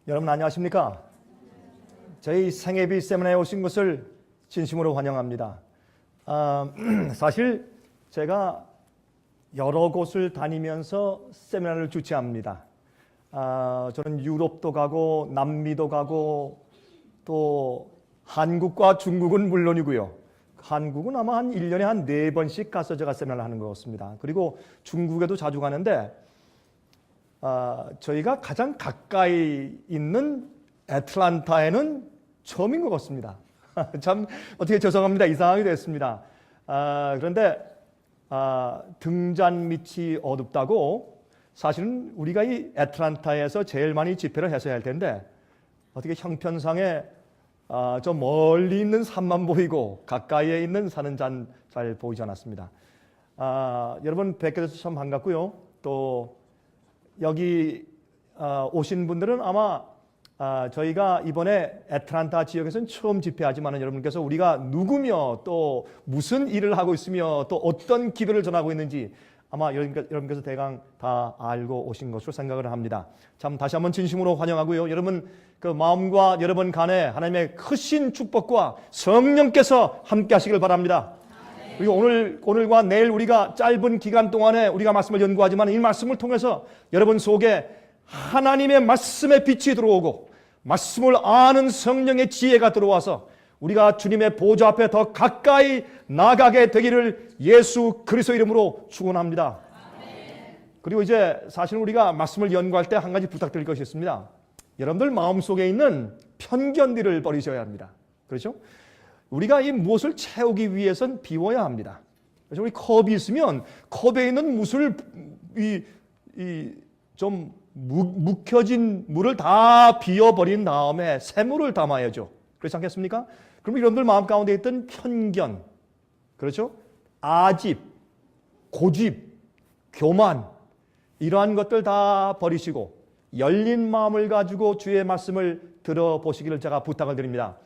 여러분 안녕하십니까? 저희 생애비 세미나에 오신 것을 진심으로 환영합니다. 사실 제가 여러 곳을 다니면서 세미나를 주최합니다. 저는 유럽도 가고 남미도 가고 또 한국과 중국은 물론이고요. 한국은 아마 한 1년에 한 4번씩 가서 제가 세미나를 하는 것 같습니다. 그리고 중국에도 자주 가는데 저희가 가장 가까이 있는 애틀란타에는 처음인 것 같습니다. 참 어떻게 죄송합니다. 이상하게 됐습니다. 그런데 등잔 밑이 어둡다고 사실은 우리가 이 애틀란타에서 제일 많이 집회를 했어야 할 텐데 어떻게 형편상에 저 멀리 있는 산만 보이고 가까이에 있는 산은 잘 보이지 않았습니다. 여러분 뵙게 돼서 참 반갑고요. 또 여기 오신 분들은 아마 저희가 이번에 애틀란타 지역에서는 처음 집회하지만 여러분께서 우리가 누구며 또 무슨 일을 하고 있으며 또 어떤 기도를 전하고 있는지 아마 여러분께서 대강 다 알고 오신 것으로 생각을 합니다. 참 다시 한번 진심으로 환영하고요. 여러분 그 마음과 여러분 간에 하나님의 크신 축복과 성령께서 함께 하시길 바랍니다. 그리고 오늘과 내일 우리가 짧은 기간 동안에 우리가 말씀을 연구하지만 이 말씀을 통해서 여러분 속에 하나님의 말씀의 빛이 들어오고 말씀을 아는 성령의 지혜가 들어와서 우리가 주님의 보좌 앞에 더 가까이 나가게 되기를 예수 그리스도 이름으로 축원합니다. 그리고 이제 사실 우리가 말씀을 연구할 때 한 가지 부탁드릴 것이 있습니다. 여러분들 마음속에 있는 편견들을 버리셔야 합니다. 그렇죠? 우리가 이 무엇을 채우기 위해선 비워야 합니다. 그래서 우리 컵이 있으면 컵에 있는 무술 좀 묵혀진 물을 다 비워버린 다음에 새 물을 담아야죠. 그렇지 않겠습니까? 그럼 여러분들 마음 가운데 있던 편견, 그렇죠? 아집, 고집, 교만 이러한 것들 다 버리시고 열린 마음을 가지고 주의 말씀을 들어보시기를 제가 부탁을 드립니다.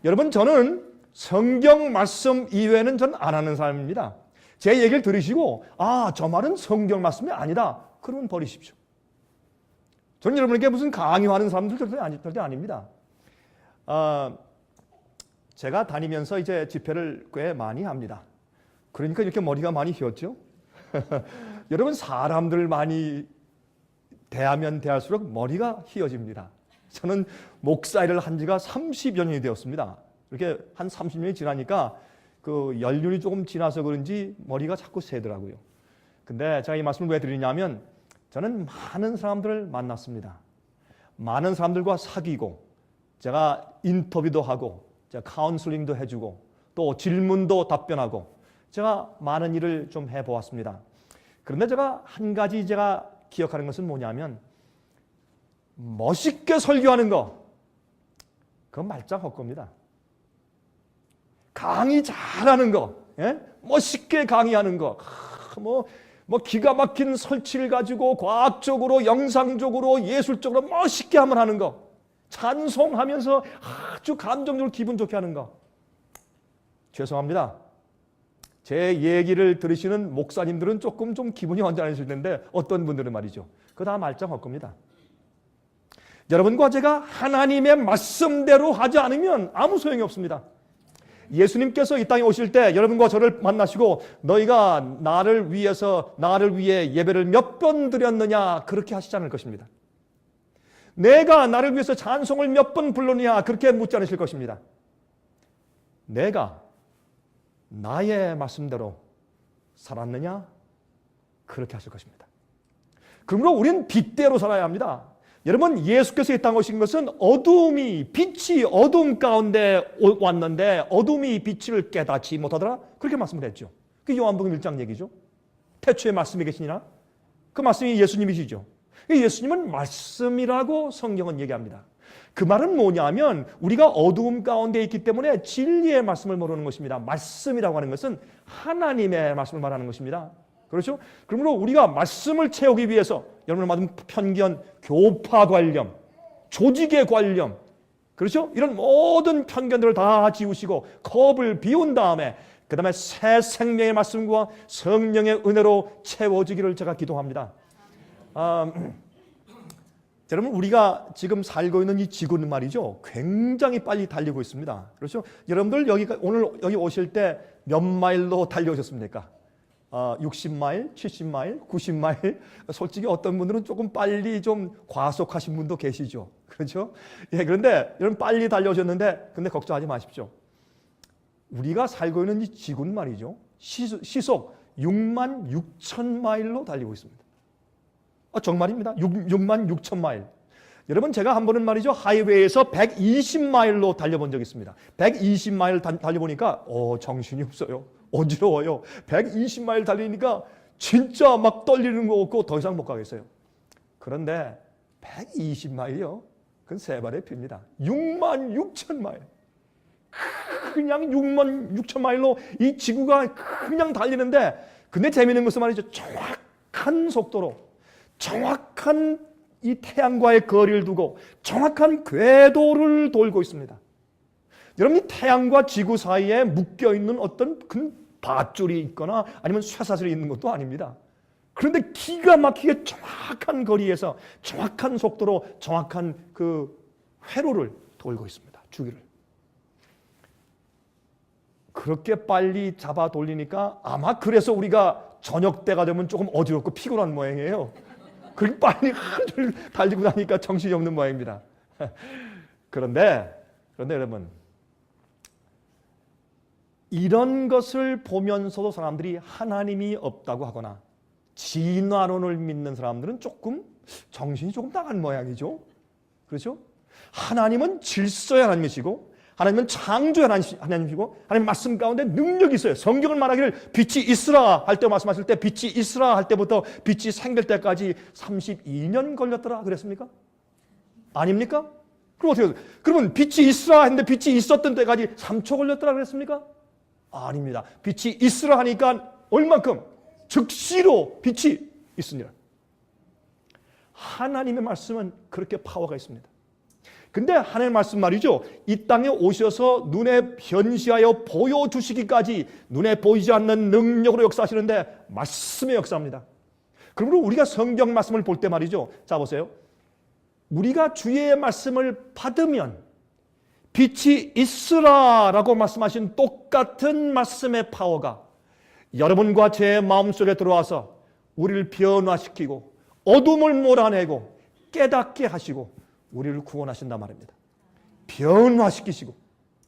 여러분 저는 성경 말씀 이외에는 전 안 하는 사람입니다. 제 얘기를 들으시고 저 말은 성경 말씀이 아니다. 그러면 버리십시오. 저는 여러분에게 무슨 강요하는 사람들 절대 아닙니다. 제가 다니면서 이제 집회를 꽤 많이 합니다. 그러니까 이렇게 머리가 많이 휘었죠. 여러분 사람들 많이 대하면 대할수록 머리가 휘어집니다. 저는 목사 일을 한 지가 30여 년이 되었습니다. 이렇게 한 30년이 지나니까 그 연륜이 조금 지나서 그런지 머리가 자꾸 새더라고요. 근데 제가 이 말씀을 왜 드리냐면 저는 많은 사람들을 만났습니다. 많은 사람들과 사귀고 제가 인터뷰도 하고 제가 카운슬링도 해주고 또 질문도 답변하고 제가 많은 일을 좀 해보았습니다. 그런데 제가 한 가지 제가 기억하는 것은 뭐냐면 멋있게 설교하는 거 그건 말짱 헛겁니다. 강의 잘하는 거, 멋있게 강의하는 거, 뭐 기가 막힌 설치를 가지고 과학적으로, 영상적으로, 예술적으로 멋있게 한번 하는 거, 찬송하면서 아주 감정적으로 기분 좋게 하는 거. 죄송합니다. 제 얘기를 들으시는 목사님들은 조금 좀 기분이 언짢으실 텐데 어떤 분들은 말이죠. 그거 다 말짱 헛겁니다. 여러분과 제가 하나님의 말씀대로 하지 않으면 아무 소용이 없습니다. 예수님께서 이 땅에 오실 때 여러분과 저를 만나시고 너희가 나를 위해 예배를 몇 번 드렸느냐 그렇게 하시지 않을 것입니다. 내가 나를 위해서 찬송을 몇 번 불렀느냐 그렇게 묻지 않으실 것입니다. 내가 나의 말씀대로 살았느냐 그렇게 하실 것입니다. 그러므로 우리는 빛대로 살아야 합니다. 여러분 예수께서 이 땅에 오신 것은 빛이 어둠 가운데 왔는데 어둠이 빛을 깨닫지 못하더라 그렇게 말씀을 했죠. 그게 요한복음 1장 얘기죠. 태초에 말씀이 계시니라 그 말씀이 예수님이시죠. 예수님은 말씀이라고 성경은 얘기합니다. 그 말은 뭐냐면 우리가 어두움 가운데 있기 때문에 진리의 말씀을 모르는 것입니다. 말씀이라고 하는 것은 하나님의 말씀을 말하는 것입니다. 그렇죠? 그러므로 우리가 말씀을 채우기 위해서 여러분을 받은 편견, 교파 관념, 조직의 관념, 그렇죠? 이런 모든 편견들을 다 지우시고 컵을 비운 다음에 그 다음에 새 생명의 말씀과 성령의 은혜로 채워지기를 제가 기도합니다. 여러분, 우리가 지금 살고 있는 이 지구는 말이죠, 굉장히 빨리 달리고 있습니다. 그렇죠? 여러분들 오늘 여기 오실 때 몇 마일로 달려오셨습니까? 60마일, 70마일, 90마일. 솔직히 어떤 분들은 조금 빨리 좀 과속하신 분도 계시죠. 그렇죠? 예, 그런데 여러분 빨리 달려오셨는데, 근데 걱정하지 마십시오. 우리가 살고 있는 이 지구는 말이죠, 시속 6만 6천 마일로 달리고 있습니다. 정말입니다. 6만 6천 마일. 여러분, 제가 한 번은 말이죠, 하이웨이에서 120마일로 달려본 적이 있습니다. 120마일 달려보니까 정신이 없어요. 어지러워요. 120마일 달리니까 진짜 막 떨리는 거 없고 더 이상 못 가겠어요. 그런데 120마일이요, 그건 세 발의 피입니다. 6만 6천 마일. 그냥 6만 6천 마일로 이 지구가 그냥 달리는데, 근데 재미있는 것은 말이죠, 정확한 속도로, 정확한 이 태양과의 거리를 두고 정확한 궤도를 돌고 있습니다. 여러분, 이 태양과 지구 사이에 묶여있는 어떤 큰 밧줄이 있거나 아니면 쇠사슬이 있는 것도 아닙니다. 그런데 기가 막히게 정확한 거리에서 정확한 속도로 정확한 그 회로를 돌고 있습니다. 주기를. 그렇게 빨리 잡아 돌리니까 아마 그래서 우리가 저녁 때가 되면 조금 어지럽고 피곤한 모양이에요. 그렇게 빨리 달리고 나니까 정신이 없는 모양입니다. 그런데 여러분, 이런 것을 보면서도 사람들이 하나님이 없다고 하거나 진화론을 믿는 사람들은 조금 정신이 조금 나간 모양이죠. 그렇죠? 하나님은 질서의 하나님이시고, 하나님은 창조의 하나님이시고, 하나님 말씀 가운데 능력이 있어요. 성경을 말하기를 빛이 있으라 할 때 말씀하실 때, 빛이 있으라 할 때부터 빛이 생길 때까지 32년 걸렸더라 그랬습니까? 아닙니까? 그럼 어떻게 해요? 그러면 빛이 있으라 했는데 빛이 있었던 때까지 3초 걸렸더라 그랬습니까? 아닙니다. 빛이 있으라 하니까 얼만큼? 즉시로 빛이 있으니라. 하나님의 말씀은 그렇게 파워가 있습니다. 근데 하나님의 말씀 말이죠, 이 땅에 오셔서 눈에 현시하여 보여주시기까지 눈에 보이지 않는 능력으로 역사하시는데 말씀의 역사입니다. 그러므로 우리가 성경 말씀을 볼 때 말이죠, 자 보세요, 우리가 주의 말씀을 받으면 빛이 있으라 라고 말씀하신 똑같은 말씀의 파워가 여러분과 제 마음속에 들어와서 우리를 변화시키고 어둠을 몰아내고 깨닫게 하시고 우리를 구원하신단 말입니다. 변화시키시고,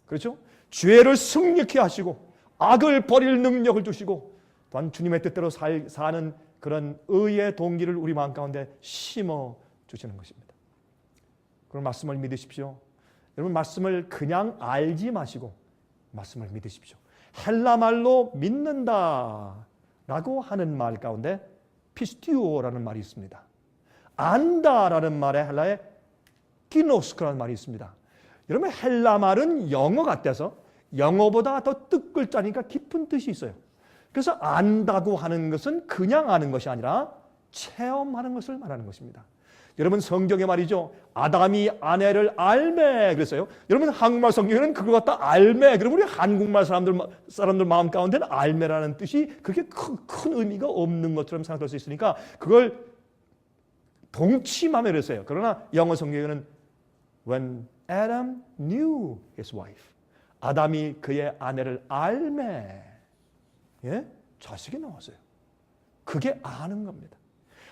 그렇죠? 죄를 승리케 하시고 악을 버릴 능력을 주시고, 또한 주님의 뜻대로 사는 그런 의의 동기를 우리 마음 가운데 심어 주시는 것입니다. 그런 말씀을 믿으십시오. 여러분, 말씀을 그냥 알지 마시고 말씀을 믿으십시오. 헬라 말로 믿는다라고 하는 말 가운데 피스티오라는 말이 있습니다. 안다라는 말에 헬라에 키노스크라는 말이 있습니다. 여러분, 헬라 말은 영어 같아서 영어보다 더 뜻글자니까 깊은 뜻이 있어요. 그래서 안다고 하는 것은 그냥 아는 것이 아니라 체험하는 것을 말하는 것입니다. 여러분, 성경에 말이죠, 아담이 아내를 알매 그랬어요. 여러분, 한국말 성경에는 그걸 갖다 알매, 그러면 우리 한국말 사람들 마음 가운데는 알매라는 뜻이 그렇게 큰 의미가 없는 것처럼 생각할 수 있으니까 그걸 동치마매 그랬어요. 그러나 영어 성경에는 When Adam knew his wife, 아담이 그의 아내를 알매, 예? 자식이 나왔어요. 그게 아는 겁니다.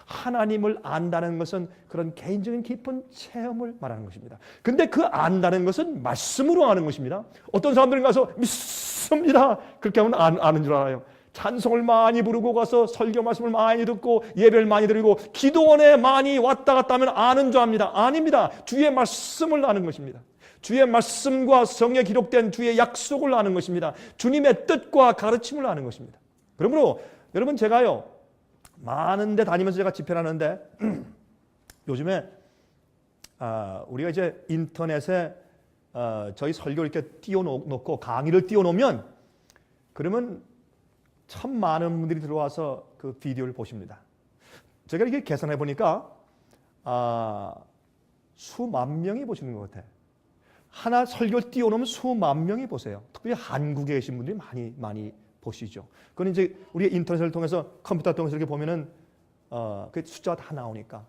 하나님을 안다는 것은 그런 개인적인 깊은 체험을 말하는 것입니다. 근데 그 안다는 것은 말씀으로 아는 것입니다. 어떤 사람들은 가서 믿습니다, 그렇게 하면 아는 줄 알아요. 찬송을 많이 부르고 가서 설교 말씀을 많이 듣고 예배를 많이 드리고 기도원에 많이 왔다 갔다 하면 아는 줄 압니다. 아닙니다. 주의 말씀을 아는 것입니다. 주의 말씀과 성에 기록된 주의 약속을 아는 것입니다. 주님의 뜻과 가르침을 아는 것입니다. 그러므로 여러분, 제가요 많은 데 다니면서 제가 집회를 하는데 요즘에 우리가 이제 인터넷에 저희 설교를 이렇게 띄워놓고 강의를 띄워놓으면 그러면 참 많은 분들이 들어와서 그 비디오를 보십니다. 제가 이렇게 계산해 보니까 수만 명이 보시는 것 같아요. 하나 설교를 띄워놓으면 수만 명이 보세요. 특별히 한국에 계신 분들이 많이 보시죠. 그건 이제 우리 인터넷을 통해서 컴퓨터 통해서 이렇게 보면은 그 숫자가 다 나오니까.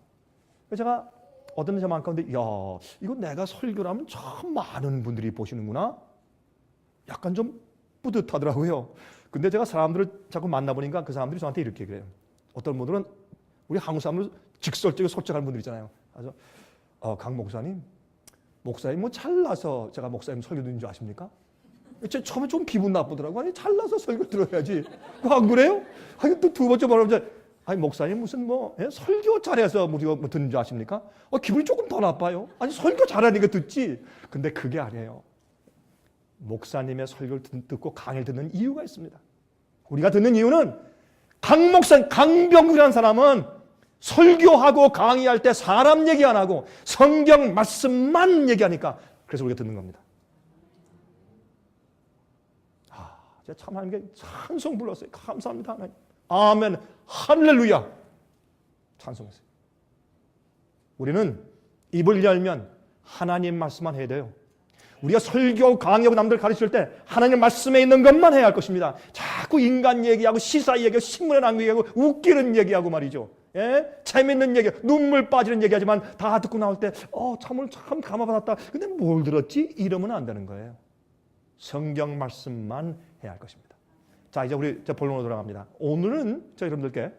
그래서 제가 어떤 제 마음 가운데 야, 이거 내가 설교를 하면 참 많은 분들이 보시는구나. 약간 좀 뿌듯하더라고요. 근데 제가 사람들을 자꾸 만나보니까 그 사람들이 저한테 이렇게 그래요. 어떤 분들은 우리 한국 사람들 직설적이고 솔직한 분들 있잖아요. 그래서 강 목사님 뭐 잘나서 제가 목사님 설교 듣는 줄 아십니까? 처음에 좀 기분 나쁘더라고. 아니 잘나서 설교 들어야지. 안 그래요? 아니 또 두 번째 말하면 아니 목사님 무슨 설교 잘해서 우리가 뭐 듣는 줄 아십니까? 기분이 조금 더 나빠요. 아니 설교 잘하니까 듣지. 근데 그게 아니에요. 목사님의 설교를 듣고 강의를 듣는 이유가 있습니다. 우리가 듣는 이유는 강병국이라는 사람은 설교하고 강의할 때 사람 얘기 안 하고 성경 말씀만 얘기하니까 그래서 우리가 듣는 겁니다. 제가 참 하나님께 찬송 불렀어요. 감사합니다 하나님. 아멘 할렐루야 찬송했어요. 우리는 입을 열면 하나님 말씀만 해야 돼요. 우리가 설교 강의하고 남들 가르칠 때 하나님 말씀에 있는 것만 해야 할 것입니다. 자꾸 인간 얘기하고 시사 얘기하고 신문에 나온 얘기하고 웃기는 얘기하고 말이죠. 재밌는 얘기, 눈물 빠지는 얘기하지만 다 듣고 나올 때 오늘 참 감화받았다. 근데 뭘 들었지? 이러면 안 되는 거예요. 성경 말씀만 해야 할 것입니다. 자, 이제 우리 본론으로 돌아갑니다. 오늘은 저 여러분들께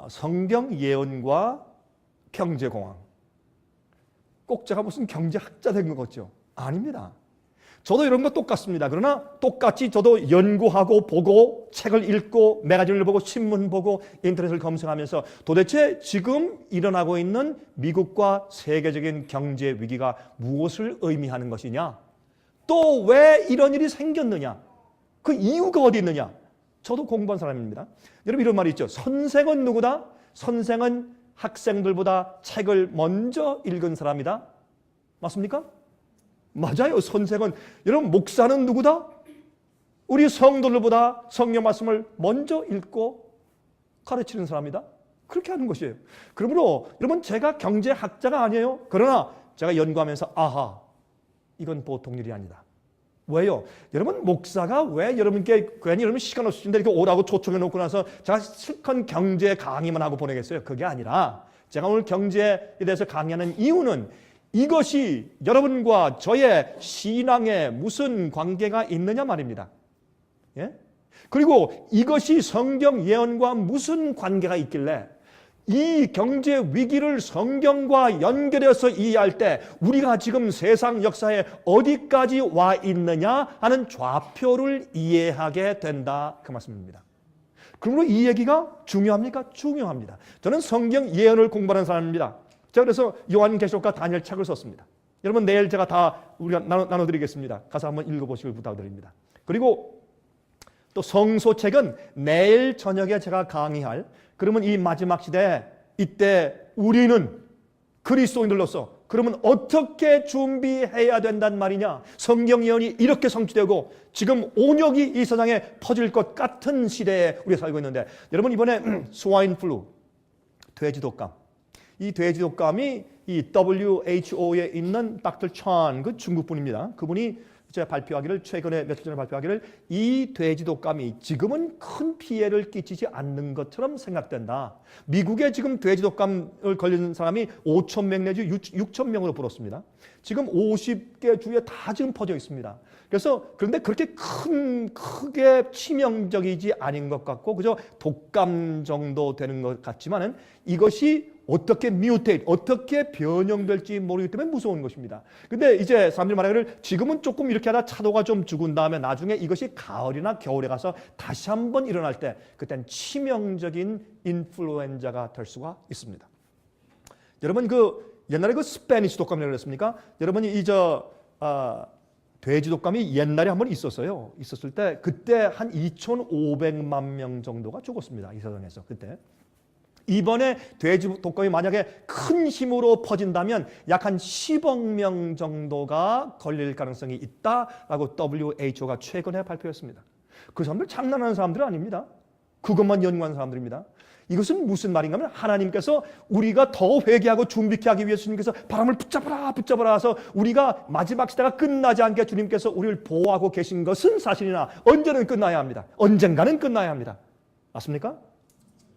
성경 예언과 경제공황. 꼭 제가 무슨 경제학자 된 것 같죠? 아닙니다. 저도 이런 거 똑같습니다. 그러나 똑같이 저도 연구하고 보고 책을 읽고 매거진을 보고 신문 보고 인터넷을 검색하면서 도대체 지금 일어나고 있는 미국과 세계적인 경제 위기가 무엇을 의미하는 것이냐? 또 왜 이런 일이 생겼느냐? 그 이유가 어디 있느냐? 저도 공부한 사람입니다. 여러분 이런 말이 있죠. 선생은 누구다? 선생은 학생들보다 책을 먼저 읽은 사람이다. 맞습니까? 맞아요. 선생은 여러분 목사는 누구다? 우리 성도들보다 성경 말씀을 먼저 읽고 가르치는 사람이다. 그렇게 하는 것이에요. 그러므로 여러분 제가 경제학자가 아니에요. 그러나 제가 연구하면서 아하 이건 보통 일이 아니다. 왜요? 여러분 목사가 왜 여러분께 괜히 여러분 시간 없으신데 이렇게 오라고 초청해 놓고 나서 제가 실컷 경제 강의만 하고 보내겠어요? 그게 아니라 제가 오늘 경제에 대해서 강의하는 이유는 이것이 여러분과 저의 신앙에 무슨 관계가 있느냐 말입니다. 예? 그리고 이것이 성경 예언과 무슨 관계가 있길래 이 경제 위기를 성경과 연결해서 이해할 때 우리가 지금 세상 역사에 어디까지 와 있느냐 하는 좌표를 이해하게 된다. 그 말씀입니다. 그러므로 이 얘기가 중요합니까? 중요합니다. 저는 성경 예언을 공부하는 사람입니다. 제가 그래서 요한계시록과 다니엘 책을 썼습니다. 여러분 내일 제가 다 우리가 나눠드리겠습니다. 가서 한번 읽어보시길 부탁드립니다. 그리고 또 성소책은 내일 저녁에 제가 강의할 그러면 이 마지막 시대에 이때 우리는 그리스도인들로서 그러면 어떻게 준비해야 된단 말이냐? 성경 예언이 이렇게 성취되고 지금 온역이 이 세상에 퍼질 것 같은 시대에 우리가 살고 있는데 여러분 이번에 스와인플루, 돼지독감 이 돼지독감이 이 WHO에 있는 닥터 찬 그 중국 분입니다. 그분이 제가 발표하기를 최근에 며칠 전에 발표하기를 이 돼지독감이 지금은 큰 피해를 끼치지 않는 것처럼 생각된다. 미국에 지금 돼지독감을 걸린 사람이 5천 명 내지 6천 명으로 불었습니다. 지금 50개 주에 다 지금 퍼져 있습니다. 그런데 그렇게 크게 치명적이지 않은 것 같고 그저 독감 정도 되는 것 같지만은 이것이 어떻게 어떻게 변형될지 모르기 때문에 무서운 것입니다. 근데 이제 사람들이 말하기를 지금은 조금 이렇게 하다 차도가 좀 죽은 다음에 나중에 이것이 가을이나 겨울에 가서 다시 한번 일어날 때 그때는 치명적인 인플루엔자가 될 수가 있습니다. 여러분 옛날에 스페니시 독감이라고 그랬습니까? 여러분이 돼지 독감이 옛날에 한번 있었어요. 있었을 때 그때 한 2,500만 명 정도가 죽었습니다. 이 세상에서 그때. 이번에 돼지 독감이 만약에 큰 힘으로 퍼진다면 약 한 10억 명 정도가 걸릴 가능성이 있다라고 WHO가 최근에 발표했습니다. 그 사람들 장난하는 사람들은 아닙니다. 그것만 연구한 사람들입니다. 이것은 무슨 말인가 하면 하나님께서 우리가 더 회개하고 준비케 하기 위해서 주님께서 바람을 붙잡아라 해서 우리가 마지막 시대가 끝나지 않게 주님께서 우리를 보호하고 계신 것은 사실이나 언제는 끝나야 합니다. 언젠가는 끝나야 합니다. 맞습니까?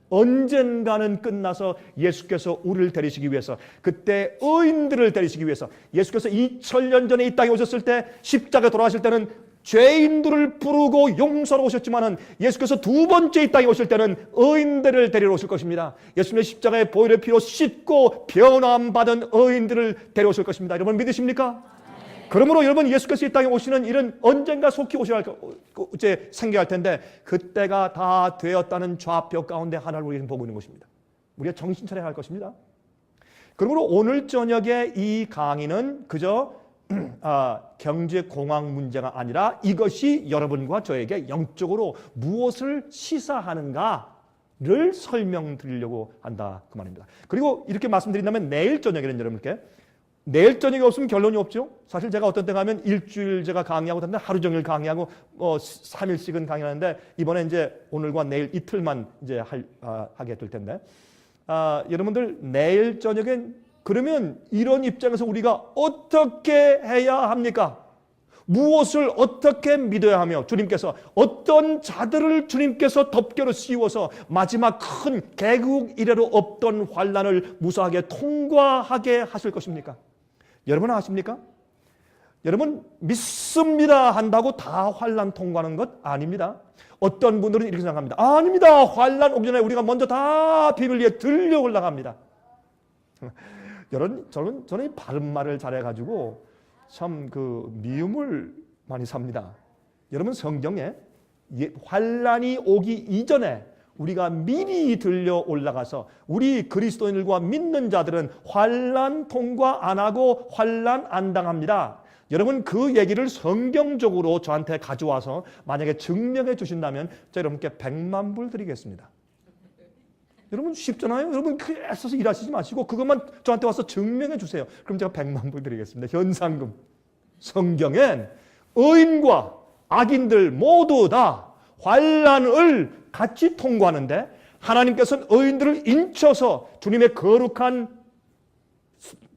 언젠가는 끝나서 예수께서 우리를 데리시기 위해서, 그때 의인들을 데리시기 위해서, 예수께서 2000년 전에 이 땅에 오셨을 때 십자가에 돌아가실 때는 죄인들을 부르고 용서로 오셨지만은 예수께서 두 번째 이 땅에 오실 때는 의인들을 데리러 오실 것입니다. 예수님의 십자가의 보혈의 피로 씻고 변화받은 의인들을 데려오실 것입니다. 여러분 믿으십니까? 그러므로 여러분, 예수께서 이 땅에 오시는 일은 언젠가 속히 오셔야 이제 생겨할 텐데, 그때가 다 되었다는 좌표 가운데 하나를 우리는 보고 있는 것입니다. 우리가 정신 차려야 할 것입니다. 그러므로 오늘 저녁에 이 강의는 그저 경제 공황 문제가 아니라 이것이 여러분과 저에게 영적으로 무엇을 시사하는가를 설명드리려고 한다, 그 말입니다. 그리고 이렇게 말씀드린다면 내일 저녁에는 여러분께, 내일 저녁이 없으면 결론이 없죠. 사실 제가 어떤 때 가면 일주일 제가 강의하고 다는데 하루 종일 강의하고 3일씩은 강의하는데, 이번에 이제 오늘과 내일 이틀만 이제 하게 될 텐데, 여러분들 내일 저녁엔 그러면 이런 입장에서 우리가 어떻게 해야 합니까? 무엇을 어떻게 믿어야 하며, 주님께서 어떤 자들을 주님께서 덮개로 씌워서 마지막 큰 개국 이래로 없던 환난을 무사하게 통과하게 하실 것입니까? 여러분 아십니까? 여러분, 믿습니다 한다고 다 환난 통과하는 것 아닙니다. 어떤 분들은 이렇게 생각합니다. 아닙니다. 환난 오기 전에 우리가 먼저 다 비밀리에 들려 올라갑니다. 저는 이 바른말을 잘해가지고 참 미움을 많이 삽니다. 여러분, 성경에 환난이 오기 이전에 우리가 미리 들려 올라가서 우리 그리스도인들과 믿는 자들은 환난 통과 안 하고 환난 안 당합니다. 여러분, 그 얘기를 성경적으로 저한테 가져와서 만약에 증명해 주신다면 제가 여러분께 100만 불 드리겠습니다. 여러분 쉽잖아요. 여러분 애써서 일하시지 마시고 그것만 저한테 와서 증명해 주세요. 그럼 제가 100만 불 드리겠습니다. 현상금. 성경엔 의인과 악인들 모두 다 환난을 같이 통과하는데, 하나님께서는 의인들을 인쳐서 주님의 거룩한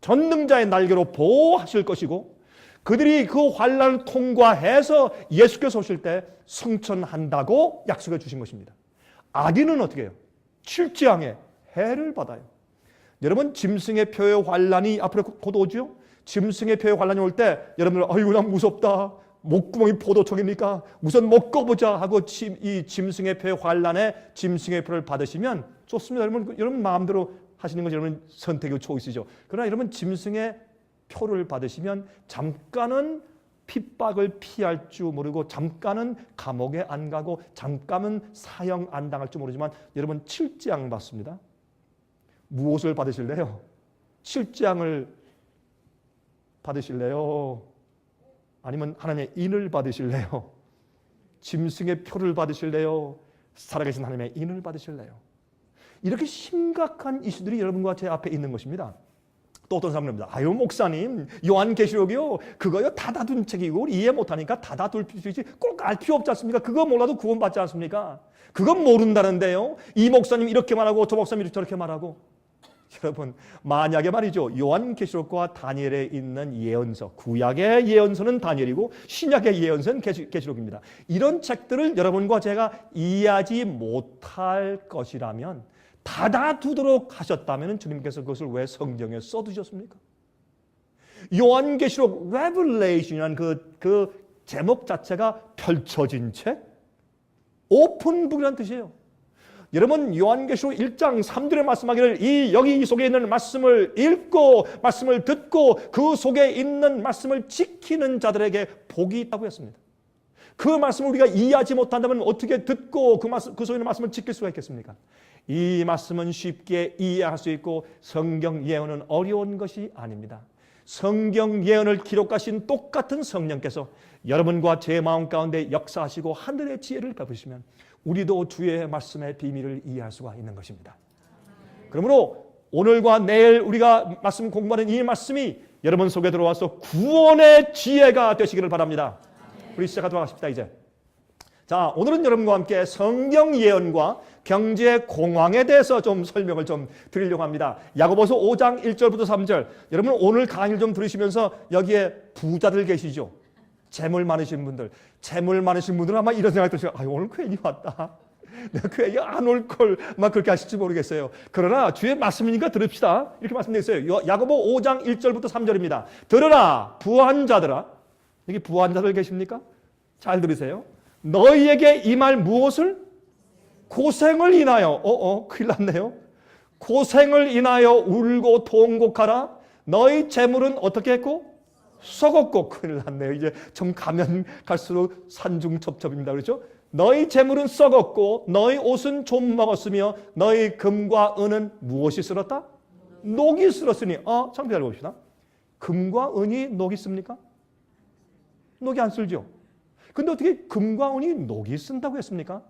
전능자의 날개로 보호하실 것이고, 그들이 그 환난을 통과해서 예수께서 오실 때 승천한다고 약속해 주신 것입니다. 악인은 어떻게 해요? 칠지항에 해를 받아요. 여러분, 짐승의 표의 환난이 앞으로 곧 오죠? 짐승의 표의 환난이 올 때 여러분들, 아이고 난 무섭다, 목구멍이 포도청입니까? 우선 먹어보자 하고 이 짐승의 표의 환난에 짐승의 표를 받으시면 좋습니다. 여러분 마음대로 하시는 건 여러분 선택의 초이스죠. 그러나 여러분, 짐승의 표를 받으시면 잠깐은 핍박을 피할 줄 모르고, 잠깐은 감옥에 안 가고, 잠깐은 사형 안 당할 줄 모르지만, 여러분 7재앙 받습니다. 무엇을 받으실래요? 7재앙을 받으실래요? 아니면 하나님의 인을 받으실래요? 짐승의 표를 받으실래요? 살아계신 하나님의 인을 받으실래요? 이렇게 심각한 이슈들이 여러분과 제 앞에 있는 것입니다. 또 어떤 사람은 합니다. 아유 목사님, 요한계시록이요, 그거요 닫아둔 책이고 이해 못하니까 닫아둘 필요 있지, 꼭 알 필요 없지 않습니까? 그거 몰라도 구원받지 않습니까? 그건 모른다는데요, 이 목사님 이렇게 말하고 저 목사님 이렇게 저렇게 말하고. 여러분, 만약에 말이죠, 요한계시록과 다니엘에 있는 예언서, 구약의 예언서는 다니엘이고 신약의 예언서는 계시록입니다. 이런 책들을 여러분과 제가 이해하지 못할 것이라면, 닫아두도록 하셨다면 주님께서 그것을 왜 성경에 써두셨습니까? 요한계시록 Revelation이라는 그 제목 자체가 펼쳐진 책, 오픈북이라는 뜻이에요. 여러분, 요한계시록 1장 3절에 말씀하기를 여기 이 속에 있는 말씀을 읽고 말씀을 듣고 그 속에 있는 말씀을 지키는 자들에게 복이 있다고 했습니다. 그 말씀을 우리가 이해하지 못한다면 어떻게 듣고 그 속에 있는 말씀을 지킬 수가 있겠습니까? 이 말씀은 쉽게 이해할 수 있고 성경 예언은 어려운 것이 아닙니다. 성경 예언을 기록하신 똑같은 성령께서 여러분과 제 마음 가운데 역사하시고 하늘의 지혜를 베푸시면 우리도 주의 말씀의 비밀을 이해할 수가 있는 것입니다. 그러므로 오늘과 내일 우리가 말씀 공부하는 이 말씀이 여러분 속에 들어와서 구원의 지혜가 되시기를 바랍니다. 우리 시작하도록 하십시다. 이제 자, 오늘은 여러분과 함께 성경 예언과 경제 공황에 대해서 좀 설명을 좀 드리려고 합니다. 야고보서 5장 1절부터 3절. 여러분 오늘 강의를 좀 들으시면서 여기에 부자들 계시죠? 재물 많으신 분들. 재물 많으신 분들은 아마 이런 생각이 드시고, 오늘 괜히 왔다. 내가 그 얘기 안 올 걸 막 그렇게 하실지 모르겠어요. 그러나 주의 말씀이니까 들읍시다. 이렇게 말씀되어 있어요. 야고보 5장 1절부터 3절입니다. 들으라 부한 자들아. 여기 부한 자들 계십니까? 잘 들으세요. 너희에게 임할 무엇을? 고생을 인하여. 큰일 났네요. 고생을 인하여 울고 통곡하라. 너희 재물은 어떻게 했고? 썩었고. 큰일 났네요. 이제 좀 가면 갈수록 산중첩첩입니다. 그렇죠? 너희 재물은 썩었고 너희 옷은 좀 먹었으며 너희 금과 은은 무엇이 쓸었다? 녹이 쓸었으니. 참 기다려 봅시다. 금과 은이 녹이 씁니까? 녹이 안 쓸죠. 근데 어떻게 금과 은이 녹이 쓴다고 했습니까?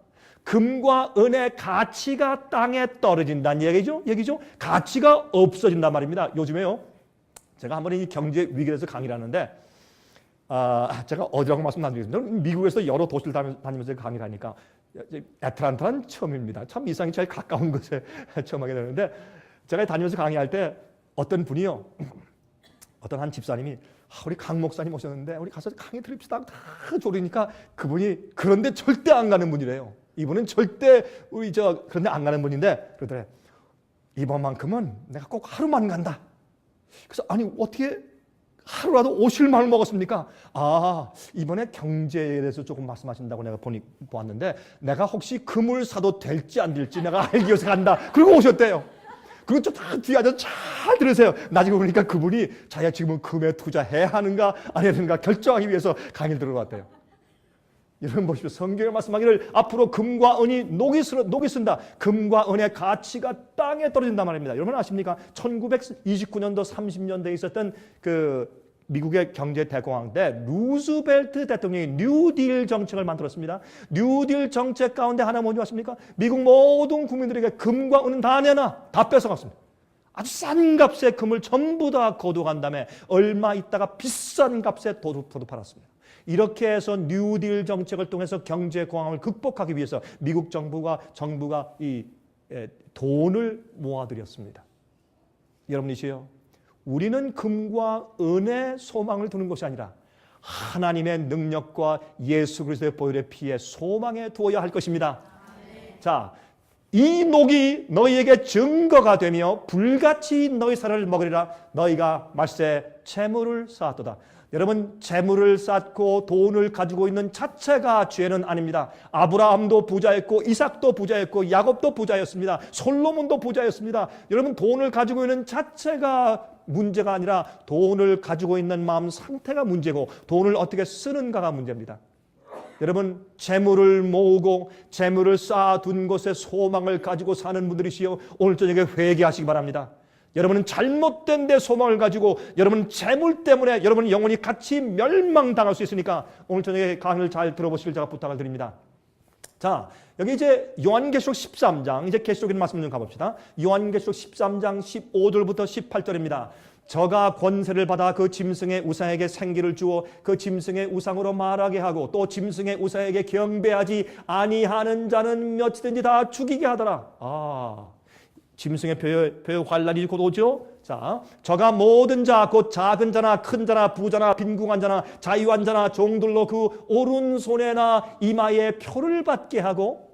금과 은의 가치가 땅에 떨어진다는 얘기죠. 가치가 없어진단 말입니다. 요즘에요. 제가 한번 이 경제 위기에서 강의를 하는데 제가 어디라고 말씀 나누겠습니다. 미국에서 여러 도시를 다니면서 강의를 하니까 애틀란타는 처음입니다. 참 이상이 제일 가까운 곳에 처음 하게 되는데 제가 다니면서 강의할 때 어떤 분이요. 어떤 한 집사님이 우리 강 목사님 오셨는데 우리 가서 강의 들읍시다. 다 조리니까 그분이 그런데 절대 안 가는 분이래요. 이분은 절대 그런데 안 가는 분인데 그러더래. 이번만큼은 내가 꼭 하루만 간다. 그래서 아니 어떻게 하루라도 오실 마음을 먹었습니까? 이번에 경제에 대해서 조금 말씀하신다고 내가 보았는데 내가 혹시 금을 사도 될지 안 될지 내가 알기 위해서 간다. 그리고 오셨대요. 그리고 다 뒤에 앉아서 잘 들으세요. 나중에 보니까 그분이 자기가 지금은 금에 투자해야 하는가 안 해야 하는가 결정하기 위해서 강의를 들어갔대요. 여러분 보십시오. 성경에 말씀하기를 앞으로 금과 은이 녹이 쓴다. 금과 은의 가치가 땅에 떨어진단 말입니다. 여러분 아십니까? 1929년도 30년대에 있었던 그 미국의 경제 대공황 때 루즈벨트 대통령이 뉴딜 정책을 만들었습니다. 뉴딜 정책 가운데 하나 뭔지 아십니까? 미국 모든 국민들에게 금과 은은 다 내놔. 다 뺏어갔습니다. 아주 싼 값에 금을 전부 다 거둬간 다음에 얼마 있다가 비싼 값에 도둑 팔았습니다. 이렇게 해서 뉴딜 정책을 통해서 경제 공황을 극복하기 위해서 미국 정부가 이 돈을 모아들였습니다. 여러분이시요. 우리는 금과 은에 소망을 두는 것이 아니라 하나님의 능력과 예수 그리스도의 보혈의 피에 소망에 두어야 할 것입니다. 자, 이 녹이 너희에게 증거가 되며 불같이 너희 살을 먹으리라. 너희가 말세 재물을 쌓았도다. 여러분 재물을 쌓고 돈을 가지고 있는 자체가 죄는 아닙니다. 아브라함도 부자였고 이삭도 부자였고 야곱도 부자였습니다. 솔로몬도 부자였습니다. 여러분 돈을 가지고 있는 자체가 문제가 아니라 돈을 가지고 있는 마음 상태가 문제고 돈을 어떻게 쓰는가가 문제입니다. 여러분 재물을 모으고 재물을 쌓아둔 곳에 소망을 가지고 사는 분들이시여 오늘 저녁에 회개하시기 바랍니다. 여러분은 잘못된 데 소망을 가지고 여러분 재물 때문에 여러분 영혼이 같이 멸망당할 수 있으니까 오늘 저녁에 강의를 잘 들어보시길 제가 부탁을 드립니다. 자, 여기 이제 요한계시록 13장 이제 계시록에 말씀 좀 가봅시다. 요한계시록 13장 15절부터 18절입니다. 저가 권세를 받아 그 짐승의 우상에게 생기를 주어 그 짐승의 우상으로 말하게 하고 또 짐승의 우상에게 경배하지 아니하는 자는 몇이든지 다 죽이게 하더라. 짐승의 표의 환란이 곧 오죠. 자, 저가 모든 자, 곧 작은 자나 큰 자나 부자나 빈궁한 자나 자유한 자나 종들로 그 오른손에나 이마에 표를 받게 하고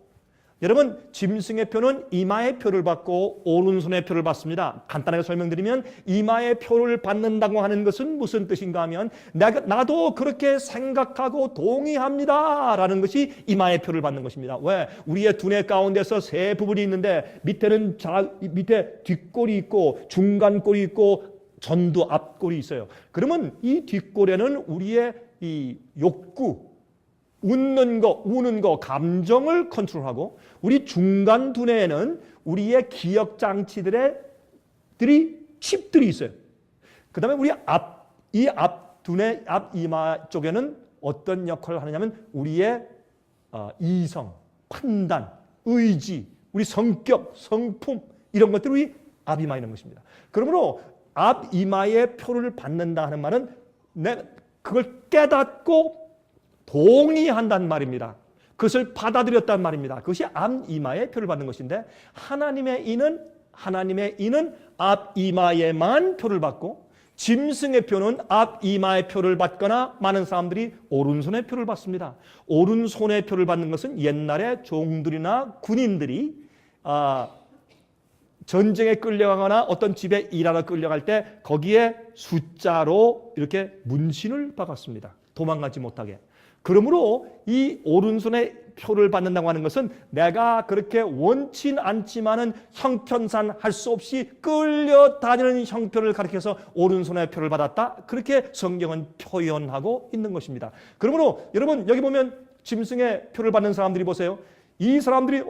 여러분 짐승의 표는 이마의 표를 받고 오른손의 표를 받습니다. 간단하게 설명드리면 이마의 표를 받는다고 하는 것은 무슨 뜻인가 하면 나도 그렇게 생각하고 동의합니다 라는 것이 이마의 표를 받는 것입니다. 왜? 우리의 두뇌 가운데서 세 부분이 있는데 밑에 뒷골이 있고 중간 골이 있고 전두 앞골이 있어요. 그러면 이 뒷골에는 우리의 이 욕구 웃는 거, 우는 거, 감정을 컨트롤하고 우리 중간 두뇌에는 우리의 기억 장치들이 칩들이 있어요. 그 다음에 우리 이 앞 두뇌, 앞 이마 쪽에는 어떤 역할을 하느냐면 우리의 이성, 판단, 의지, 우리 성격, 성품 이런 것들이 우리 앞 이마에 있는 것입니다. 그러므로 앞 이마의 표를 받는다 하는 말은 그걸 깨닫고 동의한단 말입니다. 그것을 받아들였단 말입니다. 그것이 앞 이마에 표를 받는 것인데 하나님의 이는 앞 이마에만 표를 받고 짐승의 표는 앞 이마의 표를 받거나 많은 사람들이 오른손의 표를 받습니다. 오른손의 표를 받는 것은 옛날에 종들이나 군인들이 전쟁에 끌려가거나 어떤 집에 일하러 끌려갈 때 거기에 숫자로 이렇게 문신을 박았습니다. 도망가지 못하게. 그러므로 이 오른손의 표를 받는다고 하는 것은 내가 그렇게 원치 않지만은 형편상 할 수 없이 끌려다니는 형편을 가리켜서 오른손의 표를 받았다. 그렇게 성경은 표현하고 있는 것입니다. 그러므로 여러분 여기 보면 짐승의 표를 받는 사람들이 보세요. 이 사람들이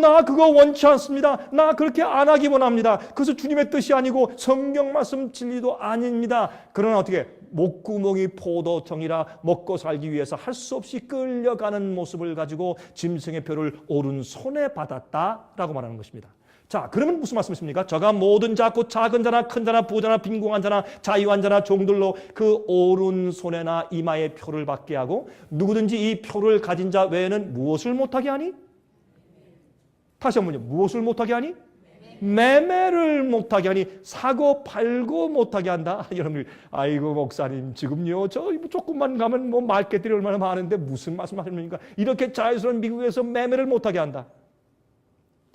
나 그거 원치 않습니다. 나 그렇게 안 하기 원합니다. 그것은 주님의 뜻이 아니고 성경 말씀 진리도 아닙니다. 그러나 어떻게 목구멍이 포도청이라 먹고 살기 위해서 할 수 없이 끌려가는 모습을 가지고 짐승의 표를 오른손에 받았다라고 말하는 것입니다. 자, 그러면 무슨 말씀이십니까? 저가 모든 자, 곧 작은 자나 큰 자나 부자나 빈궁한 자나 자유한 자나 종들로 그 오른손에나 이마에 표를 받게 하고 누구든지 이 표를 가진 자 외에는 무엇을 못하게 하니? 다시 한번요. 무엇을 못하게 하니? 매매를 못하게 하니. 사고 팔고 못하게 한다. 여러분들 아이고 목사님 지금요 저 조금만 가면 뭐 말개들이 얼마나 많은데 무슨 말씀하십니까? 이렇게 자유스러운 미국에서 매매를 못하게 한다.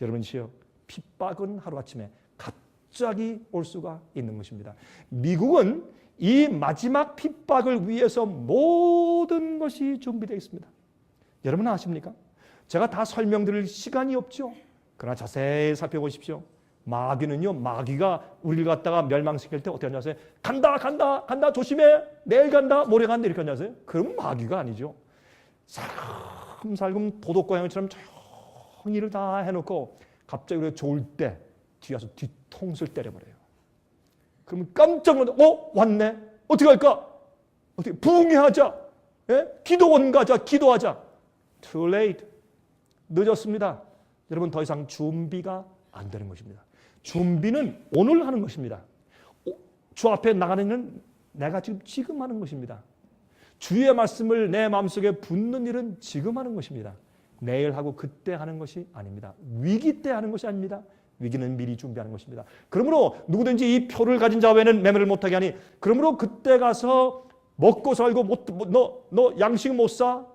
여러분이요 핍박은 하루아침에 갑자기 올 수가 있는 것입니다. 미국은 이 마지막 핍박을 위해서 모든 것이 준비되어 있습니다. 여러분 아십니까? 제가 다 설명드릴 시간이 없죠. 그러나 자세히 살펴보십시오. 마귀는요, 마귀가 우리를 갖다가 멸망시킬 때 어떻게 하냐세요? 간다, 조심해, 내일 간다, 모레 간다 이렇게 하냐세요? 그럼 마귀가 아니죠. 살금살금 도둑고양이처럼 조용히 일을 다 해놓고 갑자기 우리가 좋을 때 뒤에서 뒤통수를 때려버려요. 그러면 깜짝 놀라, 왔네? 어떻게 할까? 어떻게 부흥회하자, 예? 기도원 가자, 기도하자. Too late. 늦었습니다. 여러분 더 이상 준비가 안 되는 것입니다. 준비는 오늘 하는 것입니다. 주 앞에 나가는 일은 내가 지금 하는 것입니다. 주의 말씀을 내 마음속에 붓는 일은 지금 하는 것입니다. 내일 하고 그때 하는 것이 아닙니다. 위기 때 하는 것이 아닙니다. 위기는 미리 준비하는 것입니다. 그러므로 누구든지 이 표를 가진 자 외에는 매매를 못하게 하니 그러므로 그때 가서 먹고 살고 너 양식 못 사?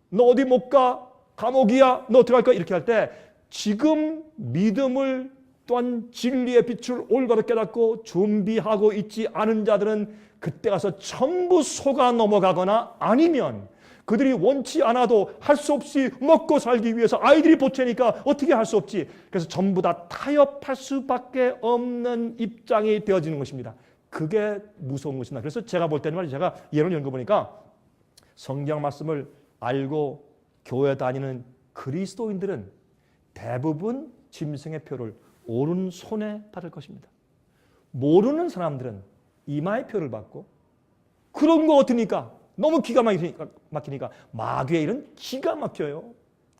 너 어디 못 가? 감옥이야? 너 어떻게 할 거야? 이렇게 할 때 지금 믿음을 또한 진리의 빛을 올바로 깨닫고 준비하고 있지 않은 자들은 그때 가서 전부 속아 넘어가거나 아니면 그들이 원치 않아도 할 수 없이 먹고 살기 위해서 아이들이 보채니까 어떻게 할 수 없지. 그래서 전부 다 타협할 수밖에 없는 입장이 되어지는 것입니다. 그게 무서운 것이다. 그래서 제가 볼 때는 말이죠. 제가 예를 읽어보니까 성경 말씀을 알고 교회 다니는 그리스도인들은 대부분 짐승의 표를 오른손에 받을 것입니다. 모르는 사람들은 이마의 표를 받고 그런 거 어떻습니까? 너무 기가 막히니까 마귀의 일은 기가 막혀요.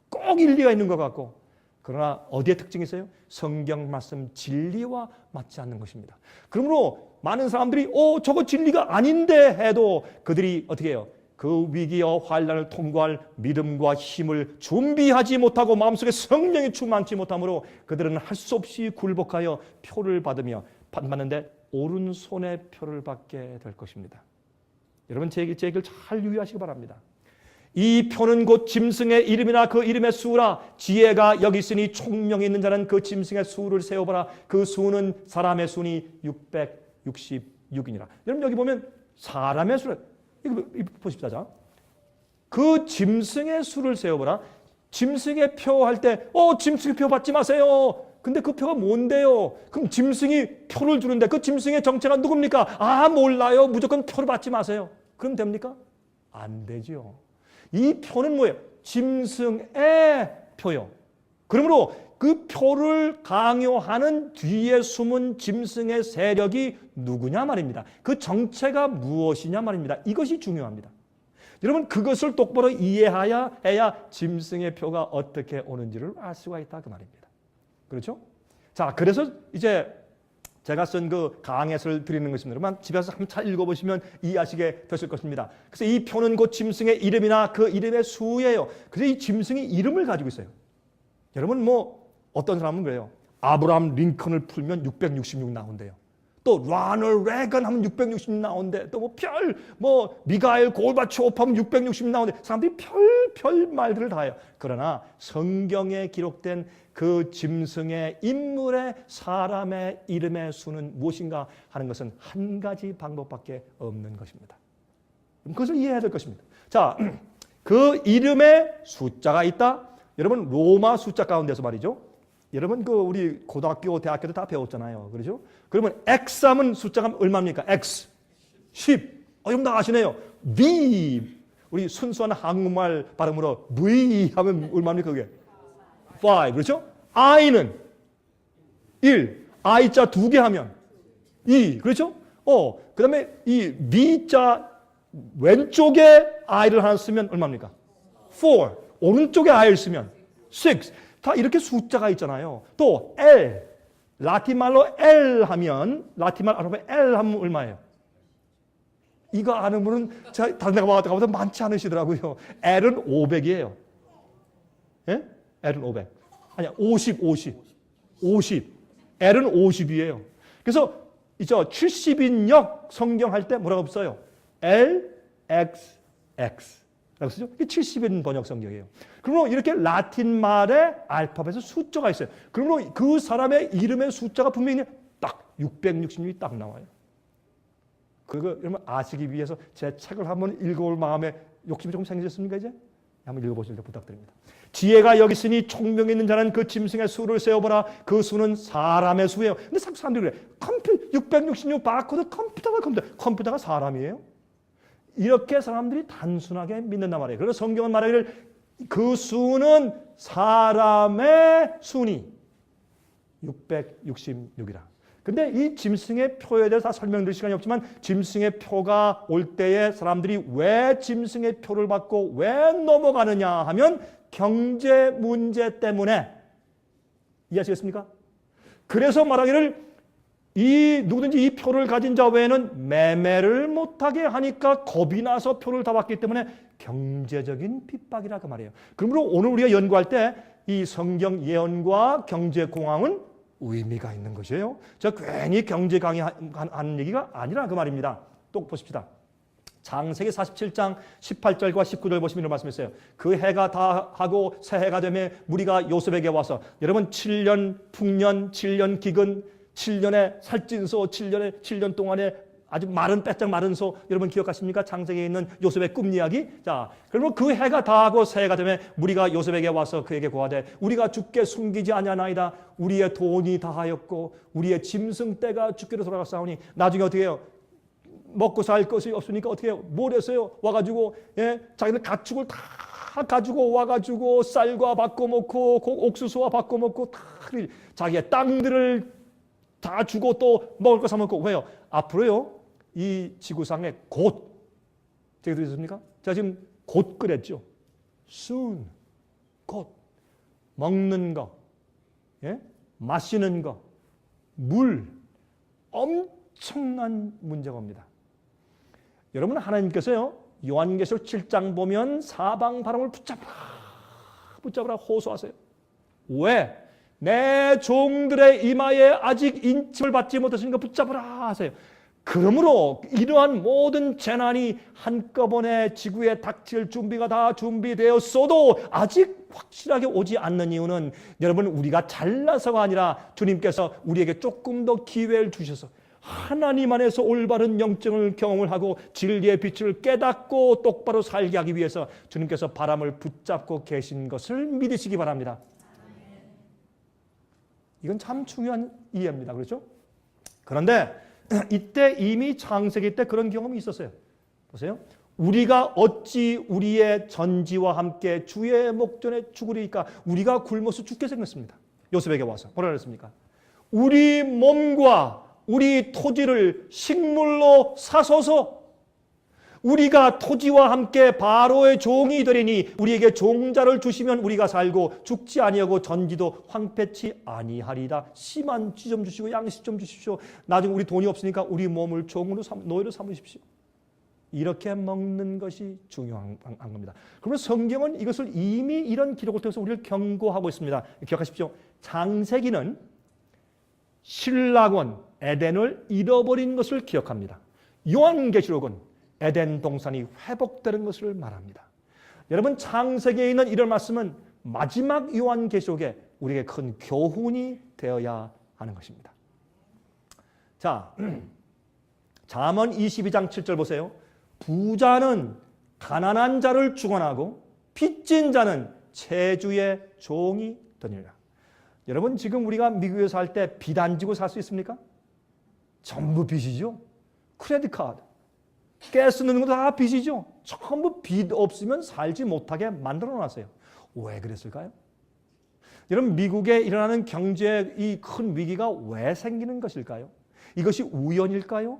꼭 일리가 있는 것 같고 그러나 어디에 특징이 있어요? 성경 말씀 진리와 맞지 않는 것입니다. 그러므로 많은 사람들이 저거 진리가 아닌데 해도 그들이 어떻게 해요? 그 위기와 환난을 통과할 믿음과 힘을 준비하지 못하고 마음속에 성령이 충만치 못하므로 그들은 할 수 없이 굴복하여 표를 받는데 오른손에 표를 받게 될 것입니다. 여러분 제 얘기를 잘 유의하시기 바랍니다. 이 표는 곧 짐승의 이름이나 그 이름의 수라. 지혜가 여기 있으니 총명이 있는 자는 그 짐승의 수를 세어보라. 그 수는 사람의 수니 666이니라. 여러분 여기 보면 사람의 수를 이거 보십시오. 자. 그 짐승의 수를 세어보라. 짐승의 표 할 때 짐승의 표 받지 마세요. 근데 그 표가 뭔데요? 그럼 짐승이 표를 주는데 그 짐승의 정체가 누굽니까? 몰라요. 무조건 표를 받지 마세요. 그럼 됩니까? 안 되죠. 이 표는 뭐예요? 짐승의 표요. 그러므로 그 표를 강요하는 뒤에 숨은 짐승의 세력이 누구냐 말입니다. 그 정체가 무엇이냐 말입니다. 이것이 중요합니다. 여러분 그것을 똑바로 이해해야 짐승의 표가 어떻게 오는지를 알 수가 있다 그 말입니다. 그렇죠? 자, 그래서 이제 제가 쓴 그 강해설을 드리는 것입니다. 여러분 집에서 한번 잘 읽어보시면 이해하시게 되실 것입니다. 그래서 이 표는 곧 짐승의 이름이나 그 이름의 수예요. 그래서 이 짐승이 이름을 가지고 있어요. 여러분 어떤 사람은 그래요. 아브라함 링컨을 풀면 666 나온대요. 또 라널 레건 하면 660 나오는데 또 뭐 미가엘 골바초프 하면 660 나오는데 사람들이 별 말들을 다 해요. 그러나 성경에 기록된 그 짐승의 인물의 사람의 이름의 수는 무엇인가 하는 것은 한 가지 방법밖에 없는 것입니다. 그것을 이해해야 될 것입니다. 자, 그 이름에 숫자가 있다. 여러분 로마 숫자 가운데서 말이죠. 여러분 그 우리 고등학교, 대학교도 다 배웠잖아요. 그렇죠? 그러면 X 하면 숫자가 얼마입니까? X 10. 여러분 다 아시네요. V 우리 순수한 한국말 발음으로 V 하면 얼마입니까 그게? 5. 그렇죠? I는 1. I자 2개 하면 2. 그렇죠? 그다음에 이 V자 왼쪽에 I를 하나 쓰면 얼마입니까? 4. 오른쪽에 I를 쓰면 6. 다 이렇게 숫자가 있잖아요. 또 L. 라틴 말로 L 하면 라틴 말 알아보면 L 하면 얼마예요? 이거 아는 분은 다른 데 가보다 많지 않으시더라고요. L은 500이에요. 예? L은 500. 아니야, 50. L은 50이에요. 그래서 이제 70인역 성경 할 때 뭐라고 써요? L, X, X. 라고 쓰죠? 이게 70인 번역 성경이에요. 그러므로 이렇게 라틴 말의 알파벳에 숫자가 있어요. 그러므로 그 사람의 이름의 숫자가 분명히 딱 666이 딱 나와요. 그거 여러분 아시기 위해서 제 책을 한번 읽어볼 마음에 욕심이 조금 생기셨습니까 이제? 한번 읽어보시길 부탁드립니다. 지혜가 여기 있으니 총명이 있는 자는 그 짐승의 수를 세어보라. 그 수는 사람의 수예요. 근데 사람들이 그래. 666 바코드 컴퓨터가 사람이에요? 이렇게 사람들이 단순하게 믿는단 말이에요. 그래서 성경은 말하기를 그 수는 사람의 수니 666이라. 근데 이 짐승의 표에 대해서 다 설명드릴 시간이 없지만 짐승의 표가 올 때에 사람들이 왜 짐승의 표를 받고 왜 넘어가느냐 하면 경제 문제 때문에 이해하시겠습니까? 그래서 말하기를 누구든지 이 표를 가진 자 외에는 매매를 못하게 하니까 겁이 나서 표를 다 받기 때문에 경제적인 핍박이라 그 말이에요. 그러므로 오늘 우리가 연구할 때 이 성경 예언과 경제 공황은 의미가 있는 것이에요. 저 괜히 경제 강의하는 얘기가 아니라 그 말입니다. 또 보십시다. 창세기 47장 18절과 19절 보시면 이런 말씀했어요. 그 해가 다 하고 새 해가 되면 무리가 요셉에게 와서 여러분 7년 풍년, 7년 기근, 7년의 살찐소, 7년 동안에 아주 빼짝 마른 소 여러분 기억하십니까? 창세기에 있는 요셉의 꿈 이야기. 자, 그러면 그 해가 다 하고 새해가 되면 무리가 요셉에게 와서 그에게 고하되 우리가 주께 숨기지 아니하나이다. 우리의 돈이 다하였고 우리의 짐승 떼가 주께로 돌아갔사오니 나중에 어떻게 해요? 먹고 살 것이 없으니까 어떻게 해요? 뭘 했어요? 와가지고 자기는 가축을 다 가지고 와가지고 쌀과 바꿔 먹고 옥수수와 바꿔 먹고 다 자기의 땅들을 다 주고 또 먹을 거 사 먹고. 왜요? 앞으로요 이 지구상에 곧 제가 들으셨습니까? 제가 지금 곧 그랬죠. soon 곧 먹는 거, 마시는 거, 물 엄청난 문제가 옵니다. 여러분 하나님께서요 요한계시록 7장 보면 사방 바람을 붙잡으라 호소하세요. 왜? 내 종들의 이마에 아직 인침을 받지 못했으니까 붙잡으라 하세요. 그러므로 이러한 모든 재난이 한꺼번에 지구에 닥칠 준비가 다 준비되었어도 아직 확실하게 오지 않는 이유는 여러분 우리가 잘나서가 아니라 주님께서 우리에게 조금 더 기회를 주셔서 하나님 안에서 올바른 영적을 경험을 하고 진리의 빛을 깨닫고 똑바로 살게 하기 위해서 주님께서 바람을 붙잡고 계신 것을 믿으시기 바랍니다. 이건 참 중요한 이해입니다. 그렇죠? 그런데 이때 이미 창세기 때 그런 경험이 있었어요. 보세요. 우리가 어찌 우리의 전지와 함께 주의 목전에 죽으리까? 우리가 굶어서 죽게 생겼습니다. 요셉에게 와서 뭐라 그랬습니까? 우리 몸과 우리 토지를 식물로 사소서 우리가 토지와 함께 바로의 종이 되리니 우리에게 종자를 주시면 우리가 살고 죽지 아니하고 전지도 황폐치 아니하리다. 씨만 좀 주시고 양식 좀 주십시오. 나중에 우리 돈이 없으니까 우리 몸을 종으로 노예로 삼으십시오. 이렇게 먹는 것이 중요한 겁니다. 그러면 성경은 이것을 이미 이런 기록을 통해서 우리를 경고하고 있습니다. 기억하십시오. 창세기는 신라권 에덴을 잃어버린 것을 기억합니다. 요한계시록은 에덴 동산이 회복되는 것을 말합니다. 여러분, 창세기에 있는 이런 말씀은 마지막 요한계시록에 우리에게 큰 교훈이 되어야 하는 것입니다. 자, 잠언 22장 7절 보세요. 부자는 가난한 자를 주관하고 빚진 자는 채주의 종이 되느니라. 여러분, 지금 우리가 미국에 살 때 빚 안 지고 살 수 있습니까? 전부 빚이죠. 크레딧 카드, 가스 넣는 것도 다 빚이죠. 전부 빚 없으면 살지 못하게 만들어 놨어요. 왜 그랬을까요? 여러분, 미국에 일어나는 경제의 이 큰 위기가 왜 생기는 것일까요? 이것이 우연일까요?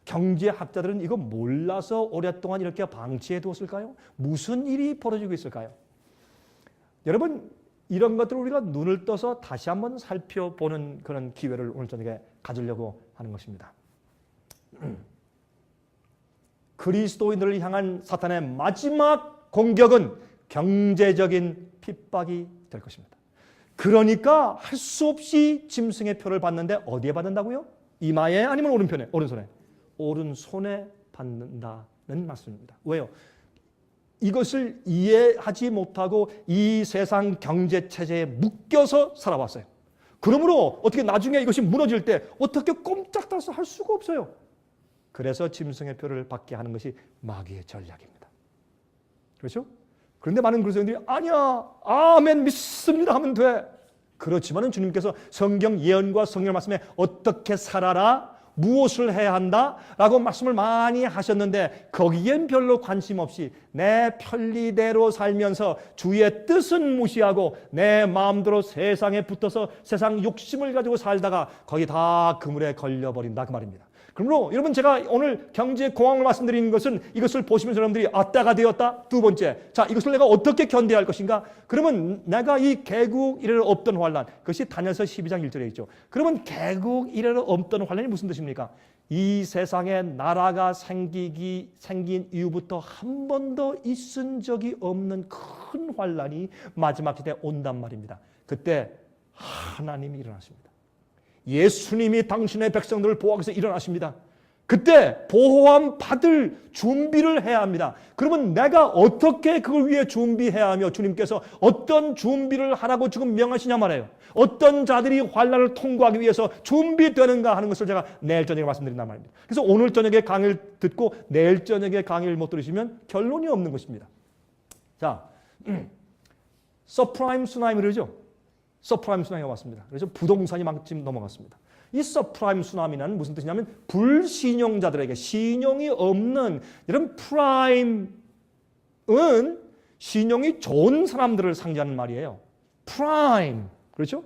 경제학자들은 이거 몰라서 오랫동안 이렇게 방치해 두었을까요? 무슨 일이 벌어지고 있을까요? 여러분, 이런 것들을 우리가 눈을 떠서 다시 한번 살펴보는 그런 기회를 오늘 저녁에 가지려고 하는 것입니다. 그리스도인들을 향한 사탄의 마지막 공격은 경제적인 핍박이 될 것입니다. 그러니까 할 수 없이 짐승의 표를 받는데 어디에 받는다고요? 이마에 아니면 오른편에? 오른손에. 오른손에 받는다는 말씀입니다. 왜요? 이것을 이해하지 못하고 이 세상 경제 체제에 묶여서 살아왔어요. 그러므로 어떻게 나중에 이것이 무너질 때 어떻게 꼼짝달싹 할 수가 없어요. 그래서 짐승의 표를 받게 하는 것이 마귀의 전략입니다. 그렇죠? 그런데 많은 그리스도인들이 아니야, 아멘, 믿습니다 하면 돼. 그렇지만은 주님께서 성경 예언과 성경 말씀에 어떻게 살아라, 무엇을 해야 한다 라고 말씀을 많이 하셨는데 거기엔 별로 관심 없이 내 편리대로 살면서 주의 뜻은 무시하고 내 마음대로 세상에 붙어서 세상 욕심을 가지고 살다가 거기 다 그물에 걸려버린다, 그 말입니다. 그러므로 여러분, 제가 오늘 경제 공황을 말씀드리는 것은 이것을 보시면서 여러분들이 때가 되었다. 두 번째, 자, 이것을 내가 어떻게 견뎌야 할 것인가? 그러면 내가 이 개국 이래로 없던 환란, 그것이 다니엘서 12장 1절에 있죠. 그러면 개국 이래로 없던 환란이 무슨 뜻입니까? 이 세상에 나라가 생긴 이후부터 한 번도 있은 적이 없는 큰 환란이 마지막 시대에 온단 말입니다. 그때 하나님이 일어나십니다. 예수님이 당신의 백성들을 보호하기 위해서 일어나십니다. 그때 보호함 받을 준비를 해야 합니다. 그러면 내가 어떻게 그걸 위해 준비해야 하며 주님께서 어떤 준비를 하라고 지금 명하시냐 말이에요. 어떤 자들이 환난을 통과하기 위해서 준비되는가 하는 것을 제가 내일 저녁에 말씀드린단 말입니다. 그래서 오늘 저녁에 강의를 듣고 내일 저녁에 강의를 못 들으시면 결론이 없는 것입니다. 자, 서프라임 쓰나미 그러죠? 서프라임 쓰나미가 왔습니다. 그래서 부동산이 막 지금 넘어갔습니다. 이 서프라임 쓰나미는 무슨 뜻이냐면 불신용자들에게, 신용이 없는, 이런 프라임은 신용이 좋은 사람들을 상징하는 말이에요. 프라임, 그렇죠?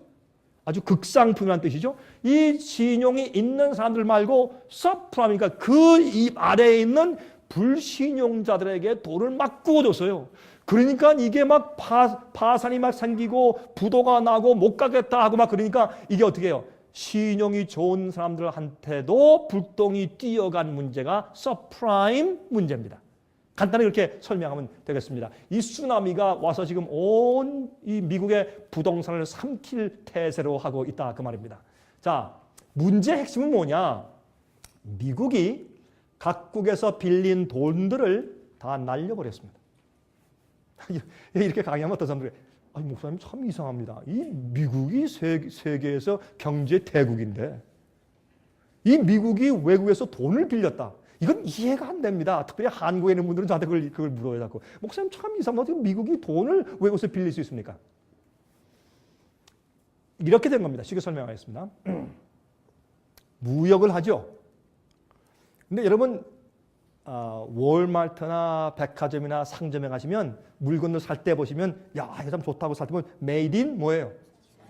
아주 극상품이라는 뜻이죠. 이 신용이 있는 사람들 말고 서프라임, 그러니까 그 입 아래에 있는 불신용자들에게 돌을 막 구워줬어요. 그러니까 이게 막 파산이 막 생기고 부도가 나고 못 가겠다 하고 막 그러니까 이게 어떻게 해요? 신용이 좋은 사람들한테도 불똥이 뛰어간 문제가 서프라임 문제입니다. 간단히 그렇게 설명하면 되겠습니다. 이 쓰나미가 와서 지금 온 이 미국의 부동산을 삼킬 태세로 하고 있다, 그 말입니다. 자, 문제의 핵심은 뭐냐? 미국이 각국에서 빌린 돈들을 다 날려버렸습니다. 이렇게 강의하면 어떤 사람들이 아니, 목사님 참 이상합니다. 이 미국이 세계에서 경제 대국인데 이 미국이 외국에서 돈을 빌렸다. 이건 이해가 안 됩니다. 특별히 한국에 있는 분들은 저한테 그걸 물어요. 자꾸. 목사님 참 이상합니다. 어떻게 미국이 돈을 외국에서 빌릴 수 있습니까? 이렇게 된 겁니다. 쉽게 설명하겠습니다. 무역을 하죠. 근데 여러분, 월마트나 백화점이나 상점에 가시면 물건을 살 때 보시면 야, 이거 참 좋다고 살 때 보면 메이드 인 뭐예요?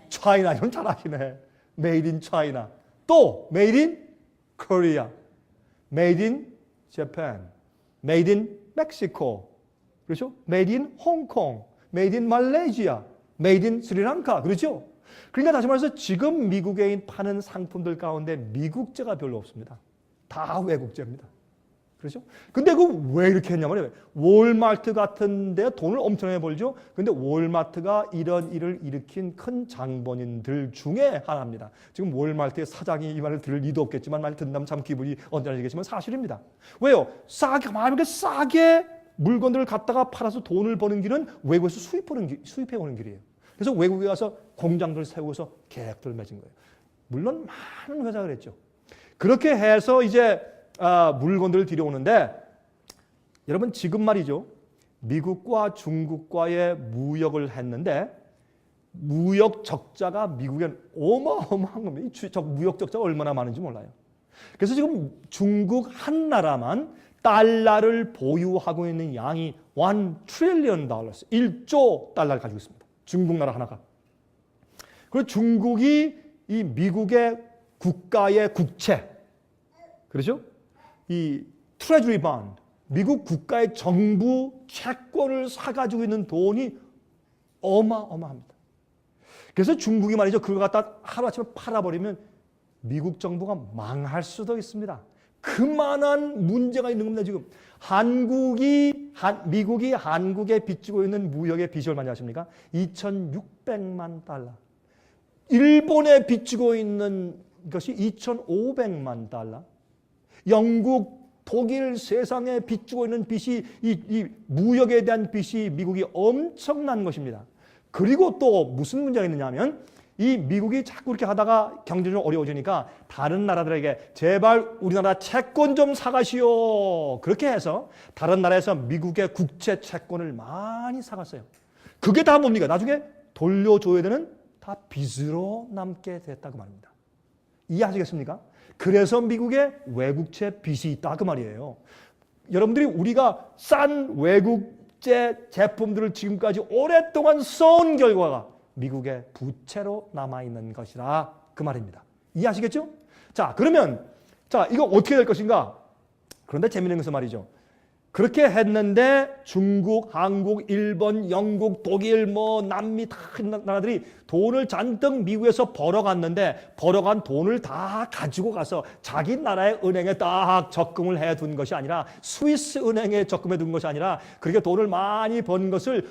차이나. 이건 잘 아시네. 메이드 인 차이나. 또 메이드 인 코리아, 메이드 인 재팬, 메이드 인 멕시코, 그렇죠? 메이드 인 홍콩, 메이드 인 말레이시아, 메이드 인 스리랑카, 그렇죠? 그러니까 다시 말해서 지금 미국에 파는 상품들 가운데 미국제가 별로 없습니다. 다 외국제입니다. 그렇죠? 근데 그 왜 이렇게 했냐면 월마트 같은 데 돈을 엄청나게 벌죠. 근데 월마트가 이런 일을 일으킨 큰 장본인들 중에 하나입니다. 지금 월마트의 사장이 이 말을 들을 리도 없겠지만 말 듣는다면 참 기분이 언짢아지겠지만 사실입니다. 왜요? 만약에 싸게 물건들을 갖다가 팔아서 돈을 버는 길은 외국에서 수입해 오는 길이에요. 그래서 외국에 가서 공장들을 세우고서 계약들을 맺은 거예요. 물론 많은 회사가 그랬죠. 그렇게 해서 이제 물건들을 들여오는데 여러분 지금 말이죠. 미국과 중국과의 무역을 했는데 무역 적자가 미국엔 어마어마한 겁니다. 이 무역 적자가 얼마나 많은지 몰라요. 그래서 지금 중국 한 나라만 달러를 보유하고 있는 양이 1 trillion dollars, 1조 달러를 가지고 있습니다. 중국 나라 하나가. 그리고 중국이 이 미국의 국가의 국채, 그렇죠? 이 트레저리 본드, 미국 국가의 정부 채권을 사가지고 있는 돈이 어마어마합니다. 그래서 중국이 말이죠. 그거 갖다 하루아침에 팔아버리면 미국 정부가 망할 수도 있습니다. 그만한 문제가 있는 겁니다. 지금 미국이 한국에 빚지고 있는 무역의 빚이 얼마인지 아십니까? 2,600만 달러. 일본에 빚지고 있는 것이 2,500만 달러. 영국, 독일 세상에 빚지고 있는 빚이 이 무역에 대한 빚이 미국이 엄청난 것입니다. 그리고 또 무슨 문제가 있느냐 하면 이 미국이 자꾸 이렇게 하다가 경제적으로 어려워지니까 다른 나라들에게 제발 우리나라 채권 좀 사가시오. 그렇게 해서 다른 나라에서 미국의 국채 채권을 많이 사갔어요. 그게 다 뭡니까? 나중에 돌려줘야 되는 다 빚으로 남게 됐다고 말입니다. 이해하시겠습니까? 그래서 미국에 외국채 빚이 있다 그 말이에요. 여러분들이 우리가 싼 외국제 제품들을 지금까지 오랫동안 써온 결과가 미국의 부채로 남아있는 것이라 그 말입니다. 이해하시겠죠? 자, 그러면 이거 어떻게 될 것인가? 그런데 재미있는 것은 말이죠. 그렇게 했는데 중국, 한국, 일본, 영국, 독일, 남미 다 나라들이 돈을 잔뜩 미국에서 벌어갔는데 벌어간 돈을 다 가지고 가서 자기 나라의 은행에 딱 적금을 해둔 것이 아니라 스위스 은행에 적금해 둔 것이 아니라 그렇게 돈을 많이 번 것을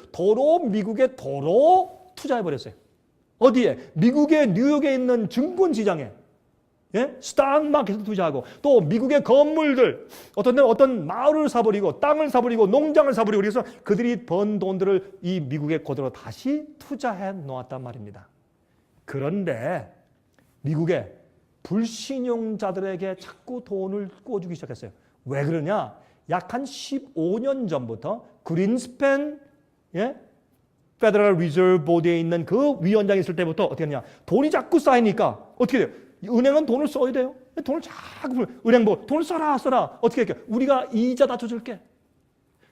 미국에 투자해버렸어요. 어디에? 미국의 뉴욕에 있는 증권시장에, 스탁마켓에 투자하고 또 미국의 건물들, 어떤 데는 어떤 마을을 사버리고 땅을 사버리고 농장을 사버리고 그래서 그들이 번 돈들을 이 미국의 고대로 다시 투자해 놓았단 말입니다. 그런데 미국의 불신용자들에게 자꾸 돈을 꿔주기 시작했어요. 왜 그러냐? 약 한 15년 전부터 그린스팬 페더럴 리저브 보드에 있는 그 위원장이 있을 때부터 어떻게 하냐? 돈이 자꾸 쌓이니까 어떻게 돼요? 은행은 돈을 써야 돼요. 돈을 자꾸 은행 돈을 써라. 어떻게 할게요? 우리가 이자 다 줘줄게.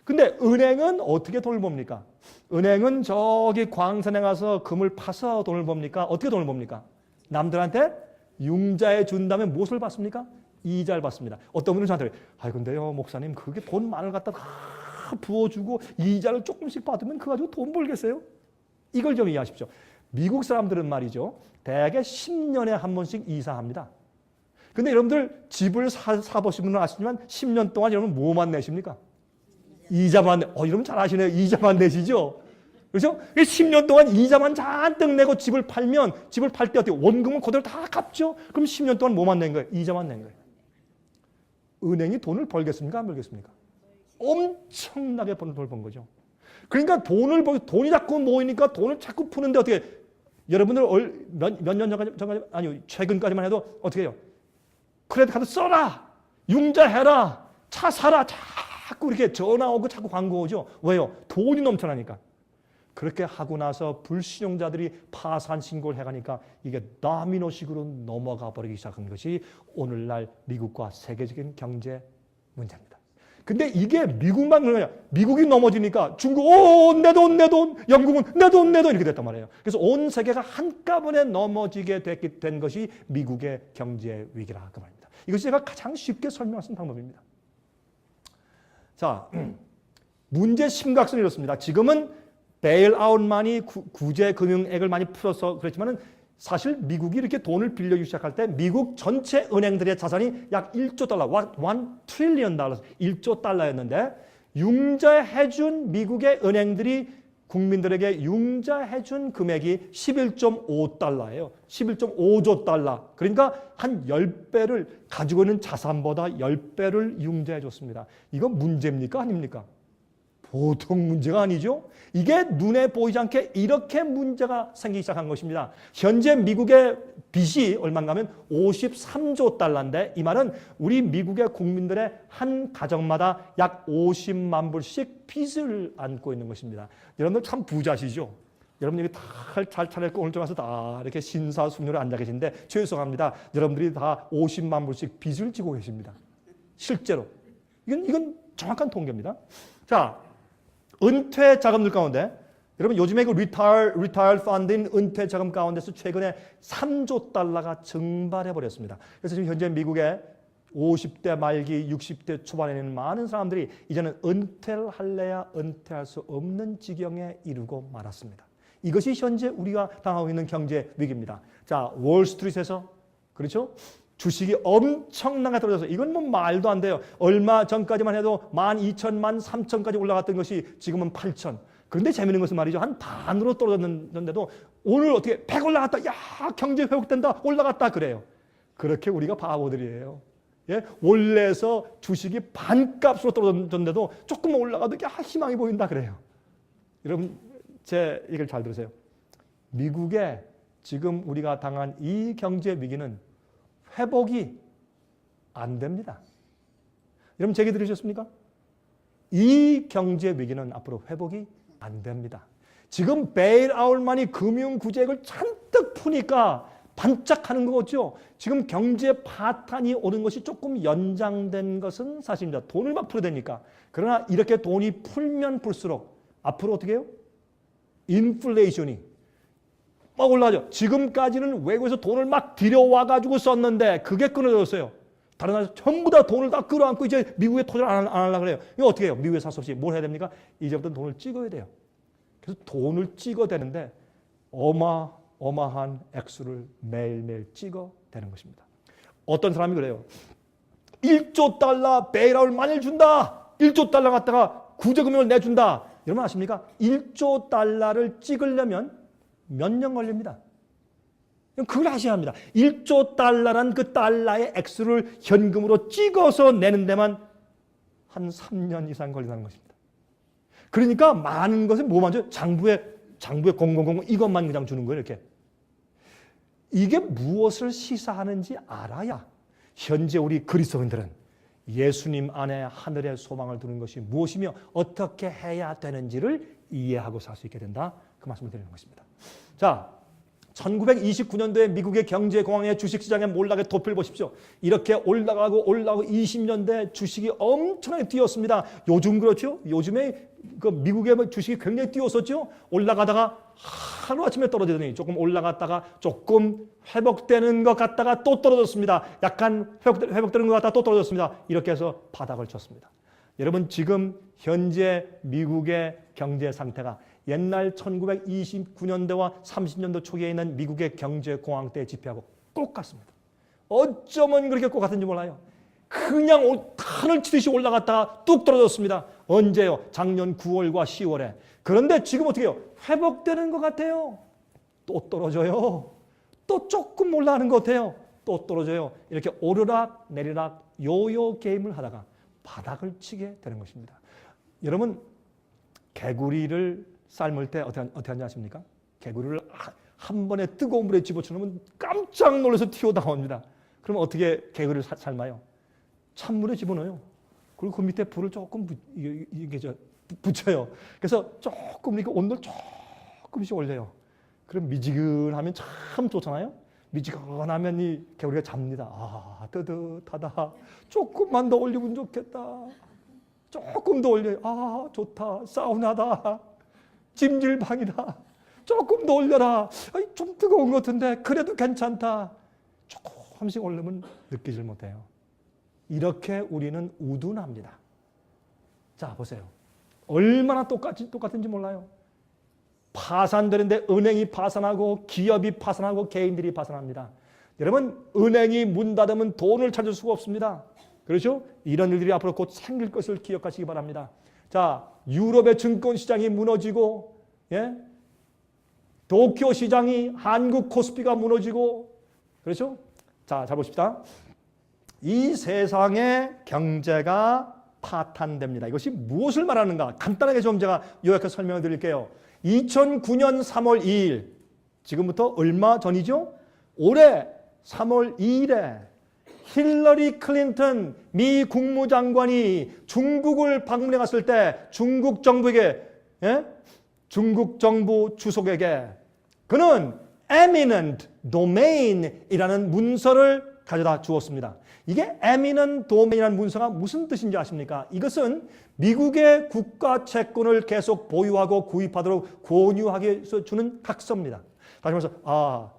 근데 은행은 어떻게 돈을 봅니까? 은행은 저기 광산에 가서 금을 파서 돈을 봅니까? 어떻게 돈을 봅니까? 남들한테 융자해 준 다음에 무엇을 받습니까? 이자를 받습니다. 어떤 분은 저한테 근데요 목사님 그게 돈 많을 갖다 다 부어주고 이자를 조금씩 받으면 그거 가지고 돈 벌겠어요? 이걸 좀 이해하십시오. 미국 사람들은 말이죠. 대개 10년에 한 번씩 이사합니다. 근데 여러분들 집을 사보신 분은 아시지만 10년 동안 여러분 뭐만 내십니까? 이자만 여러분 잘 아시네요. 이자만 내시죠? 그렇죠? 10년 동안 이자만 잔뜩 내고 집을 팔 때 어떻게 원금은 그대로 다 갚죠? 그럼 10년 동안 뭐만 낸 거예요? 이자만 낸 거예요. 은행이 돈을 벌겠습니까? 안 벌겠습니까? 엄청나게 돈을 번 거죠. 그러니까 돈이 자꾸 모이니까 돈을 자꾸 푸는데 어떻게 여러분들 몇 년 전까지 아니요 최근까지만 해도 어떻게 해요? 크레딧 카드 써라, 융자해라, 차 사라, 자꾸 이렇게 전화 오고 자꾸 광고 오죠. 왜요? 돈이 넘쳐나니까. 그렇게 하고 나서 불신용자들이 파산 신고를 해가니까 이게 다미노식으로 넘어가 버리기 시작한 것이 오늘날 미국과 세계적인 경제 문제입니다. 근데 이게 미국만 그런 거냐? 미국이 넘어지니까 중국, 내 돈, 영국은 내 돈 이렇게 됐단 말이에요. 그래서 온 세계가 한꺼번에 넘어지게 된 것이 미국의 경제 위기라 그 말입니다. 이것이 제가 가장 쉽게 설명할 수 있는 방법입니다. 자, 문제 심각성이 이렇습니다. 지금은 베일아웃만이 구제 금융액을 많이 풀어서 그렇지만은 사실 미국이 이렇게 돈을 빌려주기 시작할 때 미국 전체 은행들의 자산이 약 1조 달러, 1 트릴리언 달러, 1조 달러였는데 융자해준 미국의 은행들이 국민들에게 융자해준 금액이 11.5달러예요. 11.5조 달러. 그러니까 한 10배를 가지고 있는 자산보다 10배를 융자해 줬습니다. 이건 문제입니까? 아닙니까? 보통 문제가 아니죠. 이게 눈에 보이지 않게 이렇게 문제가 생기기 시작한 것입니다. 현재 미국의 빚이 얼마인가 하면 53조 달러인데 이 말은 우리 미국의 국민들의 한 가정마다 약 50만 불씩 빚을 안고 있는 것입니다. 여러분들 참 부자시죠? 여러분 여기 다 잘 차려입고 오늘 좀 와서 다 이렇게 신사숙녀로 앉아 계신데 죄송합니다. 여러분들이 다 50만 불씩 빚을 지고 계십니다. 실제로. 이건 정확한 통계입니다. 자, 은퇴 자금들 가운데 여러분 요즘에 그 리타일 펀드인 은퇴 자금 가운데서 최근에 3조 달러가 증발해 버렸습니다. 그래서 지금 현재 미국의 50대 말기 60대 초반에 있는 많은 사람들이 이제는 은퇴를 할래야 은퇴할 수 없는 지경에 이르고 말았습니다. 이것이 현재 우리가 당하고 있는 경제 위기입니다. 자, 월스트리트에서 그렇죠? 주식이 엄청나게 떨어져서 이건 뭐 말도 안 돼요. 얼마 전까지만 해도 12,000만 3천까지 올라갔던 것이 지금은 8천. 그런데 재미있는 것은 말이죠. 한 반으로 떨어졌는데도 오늘 어떻게 100 올라갔다. 야, 경제 회복된다. 올라갔다 그래요. 그렇게 우리가 바보들이에요. 예? 원래서 주식이 반값으로 떨어졌는데도 조금 올라가도 야, 희망이 보인다 그래요. 여러분 제 얘기를 잘 들으세요. 미국에 지금 우리가 당한 이 경제 위기는 회복이 안 됩니다. 여러분 제 얘기 들으셨습니까? 이 경제 위기는 앞으로 회복이 안 됩니다. 지금 베일아웃만이 금융구제액을 잔뜩 푸니까 반짝하는 거죠. 지금 경제 파탄이 오는 것이 조금 연장된 것은 사실입니다. 돈을 막 풀어야 되니까. 그러나 이렇게 돈이 풀면 풀수록 앞으로 어떻게 해요? 인플레이션이 막 올라가죠. 지금까지는 외국에서 돈을 막 들여와가지고 썼는데 그게 끊어졌어요. 다른 나라에서 전부 다 돈을 다 끌어안고 이제 미국에 투자를 안 하려고 그래요. 이거 어떻게 해요? 미국에 살 수 없이 뭘 해야 됩니까? 이제부터 돈을 찍어야 돼요. 그래서 돈을 찍어대는데 어마어마한 액수를 매일매일 찍어대는 것입니다. 어떤 사람이 그래요. 1조 달러 베일아웃을 만일 준다. 1조 달러 갖다가 구제금융을 내준다. 여러분 아십니까? 1조 달러를 찍으려면 몇 년 걸립니다. 그걸 아셔야 합니다. 1조 달러란 그 달러의 액수를 현금으로 찍어서 내는 데만 한 3년 이상 걸린다는 것입니다. 그러니까 많은 것을 뭐만 줘요? 장부에 000 이것만 그냥 주는 거예요. 이렇게. 이게 무엇을 시사하는지 알아야 현재 우리 그리스도인들은 예수님 안에 하늘의 소망을 두는 것이 무엇이며 어떻게 해야 되는지를 이해하고 살 수 있게 된다. 그 말씀을 드리는 것입니다. 자, 1929년도에 미국의 경제공황의 주식시장의 몰락의 도표를 보십시오. 이렇게 올라가고 20년대 주식이 엄청나게 뛰었습니다. 요즘 그렇죠? 요즘에 그 미국의 주식이 굉장히 뛰었었죠? 올라가다가 하루아침에 떨어지더니 조금 올라갔다가 조금 회복되는 것 같다가 또 떨어졌습니다. 약간 회복되는 것 같다가 또 떨어졌습니다. 이렇게 해서 바닥을 쳤습니다. 여러분 지금 현재 미국의 경제 상태가 옛날 1929년대와 30년대 초기에 있는 미국의 경제공황 때 지표하고 똑같습니다. 어쩌면 그렇게 똑같은지 몰라요. 그냥 하늘 치듯이 올라갔다가 뚝 떨어졌습니다. 언제요? 작년 9월과 10월에. 그런데 지금 어떻게 해요? 회복되는 것 같아요. 또 떨어져요. 또 조금 올라가는 것 같아요. 또 떨어져요. 이렇게 오르락 내리락 요요 게임을 하다가 바닥을 치게 되는 것입니다. 여러분 개구리를 삶을 때 어떻게 하는지 아십니까? 개구리를 한 번에 뜨거운 물에 집어치우면 깜짝 놀라서 튀어나옵니다. 그럼 어떻게 개구리를 삶아요? 찬물에 집어넣어요. 그리고 그 밑에 불을 조금 붙여요. 그래서 조금 이렇게 온도를 조금씩 올려요. 그럼 미지근하면 참 좋잖아요. 미지근하면 이 개구리가 잡니다. 아, 뜨뜻하다. 조금만 더 올리면 좋겠다. 조금 더 올려요. 아, 좋다. 사우나다. 찜질방이다. 조금 더 올려라. 아이, 좀 뜨거운 것 같은데 그래도 괜찮다. 조금씩 올리면 느끼질 못해요. 이렇게 우리는 우둔합니다. 자, 보세요. 얼마나 똑같은지 몰라요. 파산되는데 은행이 파산하고 기업이 파산하고 개인들이 파산합니다. 여러분, 은행이 문 닫으면 돈을 찾을 수가 없습니다. 그렇죠? 이런 일들이 앞으로 곧 생길 것을 기억하시기 바랍니다. 자, 유럽의 증권시장이 무너지고, 예? 도쿄 시장이, 한국 코스피가 무너지고, 그렇죠? 자, 잘 보십시다. 이 세상의 경제가 파탄됩니다. 이것이 무엇을 말하는가? 간단하게 좀 제가 요약해서 설명을 드릴게요. 2009년 3월 2일, 지금부터 얼마 전이죠? 올해 3월 2일에 힐러리 클린턴 미 국무장관이 중국을 방문해 갔을 때 중국 정부에게, 예? 중국 정부 주석에게 그는 eminent domain이라는 문서를 가져다 주었습니다. 이게 eminent domain이라는 문서가 무슨 뜻인지 아십니까? 이것은 미국의 국가 채권을 계속 보유하고 구입하도록 권유하기 위해서 주는 각서입니다. 다시 말해서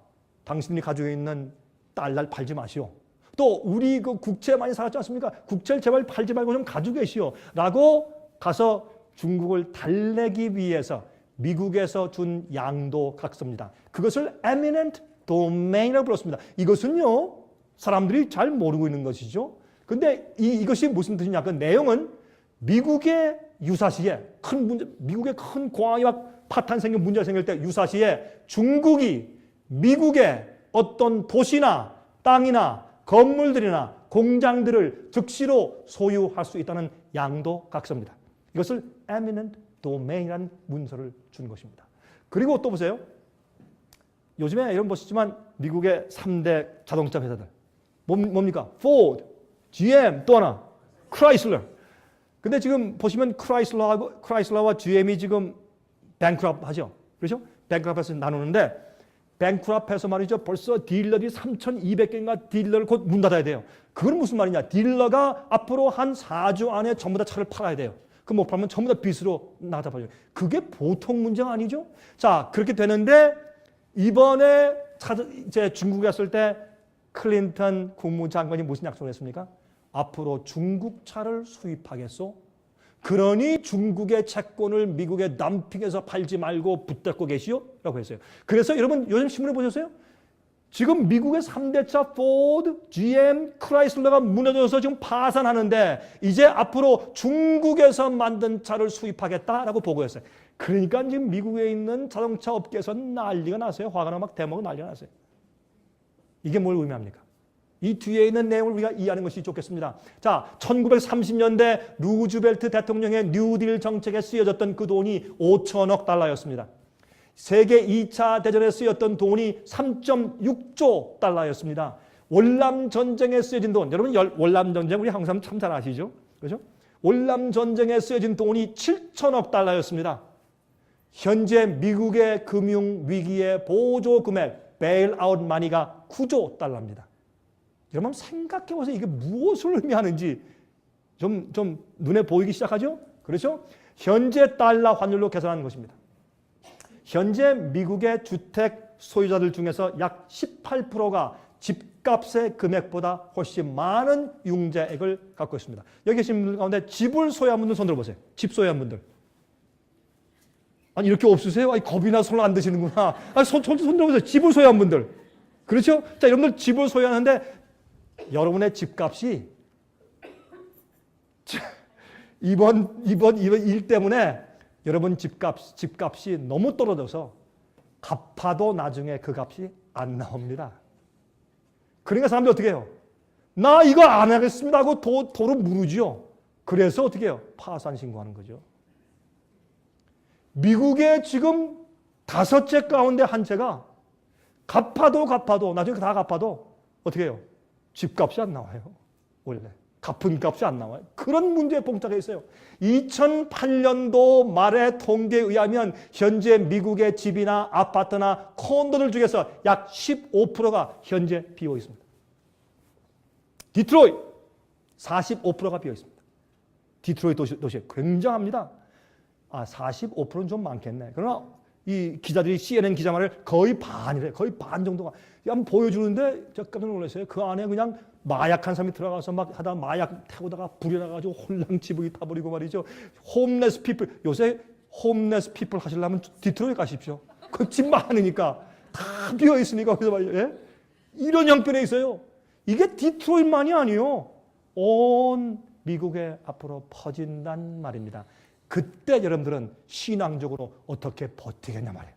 당신이 가지고 있는 달러를 팔지 마시오. 또 우리 그 국채 많이 사갔지 않습니까? 국채를 제발 팔지 말고 좀 가지고 계시오. 라고 가서 중국을 달래기 위해서 미국에서 준 양도 각서입니다. 그것을 eminent domain이라고 불렀습니다. 이것은요, 사람들이 잘 모르고 있는 것이죠. 근데 이것이 무슨 뜻이냐? 그 내용은 미국의 유사시에 큰 문제, 미국의 큰 공황이 막 파탄 생긴 문제가 생길 때 유사시에 중국이 미국의 어떤 도시나 땅이나 건물들이나 공장들을 즉시로 소유할 수 있다는 양도 각서입니다. 이것을 eminent domain이라는 문서를 준 것입니다. 그리고 또 보세요. 요즘에 여러분 보시지만 미국의 3대 자동차 회사들 뭡니까? Ford, GM, 또 하나 Chrysler. 근데 지금 보시면 크라이슬러와 GM이 지금 bankrupt 하죠. 그렇죠? bankrupt 나누는데 뱅크럽해서 말이죠. 벌써 딜러들이 3,200개인가 딜러를 곧 문 닫아야 돼요. 그건 무슨 말이냐. 딜러가 앞으로 한 4주 안에 전부 다 차를 팔아야 돼요. 그 못 팔면 전부 다 빚으로 나가버려요. 그게 보통 문제가 아니죠. 자, 그렇게 되는데 이번에 이제 중국에 갔을 때 클린턴 국무장관이 무슨 약속을 했습니까? 앞으로 중국 차를 수입하겠소? 그러니 중국의 채권을 미국에 덤핑해서 팔지 말고 붙잡고 계시오? 라고 했어요. 그래서 여러분 요즘 신문에 보셨어요? 지금 미국의 3대차 포드, GM, 크라이슬러가 무너져서 지금 파산하는데 이제 앞으로 중국에서 만든 차를 수입하겠다라고 보고했어요. 그러니까 지금 미국에 있는 자동차 업계에서 난리가 났어요. 화가 나고 막 대먹은 난리가 났어요. 이게 뭘 의미합니까? 이 뒤에 있는 내용을 우리가 이해하는 것이 좋겠습니다. 자, 1930년대 루즈벨트 대통령의 뉴딜 정책에 쓰여졌던 그 돈이 5천억 달러였습니다. 세계 2차 대전에 쓰였던 돈이 3.6조 달러였습니다. 월남전쟁에 쓰여진 돈, 여러분 월남전쟁 우리 한국 사람 참 잘 아시죠? 그렇죠? 월남전쟁에 쓰여진 돈이 7천억 달러였습니다. 현재 미국의 금융위기의 보조 금액, 베일아웃 마니가 9조 달러입니다. 여러분 생각해보세요. 이게 무엇을 의미하는지 좀 눈에 보이기 시작하죠? 그렇죠? 현재 달러 환율로 계산하는 것입니다. 현재 미국의 주택 소유자들 중에서 약 18%가 집값의 금액보다 훨씬 많은 융자액을 갖고 있습니다. 여기 계신 분들 가운데 집을 소유한 분들 손 들어보세요. 집 소유한 분들. 아니 이렇게 없으세요? 아니 겁이나 손을 안 드시는구나. 아니 손 들어보세요. 집을 소유한 분들. 그렇죠? 자, 여러분들 집을 소유하는데 여러분의 집값이 이번 일 때문에 여러분 집값이 너무 떨어져서 갚아도 나중에 그 값이 안 나옵니다. 그러니까 사람들이 어떻게 해요? 나 이거 안 하겠습니다 하고 도로 무르죠. 그래서 어떻게 해요? 파산 신고하는 거죠. 미국의 지금 5채 가운데 한 채가 갚아도 나중에 다 갚아도 어떻게 해요? 집값이 안 나와요. 원래 갚은 값이 안 나와요. 그런 문제에 봉착해 있어요. 2008년도 말의 통계에 의하면 현재 미국의 집이나 아파트나 콘도들 중에서 약 15%가 현재 비어 있습니다. 디트로이트 45%가 비어 있습니다. 디트로이트 도시 굉장합니다. 45%는 좀 많겠네. 그러나 이 기자들이 CNN 기자 말을 거의 반이래. 거의 반 정도가 한번 보여주는데 제가 깜짝 놀랐어요. 그 안에 그냥 마약한 사람이 들어가서 막 하다 마약 태우다가 불이 나가지고 홀랑지붕이 타버리고 말이죠. 홈레스 피플 요새 홈레스 피플 하시려면 디트로이트 가십시오. 그 집 많으니까 다 비어 있으니까 거기서 말이죠. 예? 이런 형편에 있어요. 이게 디트로이트만이 아니요. 온 미국에 앞으로 퍼진단 말입니다. 그때 여러분들은 신앙적으로 어떻게 버티겠냐 말이에요.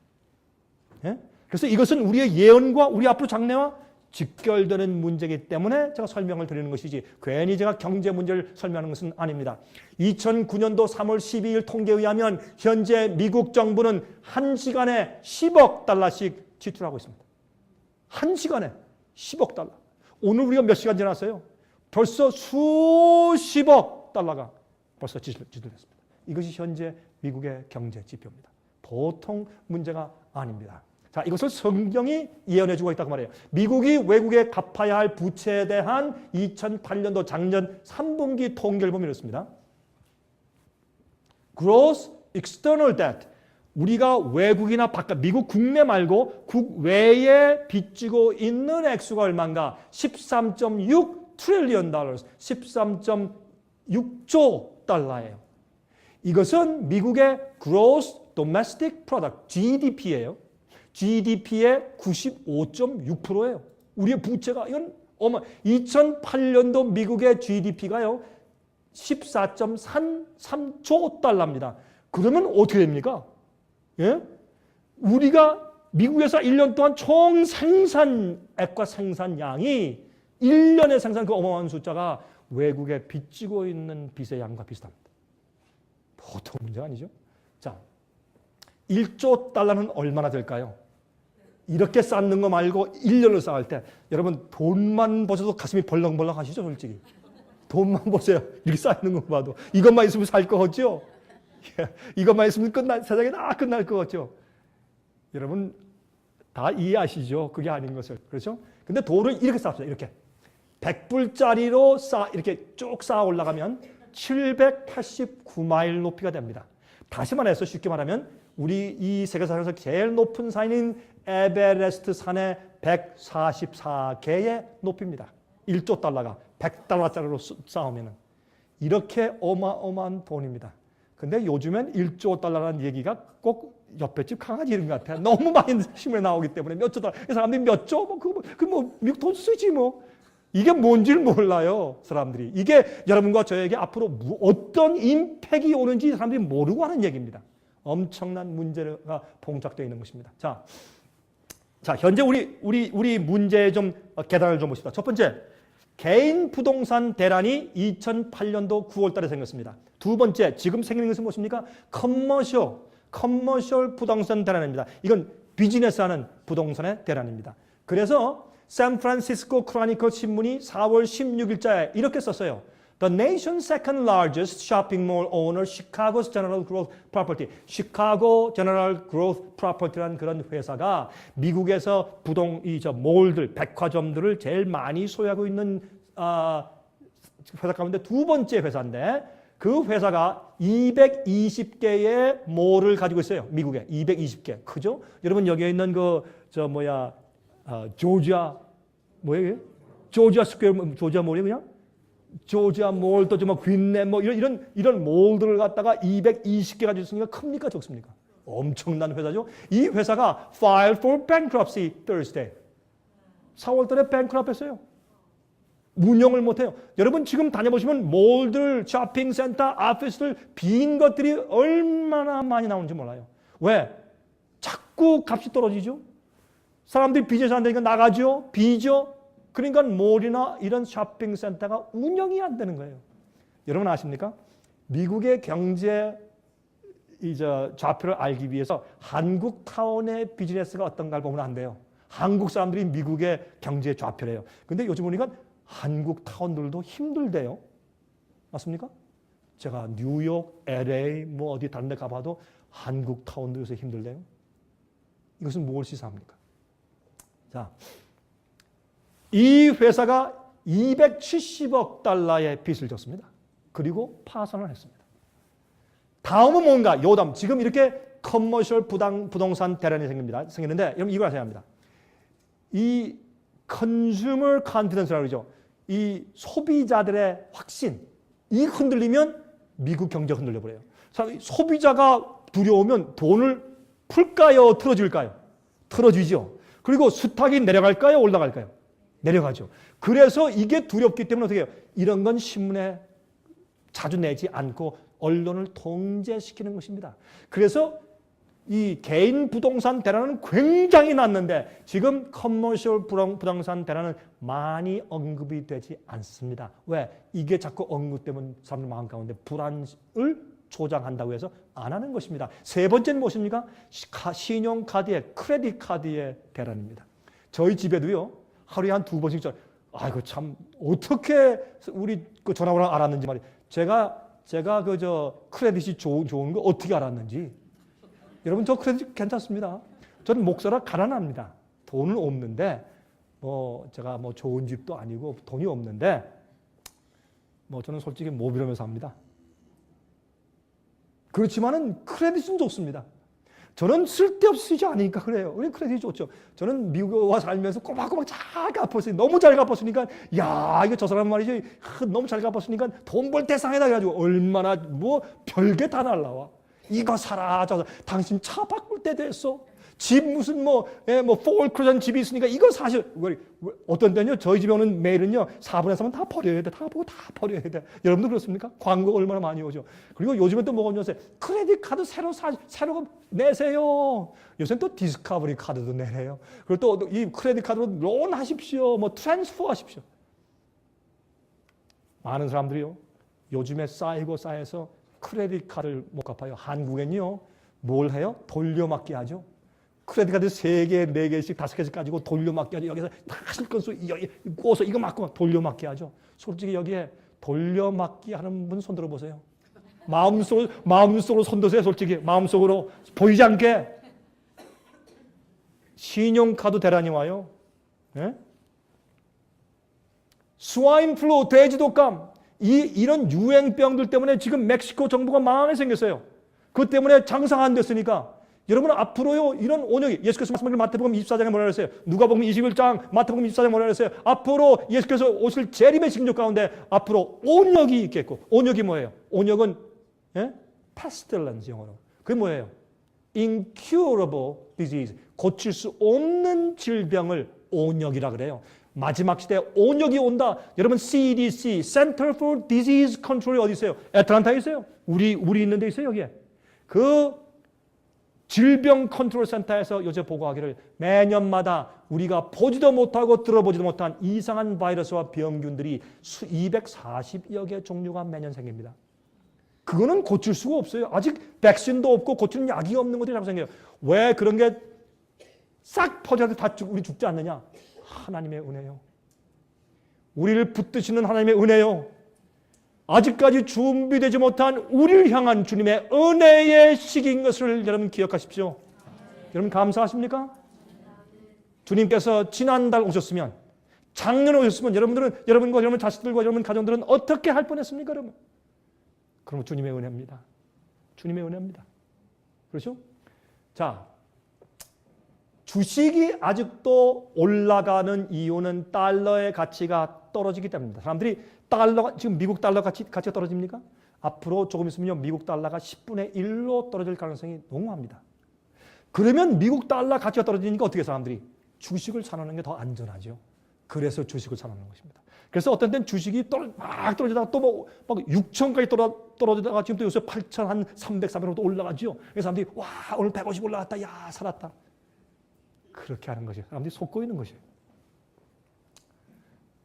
예? 그래서 이것은 우리의 예언과 우리 앞으로 장래와 직결되는 문제이기 때문에 제가 설명을 드리는 것이지 괜히 제가 경제 문제를 설명하는 것은 아닙니다. 2009년도 3월 12일 통계에 의하면 현재 미국 정부는 1시간에 10억 달러씩 지출하고 있습니다. 1시간에 10억 달러. 오늘 우리가 몇 시간 지났어요? 벌써 수십억 달러가 벌써 지출됐습니다. 이것이 현재 미국의 경제 지표입니다. 보통 문제가 아닙니다. 자, 이것을 성경이 예언해 주고 있다고 말해요. 미국이 외국에 갚아야 할 부채에 대한 2008년도 작년 3분기 통계를 보면 이렇습니다. Gross External Debt. 우리가 외국이나 바깥, 미국 국내 말고 국외에 빚지고 있는 액수가 얼마인가? 13.6 트릴리언 달러, 13.6조 달러예요. 이것은 미국의 Gross Domestic Product, GDP예요. GDP의 95.6%예요. 우리의 부채가 이건 2008년도 미국의 GDP가요. 14.33조 달러입니다. 그러면 어떻게 됩니까? 예? 우리가 미국에서 1년 동안 총 생산액과 생산량이 1년의 생산 그 어마어마한 숫자가 외국에 빚지고 있는 빚의 양과 비슷합니다. 보통 문제가 아니죠. 자, 1조 달러는 얼마나 될까요? 이렇게 쌓는 거 말고 1년을 쌓을 때 여러분 돈만 보셔도 가슴이 벌렁벌렁 하시죠, 솔직히. 돈만 보세요. 이렇게 쌓이는 거 봐도 이것만 있으면 살 거 같죠? 이것만 있으면 세상이 다 끝날 것 같죠? 여러분 다 이해하시죠? 그게 아닌 것을. 그렇죠? 근데 돌을 이렇게 쌓읍시다. 이렇게 100불짜리로 이렇게 쭉 쌓아 올라가면 789마일 높이가 됩니다. 다시 말해서 쉽게 말하면 우리 이 세계사에서 제일 높은 산인 에베레스트 산의 144개의 높이입니다. 1조 달러가 100달러짜리로 쌓으면 이렇게 어마어마한 돈입니다. 근데 요즘엔 1조 달러라는 얘기가 꼭 옆에 집 강아지 이름 같아. 너무 많이 신문에 나오기 때문에 몇 조 달러. 사람들이 몇 조? 미국 돈 쓰지 뭐. 이게 뭔지를 몰라요, 사람들이. 이게 여러분과 저에게 앞으로 어떤 임팩이 오는지 사람들이 모르고 하는 얘기입니다. 엄청난 문제가 봉착되어 있는 것입니다. 자, 현재 우리 문제의 좀 계단을 좀 보십시다. 첫 번째, 개인 부동산 대란이 2008년도 9월 달에 생겼습니다. 두 번째, 지금 생기는 것은 무엇입니까? 커머셜 부동산 대란입니다. 이건 비즈니스하는 부동산의 대란입니다. 그래서 샌프란시스코 크로니클 신문이 4월 16일자에 이렇게 썼어요. The nation's second largest shopping mall owner, Chicago's General Growth Property. 시카고 제너럴 그로스 프로퍼티라는 그런 회사가 미국에서 몰들, 백화점들을 제일 많이 소유하고 있는 회사 가운데 두 번째 회사인데 그 회사가 220개의 몰을 가지고 있어요. 미국에 220개. 크죠? 여러분 여기에 있는 조지아 뭐예요? 조지아 스퀘어, 조지아 몰이 그냥? 조지아 몰, 또 좀 퀸네 뭐 이런 몰들을 갖다가 220개 가지고 있으니까 큽니까 적습니까? 엄청난 회사죠. 이 회사가 filed for bankruptcy Thursday. 4월 달에 bankrupt했어요. 운영을 못해요. 여러분 지금 다녀보시면 몰들, 쇼핑센터, 오피스들 빈 것들이 얼마나 많이 나오는지 몰라요. 왜? 자꾸 값이 떨어지죠. 사람들이 비즈니스 한다니까 나가죠. 비죠. 그러니까 몰이나 이런 쇼핑센터가 운영이 안 되는 거예요. 여러분 아십니까? 미국의 경제 좌표를 알기 위해서 한국타운의 비즈니스가 어떤가를 보면 안 돼요. 한국 사람들이 미국의 경제 좌표래요. 근데 요즘 보니까 한국타운들도 힘들대요. 맞습니까? 제가 뉴욕, LA 뭐 어디 다른 데 가봐도 한국타운도 요새 힘들대요. 이것은 무엇을 시사합니까? 자, 이 회사가 270억 달러의 빚을 졌습니다. 그리고 파산을 했습니다. 다음은 뭔가? 요담. 지금 이렇게 커머셜 부동산 대란이 생기는데 여러분 이걸 아셔야 합니다. 이 consumer confidence라고 그러죠. 이 소비자들의 확신. 이 흔들리면 미국 경제가 흔들려 버려요. 소비자가 두려우면 돈을 풀까요? 틀어줄까요? 틀어주죠. 그리고 수탉이 내려갈까요? 올라갈까요? 내려가죠. 그래서 이게 두렵기 때문에 어떻게 해요? 이런 건 신문에 자주 내지 않고 언론을 통제시키는 것입니다. 그래서 이 개인 부동산 대란은 굉장히 낮는데 지금 커머셜 부동산 대란은 많이 언급이 되지 않습니다. 왜? 이게 자꾸 언급되면 사람들 마음 가운데 불안을 조장한다고 해서 안 하는 것입니다. 세 번째는 무엇입니까? 신용카드의 크레딧 카드의 대란입니다. 저희 집에도요 하루에 한 2번씩 아이고 참 어떻게 우리 그 전화번호 알았는지 말이에요. 제가 그저 크레딧이 좋은 거 어떻게 알았는지. 여러분 저 크레딧 괜찮습니다. 저는 목사라 가난합니다. 돈은 없는데 제가 좋은 집도 아니고 돈이 없는데 저는 솔직히 모비르면서 삽니다. 그렇지만은 크레딧은 좋습니다. 저는 쓸데없이 쓰지 않으니까 그래요. 우리 크레딧이 좋죠. 저는 미국에 와 살면서 꼬박꼬박 잘 갚았으니 너무 잘 갚았으니까 야 이거 저 사람 말이죠. 너무 잘 갚았으니까 돈 벌 대상에다 해가지고 얼마나 별게 다 날라와. 이거 사라 저 당신 차 바꿀 때 됐어. 집 무슨 폴크루전 집이 있으니까 이거 사실 어떤 때는요 저희 집에 오는 메일은요 4분의 3은 다 버려야 돼. 다 보고 다 버려야 돼. 여러분도 그렇습니까? 광고 얼마나 많이 오죠. 그리고 요즘엔 또 뭐가 요새 크레딧 카드 새로 내세요. 요새는 또 디스커버리 카드도 내래요. 그리고 또 이 크레딧 카드로 론 하십시오. 트랜스퍼 하십시오. 많은 사람들이요 요즘에 쌓여서 크레딧 카드를 못 갚아요. 한국엔요 뭘 해요? 돌려막기 하죠. 크레딧 카드 3개, 4개씩, 5개씩 가지고 돌려막기 하죠. 여기서 다 실건수 꼬서 이거 맞고 돌려막기 하죠. 솔직히 여기에 돌려막기 하는 분 손 들어보세요. 마음속으로 손 드세요. 솔직히 마음속으로 보이지 않게. 신용카드 대란이 와요. 네? 스와인 플루, 돼지독감. 이런 유행병들 때문에 지금 멕시코 정부가 망하게 생겼어요. 그것 때문에 장사가 안 됐으니까. 여러분 앞으로요 이런 온역이 예수께서 말씀하신 마태복음 24장에 뭐라 그랬어요? 누가복음 21장, 마태복음 24장에 뭐라 그랬어요? 앞으로 예수께서 오실 재림의 징조 가운데 앞으로 온역이 있겠고, 온역이 뭐예요? 온역은 pestilence 영어로. 그게 뭐예요? incurable disease, 고칠 수 없는 질병을 온역이라 그래요. 마지막 시대에 온역이 온다. 여러분 CDC, Center for Disease Control이 어디 있어요? 애틀란타에 있어요. 우리 있는 데 있어요 여기에. 그 질병 컨트롤 센터에서 요새 보고하기를 매년마다 우리가 보지도 못하고 들어보지도 못한 이상한 바이러스와 병균들이 240여 개 종류가 매년 생깁니다. 그거는 고칠 수가 없어요. 아직 백신도 없고 고치는 약이 없는 것들이 자꾸 생겨요. 왜 그런 게 싹 퍼져서 다 우리 죽지 않느냐? 하나님의 은혜요. 우리를 붙드시는 하나님의 은혜요. 아직까지 준비되지 못한 우리를 향한 주님의 은혜의 시기인 것을 여러분 기억하십시오. 여러분 감사하십니까? 주님께서 지난달 오셨으면, 작년에 오셨으면 여러분과 여러분 자식들과 여러분 가정들은 어떻게 할 뻔했습니까, 여러분? 그럼 주님의 은혜입니다. 주님의 은혜입니다. 그렇죠? 자, 주식이 아직도 올라가는 이유는 달러의 가치가 떨어지기 때문입니다. 사람들이 지금 미국 달러 가치가 떨어집니까? 앞으로 조금 있으면요 미국 달러가 10분의 1로 떨어질 가능성이 농후합니다. 그러면 미국 달러 가치가 떨어지니까 어떻게 사람들이 주식을 사놓는 게 더 안전하죠. 그래서 주식을 사놓는 것입니다. 그래서 어떤 때는 주식이 막 떨어지다가 또 막 6천까지 떨어지다가 지금 또 요새 8천 한 300, 400으로 또 올라가죠. 그래서 사람들이 와 오늘 150 올라갔다. 야 살았다. 그렇게 하는 것이에요. 사람들이 속고 있는 것이에요.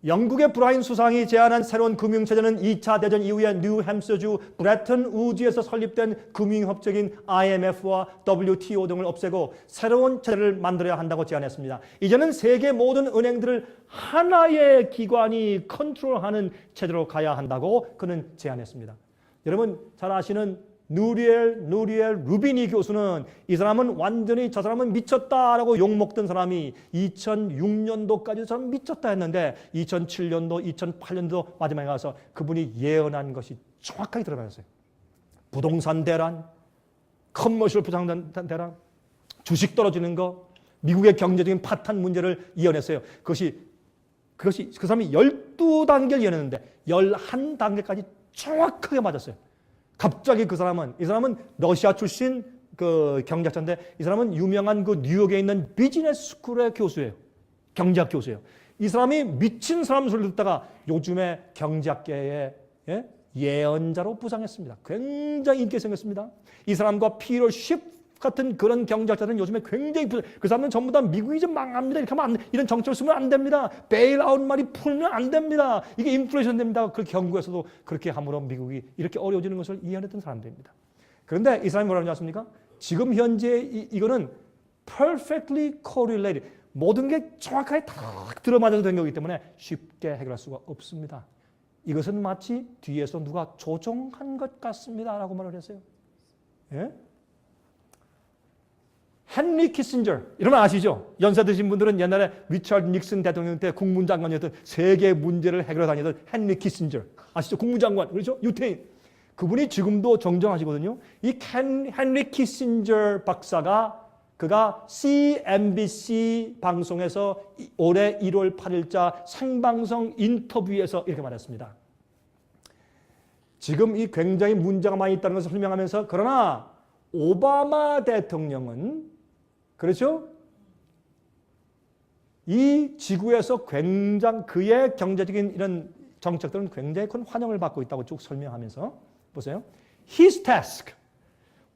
영국의 브라인 수상이 제안한 새로운 금융체제는 2차 대전 이후에 뉴햄스터주 브레튼 우즈에서 설립된 금융협정인 IMF와 WTO 등을 없애고 새로운 체제를 만들어야 한다고 제안했습니다. 이제는 세계 모든 은행들을 하나의 기관이 컨트롤하는 체제로 가야 한다고 그는 제안했습니다. 여러분 잘 아시는 누리엘 루비니 교수는 이 사람은 완전히 저 사람은 미쳤다라고 욕먹던 사람이 2006년도까지 저 사람 미쳤다 했는데 2007년도, 2008년도 마지막에 가서 그분이 예언한 것이 정확하게 들어맞았어요. 부동산 대란, 커머셜 부동산 대란, 주식 떨어지는 거, 미국의 경제적인 파탄 문제를 예언했어요. 그것이 그 사람이 12단계를 예언했는데 11단계까지 정확하게 맞았어요. 갑자기 이 사람은 러시아 출신 그 경제학자인데 이 사람은 유명한 그 뉴욕에 있는 비즈니스 스쿨의 교수예요. 경제학 교수예요. 이 사람이 미친 사람 소리를 듣다가 요즘에 경제학계의 예언자로 부상했습니다. 굉장히 인기 생겼습니다. 이 사람과 피터 쉽 같은 그런 경제학자들은 요즘에 굉장히 그 사람은 전부 다 미국이 좀 망합니다. 이렇게 하면 안 돼. 이런 정책을 쓰면 안 됩니다. 베일아웃 말이 풀면 안 됩니다. 이게 인플레이션 됩니다. 그 경고에서도 그렇게 함으로 미국이 이렇게 어려워지는 것을 이해했던 사람들입니다. 그런데 이 사람이 뭐라고 하지 않습니까? 지금 현재 이거는 perfectly correlated. 모든 게 정확하게 딱 들어맞아서 된 거기 때문에 쉽게 해결할 수가 없습니다. 이것은 마치 뒤에서 누가 조종한 것 같습니다. 라고 말을 했어요. 예? 헨리 키신저, 이러면 아시죠? 연세 드신 분들은 옛날에 리처드 닉슨 대통령 때 국무장관이었던 세계 문제를 해결해 다니던 헨리 키신저. 아시죠? 국무장관, 그렇죠? 유태인. 그분이 지금도 정정하시거든요. 이 헨리 키신저 박사가 그가 CNBC 방송에서 올해 1월 8일자 생방송 인터뷰에서 이렇게 말했습니다. 지금 이 굉장히 문제가 많이 있다는 것을 설명하면서 그러나 오바마 대통령은 그렇죠? 이 지구에서 굉장히 그의 경제적인 이런 정책들은 굉장히 큰 환영을 받고 있다고 쭉 설명하면서 보세요. His task,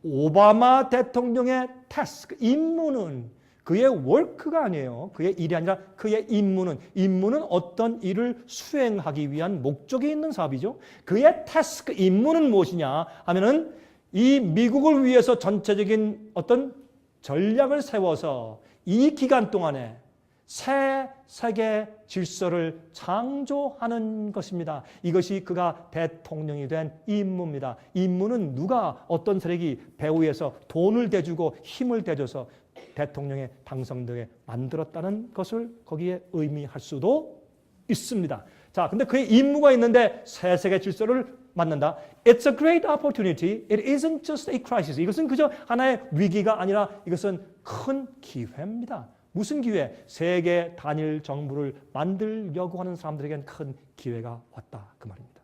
오바마 대통령의 task, 임무는 그의 work가 아니에요. 그의 일이 아니라 그의 임무는 어떤 일을 수행하기 위한 목적이 있는 사업이죠. 그의 task, 임무는 무엇이냐 하면은 이 미국을 위해서 전체적인 어떤 전략을 세워서 이 기간 동안에 새 세계 질서를 창조하는 것입니다. 이것이 그가 대통령이 된 임무입니다. 임무는 누가 어떤 세력이 배후에서 돈을 대주고 힘을 대줘서 대통령에 당선되게 만들었다는 것을 거기에 의미할 수도 있습니다. 자, 근데 그의 임무가 있는데 새 세계 질서를 만난다. It's a great opportunity. It isn't just a crisis. 이것은 그저 하나의 위기가 아니라 이것은 큰 기회입니다. 무슨 기회? 세계 단일 정부를 만들려고 하는 사람들에겐 큰 기회가 왔다. 그 말입니다.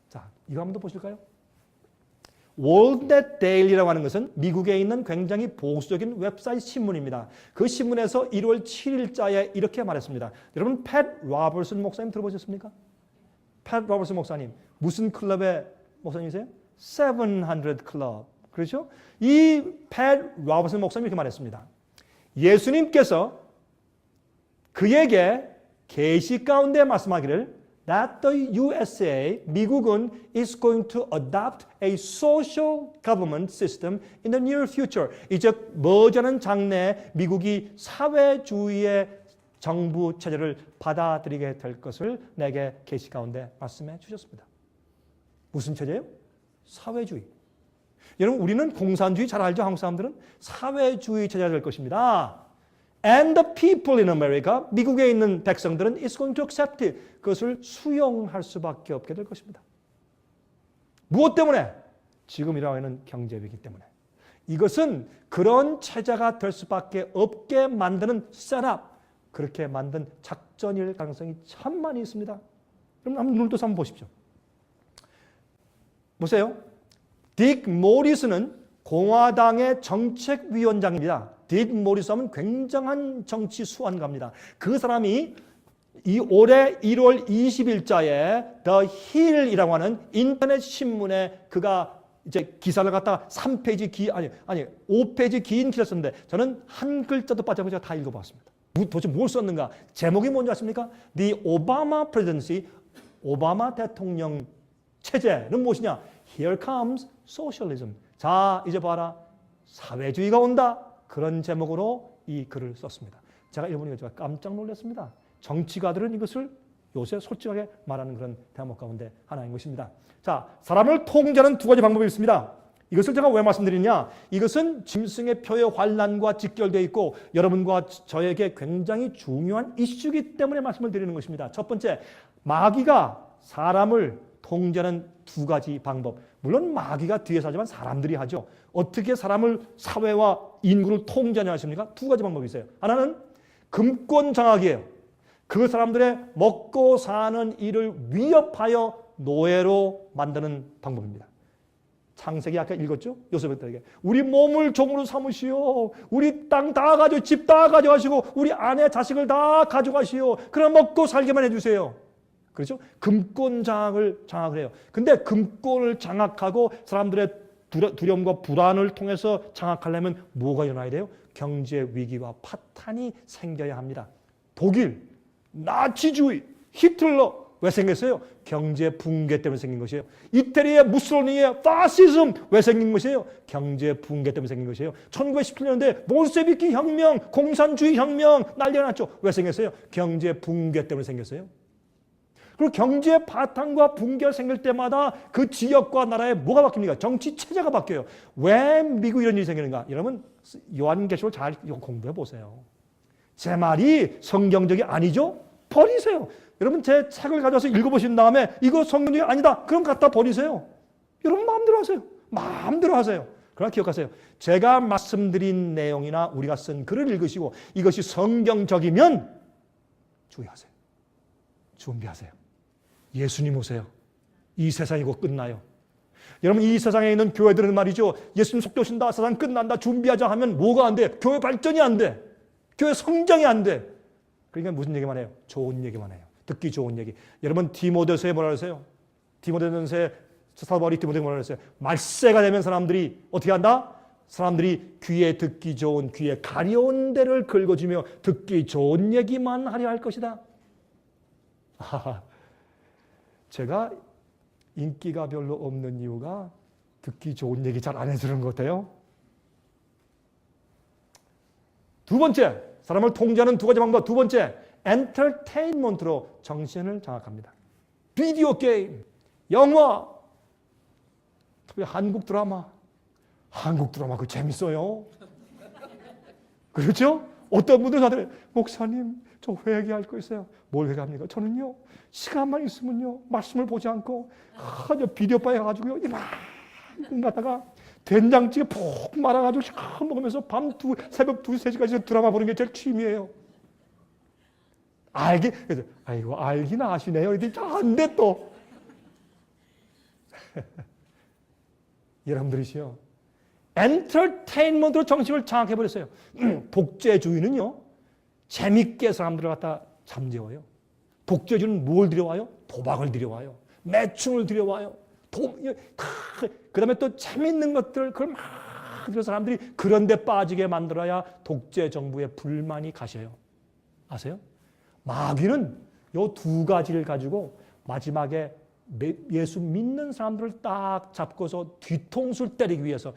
자, 이거 한번 더 보실까요? 월드넷 데일리라고 하는 것은 미국에 있는 굉장히 보수적인 웹사이트 신문입니다. 그 신문에서 1월 7일자에 이렇게 말했습니다. 여러분 팻 로버슨 목사님 들어보셨습니까? 팻 로버슨 목사님 무슨 클럽의 목사님이세요? 700 클럽. 그렇죠? 이 팻 로버슨 목사님이 이렇게 말했습니다. 예수님께서 그에게 계시 가운데 말씀하기를 that the USA, 미국은 is going to adopt a social government system in the near future. 이제 머지않은 장래에 미국이 사회주의의 정부 체제를 받아들이게 될 것을 내게 계시 가운데 말씀해 주셨습니다. 무슨 체제예요? 사회주의. 여러분 우리는 공산주의 잘 알죠? 한국 사람들은 사회주의 체제가 될 것입니다. And the people in America, 미국에 있는 백성들은 is going to accept it. 그것을 수용할 수밖에 없게 될 것입니다. 무엇 때문에? 지금 일어나고 있는 경제위기 때문에. 이것은 그런 체제가 될 수밖에 없게 만드는 셋업, 그렇게 만든 작전일 가능성이 참 많이 있습니다. 그럼 한번 눈을 떠서 한번 보십시오. 보세요. 딕 모리스는 공화당의 정책위원장입니다. 딕 모리스 하면 굉장한 정치 수완가입니다. 그 사람이 이 올해 1월 20일자에 The Hill이라고 하는 인터넷 신문에 그가 이제 기사를 갖다가 3페이지 5페이지 긴 기사를 썼는데 저는 한 글자도 빠져서 제가 다 읽어봤습니다. 도대체 뭘 썼는가? 제목이 뭔지 아십니까? The Obama Presidency, 오바마 대통령 체제는 무엇이냐? Here comes socialism. 자, 이제 봐라. 사회주의가 온다. 그런 제목으로 이 글을 썼습니다. 제가 읽어보니까 제가 깜짝 놀랐습니다. 정치가들은 이것을 요새 솔직하게 말하는 그런 대목 가운데 하나인 것입니다. 자, 사람을 통제하는 두 가지 방법이 있습니다. 이것을 제가 왜 말씀드리냐? 이것은 짐승의 표의 환란과 직결되어 있고 여러분과 저에게 굉장히 중요한 이슈이기 때문에 말씀을 드리는 것입니다. 첫 번째, 마귀가 사람을 통제하는 두 가지 방법. 물론 마귀가 뒤에서 하지만 사람들이 하죠. 어떻게 사람을, 사회와 인구를 통제하냐 하십니까? 두 가지 방법이 있어요. 하나는 금권 장악이에요. 그 사람들의 먹고 사는 일을 위협하여 노예로 만드는 방법입니다. 창세기 아까 읽었죠? 요셉에게 우리 몸을 종으로 삼으시오. 우리 땅 다 가져, 집 다 가져가시고 우리 아내 자식을 다 가져가시오. 그럼 먹고 살게만 해주세요. 그렇죠? 금권 장악을 해요. 근데 금권을 장악하고 사람들의 두려움과 불안을 통해서 장악하려면 뭐가 일어나야 돼요? 경제 위기와 파탄이 생겨야 합니다. 독일, 나치주의, 히틀러 왜 생겼어요? 경제 붕괴 때문에 생긴 것이에요. 이태리의 무솔리니의 파시즘 왜 생긴 것이에요? 경제 붕괴 때문에 생긴 것이에요. 1917년대 볼셰비키 혁명, 공산주의 혁명 난리가 났죠. 왜 생겼어요? 경제 붕괴 때문에 생겼어요. 그리고 경제 파탄과 붕괴가 생길 때마다 그 지역과 나라에 뭐가 바뀝니까? 정치 체제가 바뀌어요. 왜 미국 이런 일이 생기는가? 여러분 요한계시록 잘 공부해 보세요. 제 말이 성경적이 아니죠? 버리세요. 여러분 제 책을 가져와서 읽어보신 다음에 이거 성경적이 아니다. 그럼 갖다 버리세요. 여러분 마음대로 하세요. 마음대로 하세요. 그러나 기억하세요. 제가 말씀드린 내용이나 우리가 쓴 글을 읽으시고 이것이 성경적이면 주의하세요. 준비하세요. 예수님 오세요. 이 세상이 곧 끝나요. 여러분 이 세상에 있는 교회들은 말이죠. 예수님 속도 오신다. 세상 끝난다. 준비하자 하면 뭐가 안 돼? 교회 발전이 안 돼. 교회 성장이 안 돼. 그러니까 무슨 얘기만 해요? 좋은 얘기만 해요. 듣기 좋은 얘기. 여러분 디모데서에 뭐라 그랬어요? 디모데전서에 사도 바울이 디모데에 뭐라 그랬어요? 말세가 되면 사람들이 어떻게 한다? 사람들이 귀에 듣기 좋은 귀에 가려운 데를 긁어주며 듣기 좋은 얘기만 하려 할 것이다. 제가 인기가 별로 없는 이유가 듣기 좋은 얘기 잘 안 해주는 것 같아요. 두 번째, 사람을 통제하는 두 가지 방법. 두 번째, 엔터테인먼트로 정신을 장악합니다. 비디오 게임, 영화, 특히 한국 드라마. 한국 드라마 그거 재밌어요. 그렇죠? 어떤 분들은 다들 목사님 저 회개할 거 있어요. 뭘 회개합니까? 저는요 시간만 있으면요 말씀을 보지 않고 비디오바에 가가지고요 이만큼 갖다가 된장찌개 푹 말아가지고 쫙 먹으면서 새벽 2, 3시까지 드라마 보는 게 제일 취미예요. 아이고 알긴 아시네요. 이랬더니 안 돼 또. 여러분들이시요 엔터테인먼트로 정신을 장악해버렸어요. 독재주의는요 재밌게 사람들을 갖다 잠재워요. 독재주의는 뭘 들여와요? 도박을 들여와요. 매춘을 들여와요. 그 다음에 또 재밌는 것들 그걸 막 들여 사람들이 그런 데 빠지게 만들어야 독재 정부의 불만이 가셔요. 아세요? 마귀는 요 두 가지를 가지고 마지막에 예수 믿는 사람들을 딱 잡고서 뒤통수를 때리기 위해서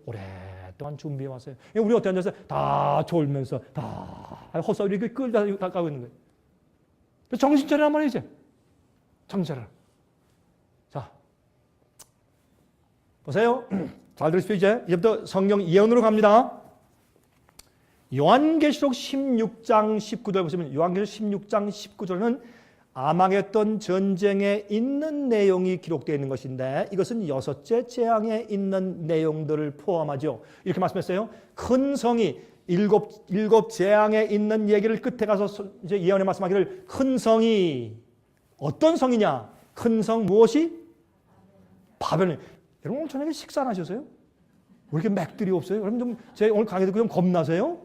오랫동안 준비해 왔어요. 우리 어떻게 앉아서 다 졸면서 다 헛소리 이렇게 끌다 가고 있는 거예요. 정신 차리란 말이에요, 이제. 정신 차려. 자, 보세요. 잘 들으십시오, 이제. 이제부터 성경 예언으로 갑니다. 요한계시록 16장 19절 보시면 요한계시록 16장 19절은 아마겟돈 전쟁에 있는 내용이 기록되어 있는 것인데 이것은 여섯째 재앙에 있는 내용들을 포함하죠. 이렇게 말씀했어요. 큰 성이 일곱 재앙에 있는 얘기를 끝에 가서 이제 예언에 말씀하기를 큰 성이 어떤 성이냐? 큰 성 무엇이? 바벨론. 여러분 오늘 저녁에 식사 안 하셨어요? 왜 이렇게 맥들이 없어요? 여러분 제 오늘 강의 듣고 좀 겁나세요?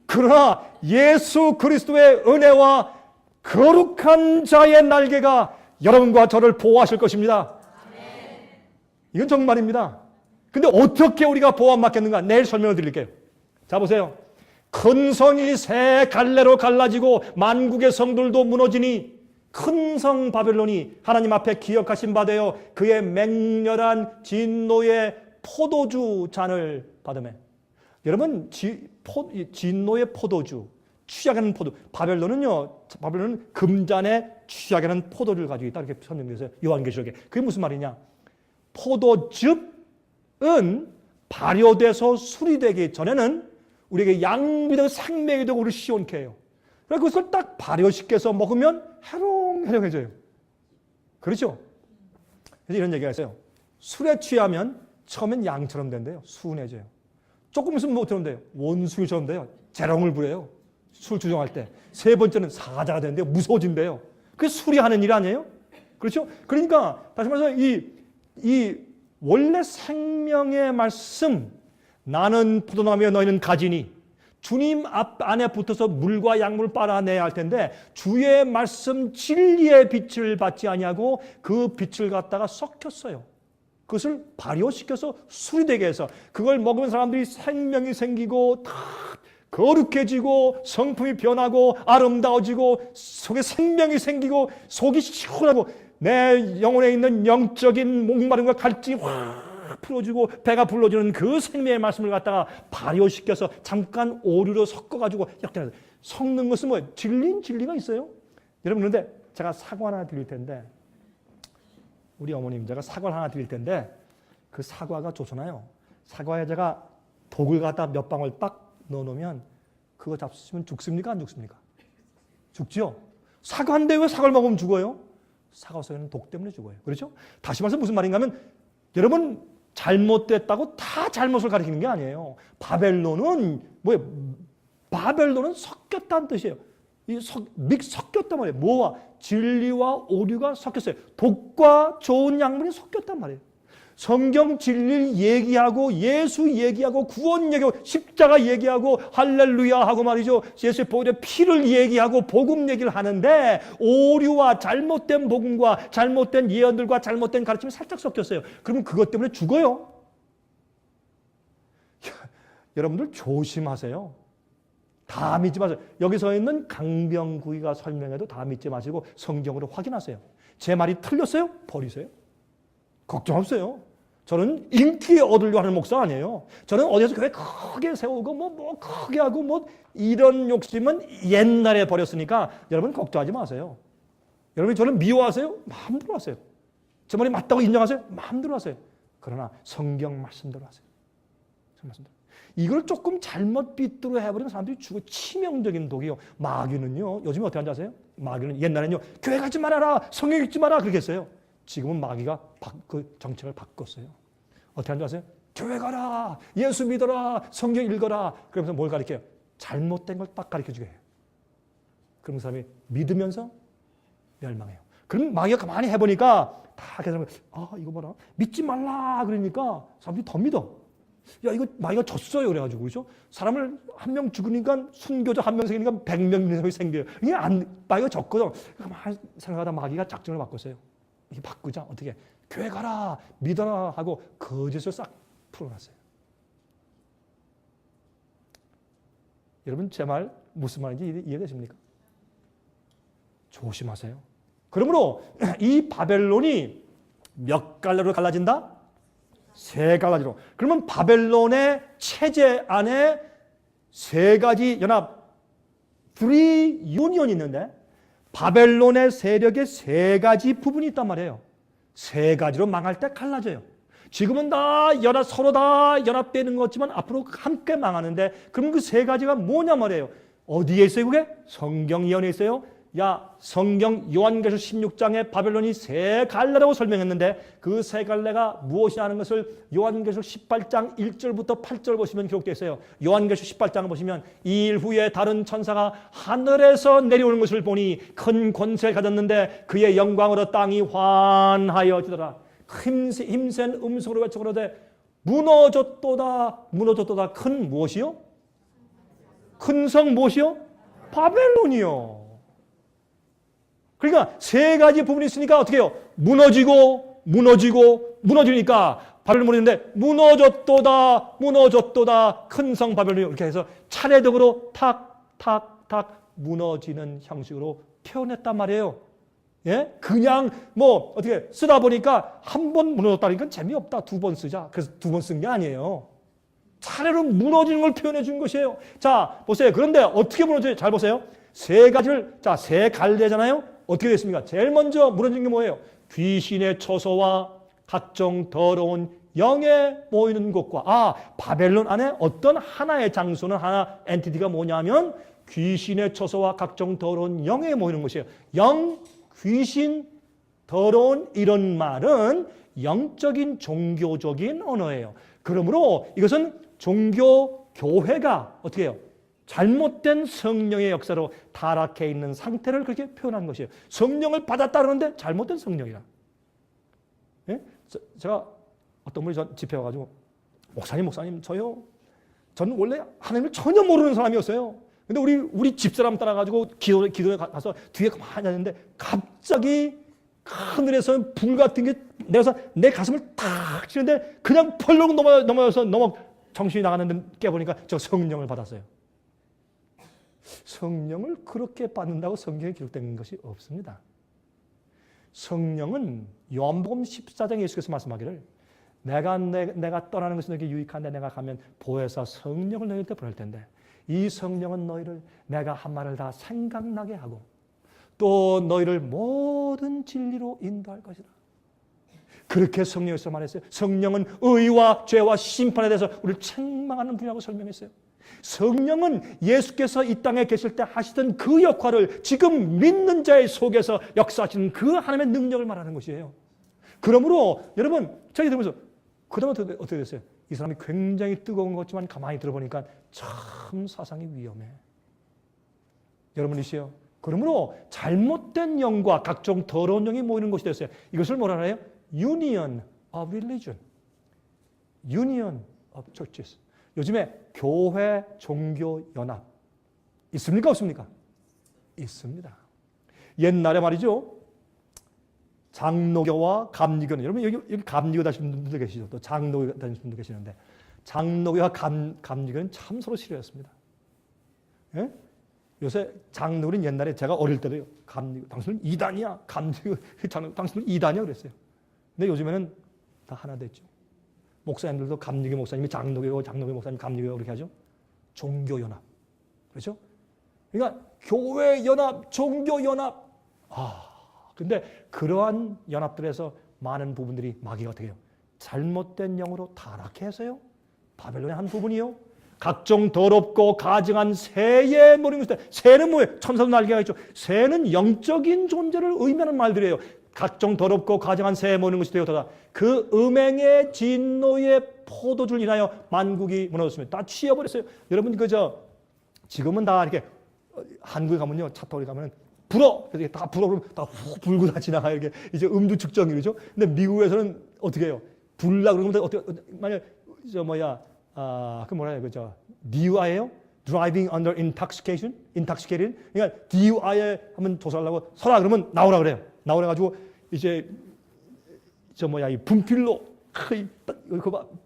그러나 예수 그리스도의 은혜와 거룩한 자의 날개가 여러분과 저를 보호하실 것입니다. 이건 정말입니다. 근데 어떻게 우리가 보호받겠는가? 내일 설명을 드릴게요. 자 보세요. 큰 성이 세 갈래로 갈라지고 만국의 성들도 무너지니 큰 성 바벨론이 하나님 앞에 기억하신 바 되어 그의 맹렬한 진노의 포도주 잔을 받으며 여러분 진노의 포도주 취하게는 포도. 바벨론은 금잔에 취하게는 포도를 가지고 있다. 이렇게 설명되어 있어요. 요한계시록에. 그게 무슨 말이냐? 포도즙은 발효돼서 술이 되기 전에는 우리에게 양비 되고 생명이 되고 우리를 시원케 해요. 그래서 그것을 딱 발효시켜서 먹으면 해롱해롱해져요. 그렇죠? 그래서 이런 얘기가 있어요. 술에 취하면 처음엔 양처럼 된대요. 순해져요. 조금 있으면 뭐처럼 돼요? 원숭이처럼 돼요. 재롱을 부려요. 술 주정할 때. 세 번째는 사자가 되는데요. 무서워진대요. 그게 술이 하는 일 아니에요? 그렇죠? 그러니까 다시 말해서 이 이 원래 생명의 말씀, 나는 포도나무여 너희는 가지니, 주님 앞 안에 붙어서 물과 약물을 빨아내야 할 텐데 주의 말씀 진리의 빛을 받지 아니하고 그 빛을 갖다가 섞였어요. 그것을 발효시켜서 술이 되게 해서 그걸 먹으면 사람들이 생명이 생기고 다 거룩해지고 성품이 변하고 아름다워지고 속에 생명이 생기고 속이 시원하고 내 영혼에 있는 영적인 목마름과 갈증이 확 풀어주고 배가 불러주는 그 생명의 말씀을 갖다가 발효시켜서 잠깐 오류로 섞어가지고 약간 섞는 것은 뭐예요? 진리가 있어요. 여러분 그런데 제가 사과 하나 드릴 텐데 우리 어머님 제가 사과를 하나 드릴 텐데 그 사과가 좋잖아요. 사과에 제가 독을 갖다 몇 방울 딱 넣어놓으면 그거 잡수시면 죽습니까? 안 죽습니까? 죽죠? 사과인데 왜 사과를 먹으면 죽어요? 사과 속에는 독 때문에 죽어요. 그렇죠? 다시 말해서 무슨 말인가 하면 여러분 잘못됐다고 다 잘못을 가리키는 게 아니에요. 바벨론은 뭐예요? 바벨론은 섞였다는 뜻이에요. 섞였단 말이에요. 뭐와? 진리와 오류가 섞였어요. 독과 좋은 약물이 섞였단 말이에요. 성경 진리를 얘기하고 예수 얘기하고 구원 얘기하고 십자가 얘기하고 할렐루야 하고 말이죠. 예수의 보혈의 피를 얘기하고 복음 얘기를 하는데 오류와 잘못된 복음과 잘못된 예언들과 잘못된 가르침이 살짝 섞였어요. 그러면 그것 때문에 죽어요. 여러분들 조심하세요. 다 믿지 마세요. 여기서 있는 강병구이가 설명해도 다 믿지 마시고 성경으로 확인하세요. 제 말이 틀렸어요? 버리세요. 걱정 없어요. 저는 인기 얻으려고 하는 목사 아니에요. 저는 어디서 교회 크게 세우고 뭐 크게 하고 뭐 이런 욕심은 옛날에 버렸으니까 여러분 걱정하지 마세요. 여러분이 저를 미워하세요? 마음대로 하세요. 제 말이 맞다고 인정하세요? 마음대로 하세요. 그러나 성경 말씀대로 하세요. 성경 말씀대로. 이걸 조금 잘못 빗대로 해버리면 사람들이 죽어. 치명적인 독이요. 마귀는요. 요즘에 어떻게 하는지 아세요? 마귀는 옛날에는요. 교회 가지 말아라. 성경 읽지 마라. 그렇게 했어요. 지금은 마귀가 그 정책을 바꿨어요. 어떻게 하는지 아세요? 교회 가라. 예수 믿어라. 성경 읽어라. 그러면서 뭘 가르쳐요? 잘못된 걸 딱 가르쳐주게 해요. 그런 사람이 믿으면서 멸망해요. 그럼 마귀가 가만히 해보니까 다 계속 이거 봐라. 믿지 말라. 그러니까 사람들이 더 믿어. 야, 이거 마귀가 졌어요. 그래가지고, 그렇죠? 사람을 한 명 죽으니까 순교자 한 명 생기니까 100명 생겨요. 이게 마귀가 졌거든. 가만히 생각하다 마귀가 작전을 바꿨어요. 이게 바꾸자. 어떻게? 교회 가라. 믿어라. 하고 거짓을 싹 풀어놨어요. 여러분, 제 말 무슨 말인지 이해되십니까? 조심하세요. 그러므로 이 바벨론이 몇 갈래로 갈라진다? 세 가지로. 그러면 바벨론의 체제 안에 세 가지 연합, three union이 있는데 바벨론의 세력의 세 가지 부분이 있단 말이에요. 세 가지로 망할 때 갈라져요. 지금은 다 서로 다 연합되는 것 같지만 앞으로 함께 망하는데 그럼 그 세 가지가 뭐냐 말이에요. 어디에 있어요 그게? 성경 예언에 있어요. 성경 요한계시록 16장에 바벨론이 세 갈래라고 설명했는데 그 세 갈래가 무엇이냐는 것을 요한계시록 18장 1절부터 8절 보시면 기록되어 있어요. 요한계시록 18장을 보시면 이 일 후에 다른 천사가 하늘에서 내려오는 것을 보니 큰 권세를 가졌는데 그의 영광으로 땅이 환하여지더라. 힘센 음성으로 외쳐가로되 무너졌도다. 무너졌도다. 큰 무엇이요? 큰 성 무엇이요? 바벨론이요. 그러니까 세 가지 부분이 있으니까 어떻게 해요? 무너지니까 바벨론 무너지는데 무너졌도다 큰 성 바벨론이 이렇게 해서 차례적으로 탁탁탁 무너지는 형식으로 표현했단 말이에요. 예? 그냥 어떻게 쓰다 보니까 한 번 무너졌다니까 재미없다. 두 번 쓰자. 그래서 두 번 쓴 게 아니에요. 차례로 무너지는 걸 표현해 준 것이에요. 자, 보세요. 그런데 어떻게 무너져요? 잘 보세요. 세 가지를, 세 갈래잖아요? 어떻게 됐습니까? 제일 먼저 무너진 게 뭐예요? 귀신의 처소와 각종 더러운 영에 모이는 곳과 바벨론 안에 어떤 하나의 장소는 하나 엔티티가 뭐냐면 귀신의 처소와 각종 더러운 영에 모이는 곳이에요. 영, 귀신, 더러운 이런 말은 영적인 종교적인 언어예요. 그러므로 이것은 종교 교회가 어떻게 해요? 잘못된 성령의 역사로 타락해 있는 상태를 그렇게 표현한 것이에요. 성령을 받았다 그러는데 잘못된 성령이라. 예? 제가 어떤 분이 전 집회 와가지고 목사님 저는 원래 하나님을 전혀 모르는 사람이었어요. 근데 우리 집사람 따라가지고 기도에 가서 뒤에 가만히 앉았는데 갑자기 하늘에서 불 같은 게 내려서 내 가슴을 탁 치는데 그냥 펄럭 넘어져서 정신이 나갔는데 깨보니까 저 성령을 받았어요. 성령을 그렇게 받는다고 성경에 기록된 것이 없습니다. 성령은 요한복음 14장에 예수께서 말씀하기를 내가 떠나는 것이 너에게 유익한데 내가 가면 보혜사 성령을 너희한테 보낼 텐데 이 성령은 너희를 내가 한 말을 다 생각나게 하고 또 너희를 모든 진리로 인도할 것이다. 그렇게 성령에서 말했어요. 성령은 의와 죄와 심판에 대해서 우리를 책망하는 분이라고 설명했어요. 성령은 예수께서 이 땅에 계실 때 하시던 그 역할을 지금 믿는 자의 속에서 역사하시는 그 하나님의 능력을 말하는 것이에요. 그러므로 여러분 저희 들으면서 그 다음에 어떻게 됐어요? 이 사람이 굉장히 뜨거운 것 같지만 가만히 들어보니까 참 사상이 위험해. 여러분이시요. 그러므로 잘못된 영과 각종 더러운 영이 모이는 것이 됐어요. 이것을 뭐라 해요? Union of Religion. Union of Churches. 요즘에 교회 종교 연합 있습니까? 없습니까? 있습니다. 옛날에 말이죠. 장로교와 감리교는 여러분 여기 감리교 다니시는 분들 계시죠. 또 장로교 다니시는 분들 계시는데 장로교와 감리교는 참 서로 싫어했습니다. 예? 요새 장로는 옛날에 제가 어릴 때도요. 감리교 당신은 이단이야. 감리교 당신은 이단이야 그랬어요. 근데 요즘에는 다 하나 됐죠. 목사님들도 감리교 목사님이 장로교 목사님 감리교 그렇게 하죠. 종교연합. 그렇죠? 그러니까 교회 연합, 종교 연합. 근데 그러한 연합들에서 많은 부분들이 마귀가 어떻게 해요? 잘못된 영으로 타락해 해서요. 바벨론의 한 부분이요. 각종 더럽고 가증한 새에 모르는 것들. 새는 뭐예요? 천사도 날개가 있죠. 새는 영적인 존재를 의미하는 말들이에요. 각종 더럽고 가증한 새에 모르는 것이 되었다. 그 음행의 진노의 포도주를 인하여 만국이 무너졌습니다. 다 취해버렸어요. 여러분 지금은 다 이렇게 한국에 가면요. 차 타고 가면 불어. 그래서 다 불어 그러면 다 훅 불고 다 지나가 이렇게 이제 음주 측정이죠. 근데 미국에서는 어떻게 해요? 불라 그러면 어떻게 만약 그 뭐라 해요? DUI예요? Driving under intoxication? 그러니까 DUI 하면 조사하려고 서라 그러면 나오라 그래요. 나오라 가지고 이제 이 분필로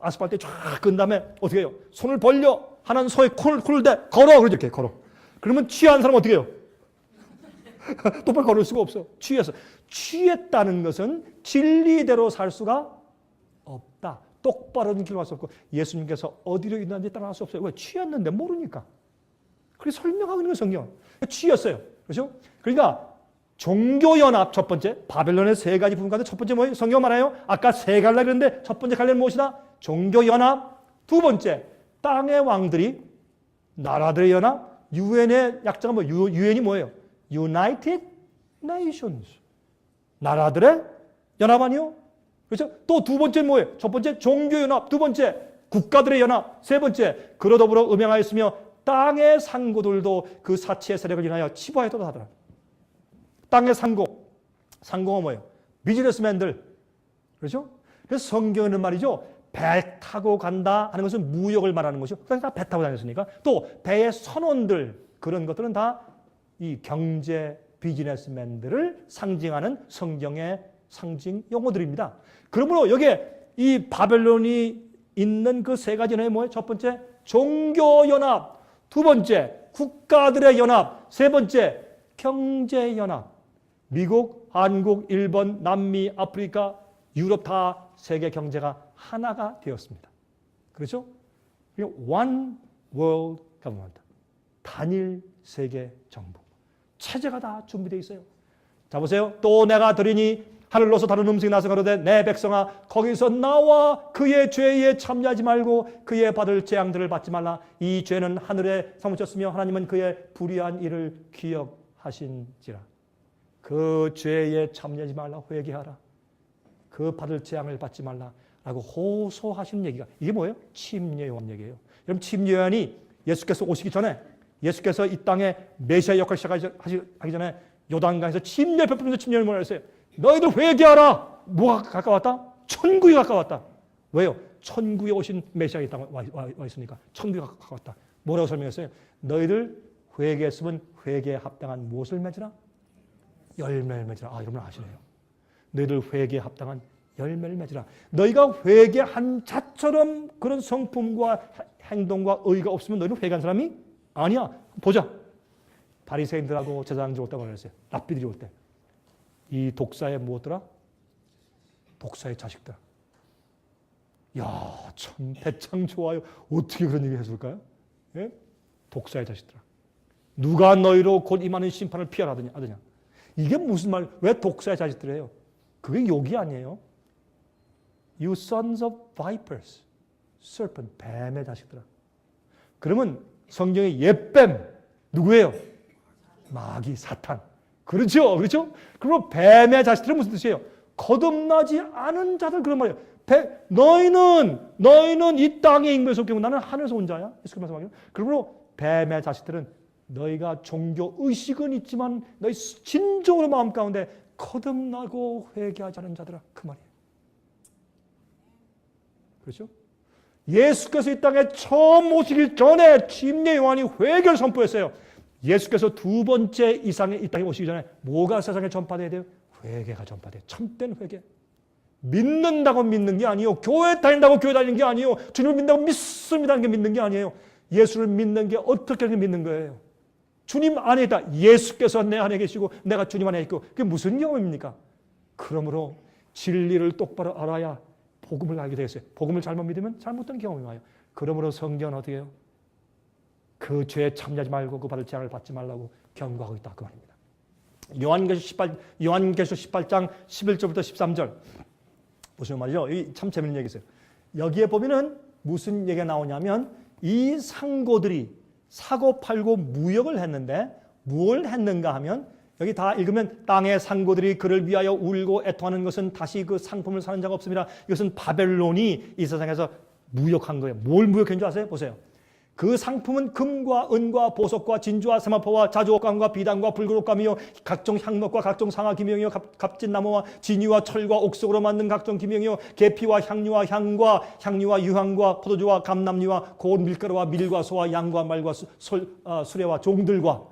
아스팔트에 쫙 끈 다음에 어떻게 해요? 손을 벌려 하나는 서에 코를 대 걸어 그러죠. 이렇게 걸어. 그러면 취한 사람은 어떻게 해요? 똑바로 걸을 수가 없어. 취했다는 것은 진리대로 살 수가 없다. 똑바른 길로 갈 수 없고 예수님께서 어디로 인도하는지 따라갈 수 없어요. 왜? 취했는데 모르니까. 그래서 설명하고 있는 건 성경. 취했어요. 그렇죠? 그러니까 종교연합 첫 번째, 바벨론의 세 가지 부분 가운데 첫 번째 뭐예요? 성경 말해요. 아까 세 갈래 그랬는데 첫 번째 갈래는 무엇이다? 종교연합. 두 번째, 땅의 왕들이 나라들의 연합. 유엔의 약자가 뭐예요? 유엔이 뭐예요? United Nations. 나라들의 연합 아니요? 그렇죠? 또 두 번째 뭐예요? 첫 번째 종교연합, 두 번째 국가들의 연합, 세 번째 그로 더불어 음행하였으며 땅의 상고들도 그 사치의 세력을 인하여 치부하였다 하더라. 땅의 상고가 뭐예요? 비즈니스맨들. 그렇죠? 그래서 성경에는 말이죠. 배 타고 간다 하는 것은 무역을 말하는 것이고 다 배 타고 다녔으니까 또 배의 선원들 그런 것들은 다 이 경제 비즈니스맨들을 상징하는 성경의 상징 용어들입니다. 그러므로 여기에 이 바벨론이 있는 그 세 가지는 뭐예요? 첫 번째 종교연합, 두 번째 국가들의 연합, 세 번째 경제연합. 미국, 한국, 일본, 남미, 아프리카, 유럽 다 세계 경제가 하나가 되었습니다. 그렇죠? One World Government. 단일 세계 정부. 체제가 다 준비되어 있어요. 자 보세요. 또 내가 들으니 하늘로서 다른 음식이 나서 가로되 내 백성아 거기서 나와 그의 죄에 참여하지 말고 그의 받을 재앙들을 받지 말라. 이 죄는 하늘에 사무쳤으며 하나님은 그의 불의한 일을 기억하신지라. 그 죄에 참여하지 말라. 회개하라. 그 받을 재앙을 받지 말라. 라고 호소하시는 얘기가 이게 뭐예요? 침례요한 얘기예요. 여러분 침례요한이 예수께서 오시기 전에 예수께서 이 땅에 메시아 역할을 시작하기 전에 요단강에서 침례 베풀면서 침례를 뭐라 했어요? 너희들 회개하라. 뭐가 가까웠다? 천국에 가까웠다. 왜요? 천국에 오신 메시아가 와 있으니까. 천국에 가까웠다. 뭐라고 설명했어요? 너희들 회개했으면 회개에 합당한 무엇을 맺으라? 열매를 맺으라. 여러분 아시네요. 너희들 회개에 합당한 열매를 맺으라. 너희가 회개한 자처럼 그런 성품과 행동과 의가 없으면 너희는 회개한 사람이 아니야. 보자. 바리새인들하고 제사장들 올 때가 그랬어요. 랍비들이 올 때. 이 독사의 무엇더라? 독사의 자식들. 야, 참 대창 좋아요. 어떻게 그런 얘기 했을까요? 예? 독사의 자식들아. 누가 너희로 곧 임하는 심판을 피하라 하더냐. 이게 무슨 말? 왜 독사의 자식들이에요? 그게 욕이 아니에요. You sons of vipers. serpent. 뱀의 자식들아. 그러면 성경의 옛뱀 누구예요? 마귀, 사탄. 그렇죠? 그렇죠? 그리고 뱀의 자식들은 무슨 뜻이에요? 거듭나지 않은 자들 그런 말이에요. 너희는 이 땅의 인구에 속하고 나는 하늘에서 온 자야. 예수께서 말씀하기로. 그러므로 뱀의 자식들은 너희가 종교 의식은 있지만 너희 진정으로 마음 가운데 거듭나고 회개하지 않은 자들아. 그 말이에요. 그렇죠? 예수께서 이 땅에 처음 오시기 전에 침례 요한이 회개를 선포했어요. 예수께서 두 번째 이상의 이 땅에 오시기 전에 뭐가 세상에 전파돼야 돼요? 회개가 전파돼요. 참된 회개. 믿는다고 믿는 게 아니에요. 교회 다닌다고 교회 다니는 게 아니에요. 주님을 믿는다고 믿습니다는 게 믿는 게 아니에요. 예수를 믿는 게 어떻게 믿는 거예요? 주님 안에 있다. 예수께서 내 안에 계시고 내가 주님 안에 있고 그게 무슨 경험입니까? 그러므로 진리를 똑바로 알아야 복음을 알게 되겠어요. 복음을 잘못 믿으면 잘못된 경험이 와요. 그러므로 성경은 어떻게 해요? 그 죄에 참여하지 말고 그 받을 재앙을 받지 말라고 경고하고 있다. 그 말입니다. 요한계시록 18장 11절부터 13절 무슨 말이죠? 이 참 재밌는 얘기있어요. 여기에 보면은 무슨 얘기가 나오냐면 이 상고들이 사고 팔고 무역을 했는데 뭘 했는가 하면 여기 다 읽으면 땅의 상고들이 그를 위하여 울고 애통하는 것은 다시 그 상품을 사는 자가 없습니다. 이것은 바벨론이 이 세상에서 무역한 거예요. 뭘 무역한 줄 아세요? 보세요. 그 상품은 금과 은과 보석과 진주와 세마포와 자주옥감과 비단과 붉은옥감이요 각종 향목과 각종 상아기명이요 갑진나무와 진유와 철과 옥석으로 만든 각종 기명이요 계피와 향유와 향과 향유와 유향과 포도주와 감람류와 고운 밀가루와 밀과 소와 양과 말과 수레와 종들과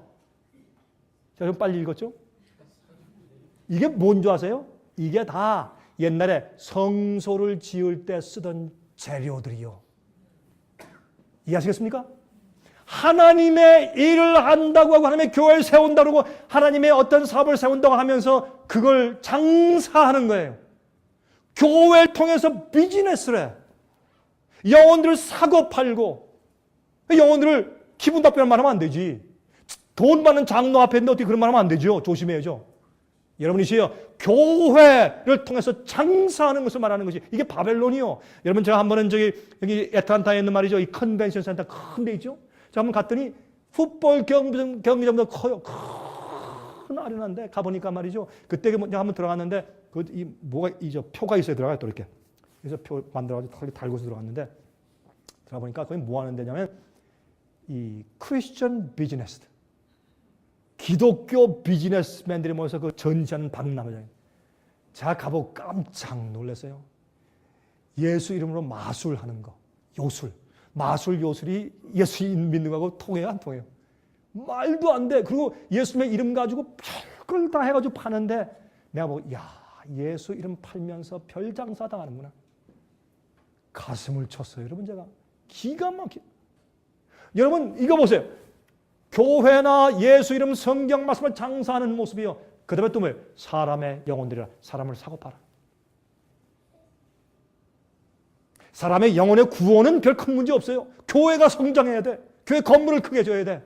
자, 그럼 빨리 읽었죠? 이게 뭔지 아세요? 이게 다 옛날에 성소를 지을 때 쓰던 재료들이요. 이해하시겠습니까? 하나님의 일을 한다고 하고 하나님의 교회를 세운다고 하고 하나님의 어떤 사업을 세운다고 하면서 그걸 장사하는 거예요. 교회를 통해서 비즈니스를 해. 영혼들을 사고 팔고 영혼들을 기분 나쁘게 말하면 안 되지. 돈 받는 장로 앞에 있는데 어떻게 그런 말 하면 안 되죠. 조심해야죠. 여러분이시여 교회를 통해서 장사하는 것을 말하는 것이 이게 바벨론이요. 여러분 제가 한 번은 여기 애틀란타에 있는 말이죠. 이 컨벤션 센터 큰 데 있죠. 제가 한번 갔더니 풋볼 경기장보다 커요. 큰 아련한데 가보니까 말이죠. 그때 제가 한번 들어갔는데 뭐가 표가 있어야 들어가요. 또 이렇게. 그래서 표 만들어가지고 달고서 들어갔는데 들어가보니까 거기 뭐 하는 데냐면 이 크리스천 비즈니스 기독교 비즈니스맨들이 모여서 그 전시하는 박람회장이에요. 제가 가보고 깜짝 놀랐어요. 예수 이름으로 마술하는 거, 요술. 마술 요술이 예수 믿는 거하고 통해요, 안 통해요? 말도 안 돼. 그리고 예수님의 이름 가지고 별걸 다 해가지고 파는데 내가 보고 야 예수 이름 팔면서 별 장사 당하는구나. 가슴을 쳤어요, 여러분 제가. 기가 막혀. 여러분 이거 보세요. 교회나 예수 이름 성경 말씀을 장사하는 모습이요. 그 다음에 또 뭐예요? 사람의 영혼들이라 사람을 사고 팔아. 사람의 영혼의 구원은 별 큰 문제 없어요. 교회가 성장해야 돼. 교회 건물을 크게 줘야 돼.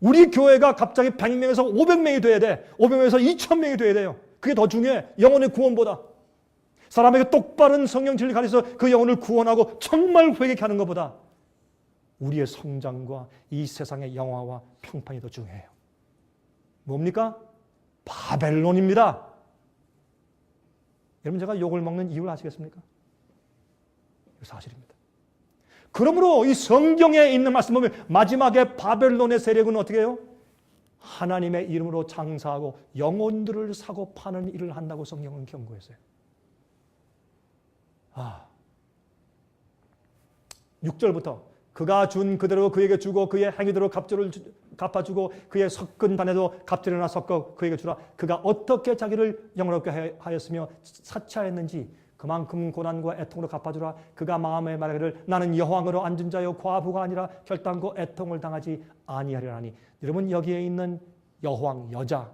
우리 교회가 갑자기 100명에서 500명이 돼야 돼. 500명에서 2000명이 돼야 돼요. 그게 더 중요해. 영혼의 구원보다. 사람에게 똑바른 성경 진리 가르쳐서 그 영혼을 구원하고 정말 회개케 하는 것보다 우리의 성장과 이 세상의 영화와 평판이 더 중요해요. 뭡니까? 바벨론입니다. 여러분 제가 욕을 먹는 이유를 아시겠습니까? 사실입니다. 그러므로 이 성경에 있는 말씀 보면 마지막에 바벨론의 세력은 어떻게 해요? 하나님의 이름으로 장사하고 영혼들을 사고 파는 일을 한다고 성경은 경고했어요. 6절부터 그가 준 그대로 그에게 주고 그의 행위대로 갑절을 갚아주고 그의 섞은 단에도 갑절이나 섞어 그에게 주라. 그가 어떻게 자기를 영화롭게 하였으며 사치하였는지 그만큼 고난과 애통으로 갚아주라. 그가 마음에 말하기를 나는 여호와로 앉은 자요 과부가 아니라 결단코 애통을 당하지 아니하리라니. 여러분 여기에 있는 여호왕 여자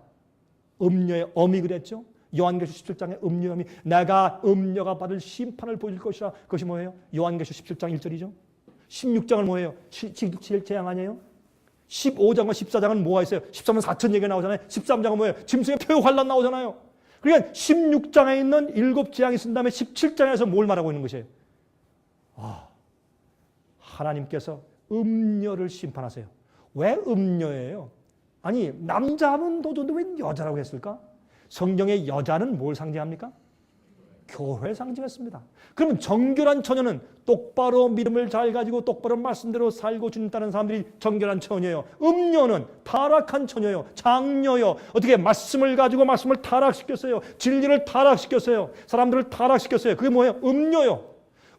음녀의 엄이 그랬죠. 요한계시록 17장의 음녀의 엄이 내가 음녀가 받을 심판을 보여줄 것이라. 그것이 뭐예요? 요한계시록 17장 1절이죠. 16장은 뭐예요? 7재앙 아니에요? 15장과 14장은 뭐가 있어요? 13만 4천 얘기가 나오잖아요. 13장은 뭐예요? 짐승의 표의 환란 나오잖아요. 그러니까 16장에 있는 7재앙이 쓴 다음에 17장에서 뭘 말하고 있는 것이에요? 하나님께서 음녀를 심판하세요. 왜 음녀예요? 아니 남자하면 도전도 왜 여자라고 했을까? 성경의 여자는 뭘 상징합니까? 교회를 상징했습니다. 그러면 정결한 처녀는 똑바로 믿음을 잘 가지고 똑바로 말씀대로 살고 주님 따르는 사람들이 정결한 처녀예요. 음녀는 타락한 처녀예요. 장녀요. 어떻게 말씀을 가지고 말씀을 타락시켰어요. 진리를 타락시켰어요. 사람들을 타락시켰어요. 그게 뭐예요? 음녀요.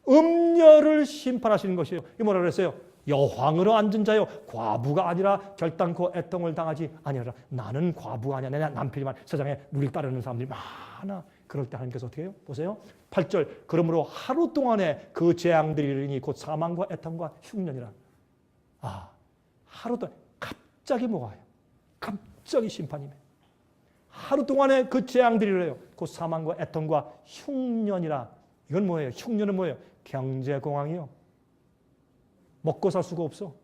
음녀를 심판하시는 것이에요. 이게 뭐라 그랬어요? 여황으로 앉은 자요 과부가 아니라 결단코 애통을 당하지 아니하라. 나는 과부가 아니야. 내 남편이만 세상에 우리를 따르는 사람들이 많아. 그럴 때 하나님께서 어떻게 해요? 보세요. 8절 그러므로 하루 동안에 그 재앙들이 이르니 곧 사망과 애통과 흉년이라. 하루 동안 갑자기 뭐가 와요? 갑자기 심판이네. 하루 동안에 그 재앙들이 이래요. 곧 사망과 애통과 흉년이라. 이건 뭐예요? 흉년은 뭐예요? 경제공황이요. 먹고 살 수가 없어.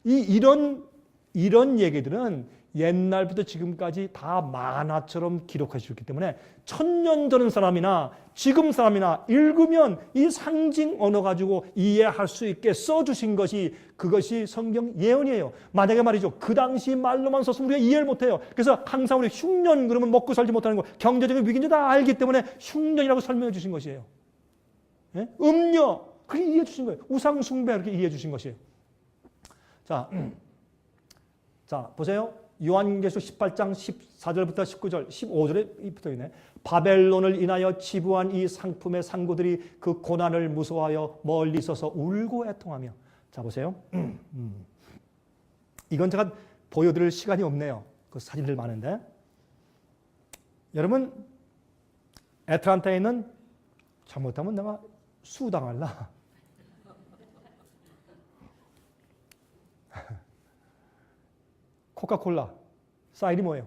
이런 얘기들은 옛날부터 지금까지 다 만화처럼 기록해 주셨기 때문에 1000년 전 사람이나 지금 사람이나 읽으면 이 상징 언어 가지고 이해할 수 있게 써주신 것이 그것이 성경 예언이에요. 만약에 말이죠. 그 당시 말로만 썼으면 우리가 이해를 못해요. 그래서 항상 우리 흉년 그러면 먹고 살지 못하는 거 경제적인 위기인지 다 알기 때문에 흉년이라고 설명해 주신 것이에요. 예? 음녀 그렇게 이해해 주신 거예요. 우상 숭배 이렇게 이해해 주신 것이에요. 자 보세요. 요한계시록 18장 14절부터 19절, 15절에 붙어 있네. 바벨론을 인하여 치부한 이 상품의 상고들이 그 고난을 무서워하여 멀리 서서 울고 애통하며. 자 보세요. 이건 제가 보여드릴 시간이 없네요. 그 사진들 많은데. 여러분 애틀란타에 있는 잘못하면 내가 수당할라. 코카콜라 사인이 뭐예요?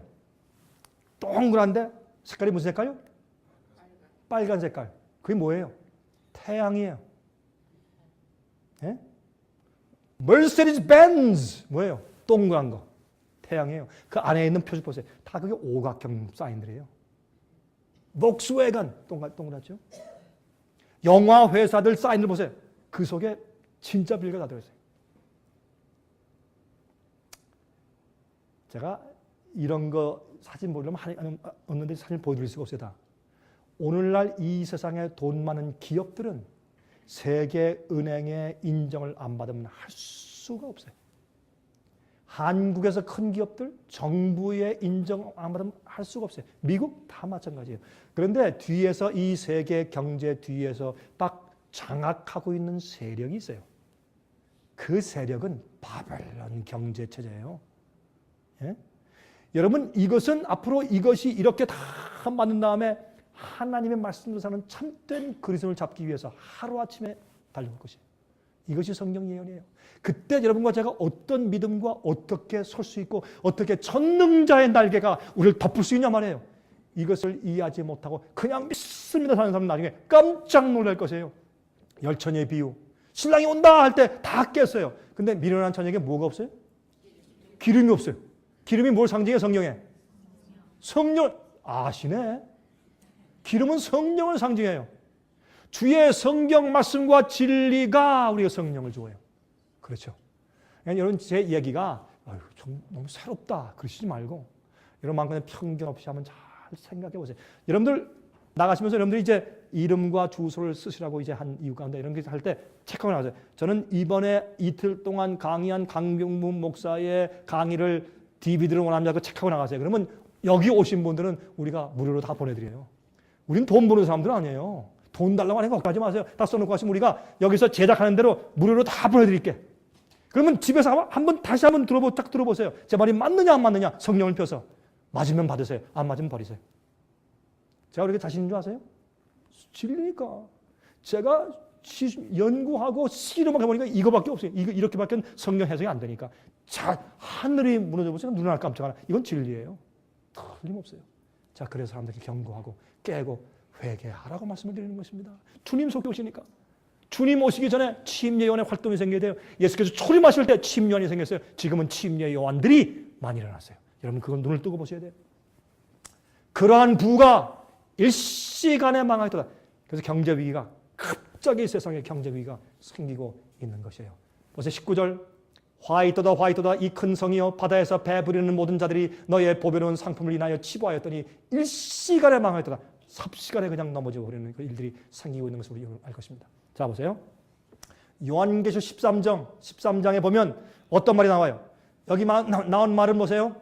동그란데 색깔이 무슨 색깔이요? 빨간 색깔. 그게 뭐예요? 태양이에요. 예? 머세디스 벤츠 뭐예요? 동그란 거. 태양이에요. 그 안에 있는 표시 보세요. 다 그게 오각형 사인들이에요. 복스웨건 동그랗죠? 영화 회사들 사인을 보세요. 그 속에 진짜 빌가 다 들어있어요. 제가 이런 거 사진 보려면 없는데 사진 보여드릴 수가 없어요. 다. 오늘날 이 세상에 돈 많은 기업들은 세계은행의 인정을 안 받으면 할 수가 없어요. 한국에서 큰 기업들 정부의 인정 안 받으면 할 수가 없어요. 미국 다 마찬가지예요. 그런데 뒤에서 이 세계 경제 뒤에서 딱 장악하고 있는 세력이 있어요. 그 세력은 바벨론 경제 체제예요. 예? 여러분 이것은 앞으로 이것이 이렇게 다 만든 다음에 하나님의 말씀으로 사는 참된 그리스도를 잡기 위해서 하루아침에 달려올 것이에요. 이것이 성경 예언이에요. 그때 여러분과 제가 어떤 믿음과 어떻게 설 수 있고 어떻게 전능자의 날개가 우리를 덮을 수 있냐 말이에요. 이것을 이해하지 못하고 그냥 믿습니다 사는 사람은 나중에 깜짝 놀랄 것이에요. 열처녀의 비유. 신랑이 온다 할 때 다 깼어요. 근데 미련한 처녀에게 뭐가 없어요? 기름이 없어요. 기름이 뭘 상징해 성경에? 성령. 아시네. 기름은 성령을 상징해요. 주의 성경 말씀과 진리가 우리가 성령을 주어요. 그렇죠. 그러니까 여러분 제 얘기가 좀 너무 새롭다 그러시지 말고 여러분 그냥 편견 없이 한번 잘 생각해 보세요. 여러분들 나가시면서 여러분들이 이제 이름과 주소를 쓰시라고 이제 한 이유 가운데 이런 게 할 때 체크하고 나가세요. 저는 이번에 이틀 동안 강의한 강병문 목사의 강의를 DVD를 원합니다. 체크하고 나가세요. 그러면 여기 오신 분들은 우리가 무료로 다 보내드려요. 우리는 돈 버는 사람들 아니에요. 돈 달라고 하는 거 걱정하지 마세요. 다 써놓고 하시면 우리가 여기서 제작하는 대로 무료로 다 보내드릴게. 그러면 집에서 다시 한번 딱 들어보세요. 제 말이 맞느냐 안 맞느냐. 성령을 펴서 맞으면 받으세요. 안 맞으면 버리세요. 제가 그렇게 자신 있는 줄 아세요? 진리니까. 제가 연구하고 실험을 해보니까 이거밖에 없어요. 이렇게밖에 성경 해석이 안 되니까. 자, 하늘이 무너져 보세요. 눈알 깜짝하나. 이건 진리예요. 틀림없어요. 자, 그래서 사람들이 경고하고 깨고 회개하라고 말씀을 드리는 것입니다. 주님 속에 오시니까. 주님 오시기 전에 침례요한의 활동이 생겨야 돼요. 예수께서 초림하실 때 침례요한이 생겼어요. 지금은 침례요한들이 많이 일어났어요. 여러분 그건 눈을 뜨고 보셔야 돼요. 그러한 부가 일시간에 망하였다. 그래서 경제 위기가 갑자기 세상에 경제 위기가 생기고 있는 것이에요. 보세요. 19절 화이토다 이 큰 성이여 바다에서 배 부리는 모든 자들이 너의 보배로운 상품을 인하여 치부하였더니 일시간에 망하였다. 삽시간에 그냥 넘어지고 그러는 그 일들이 생기고 있는 것을 우리 알 것입니다. 자 보세요. 요한계시록 13장에 보면 어떤 말이 나와요? 여기 나온 말은 보세요.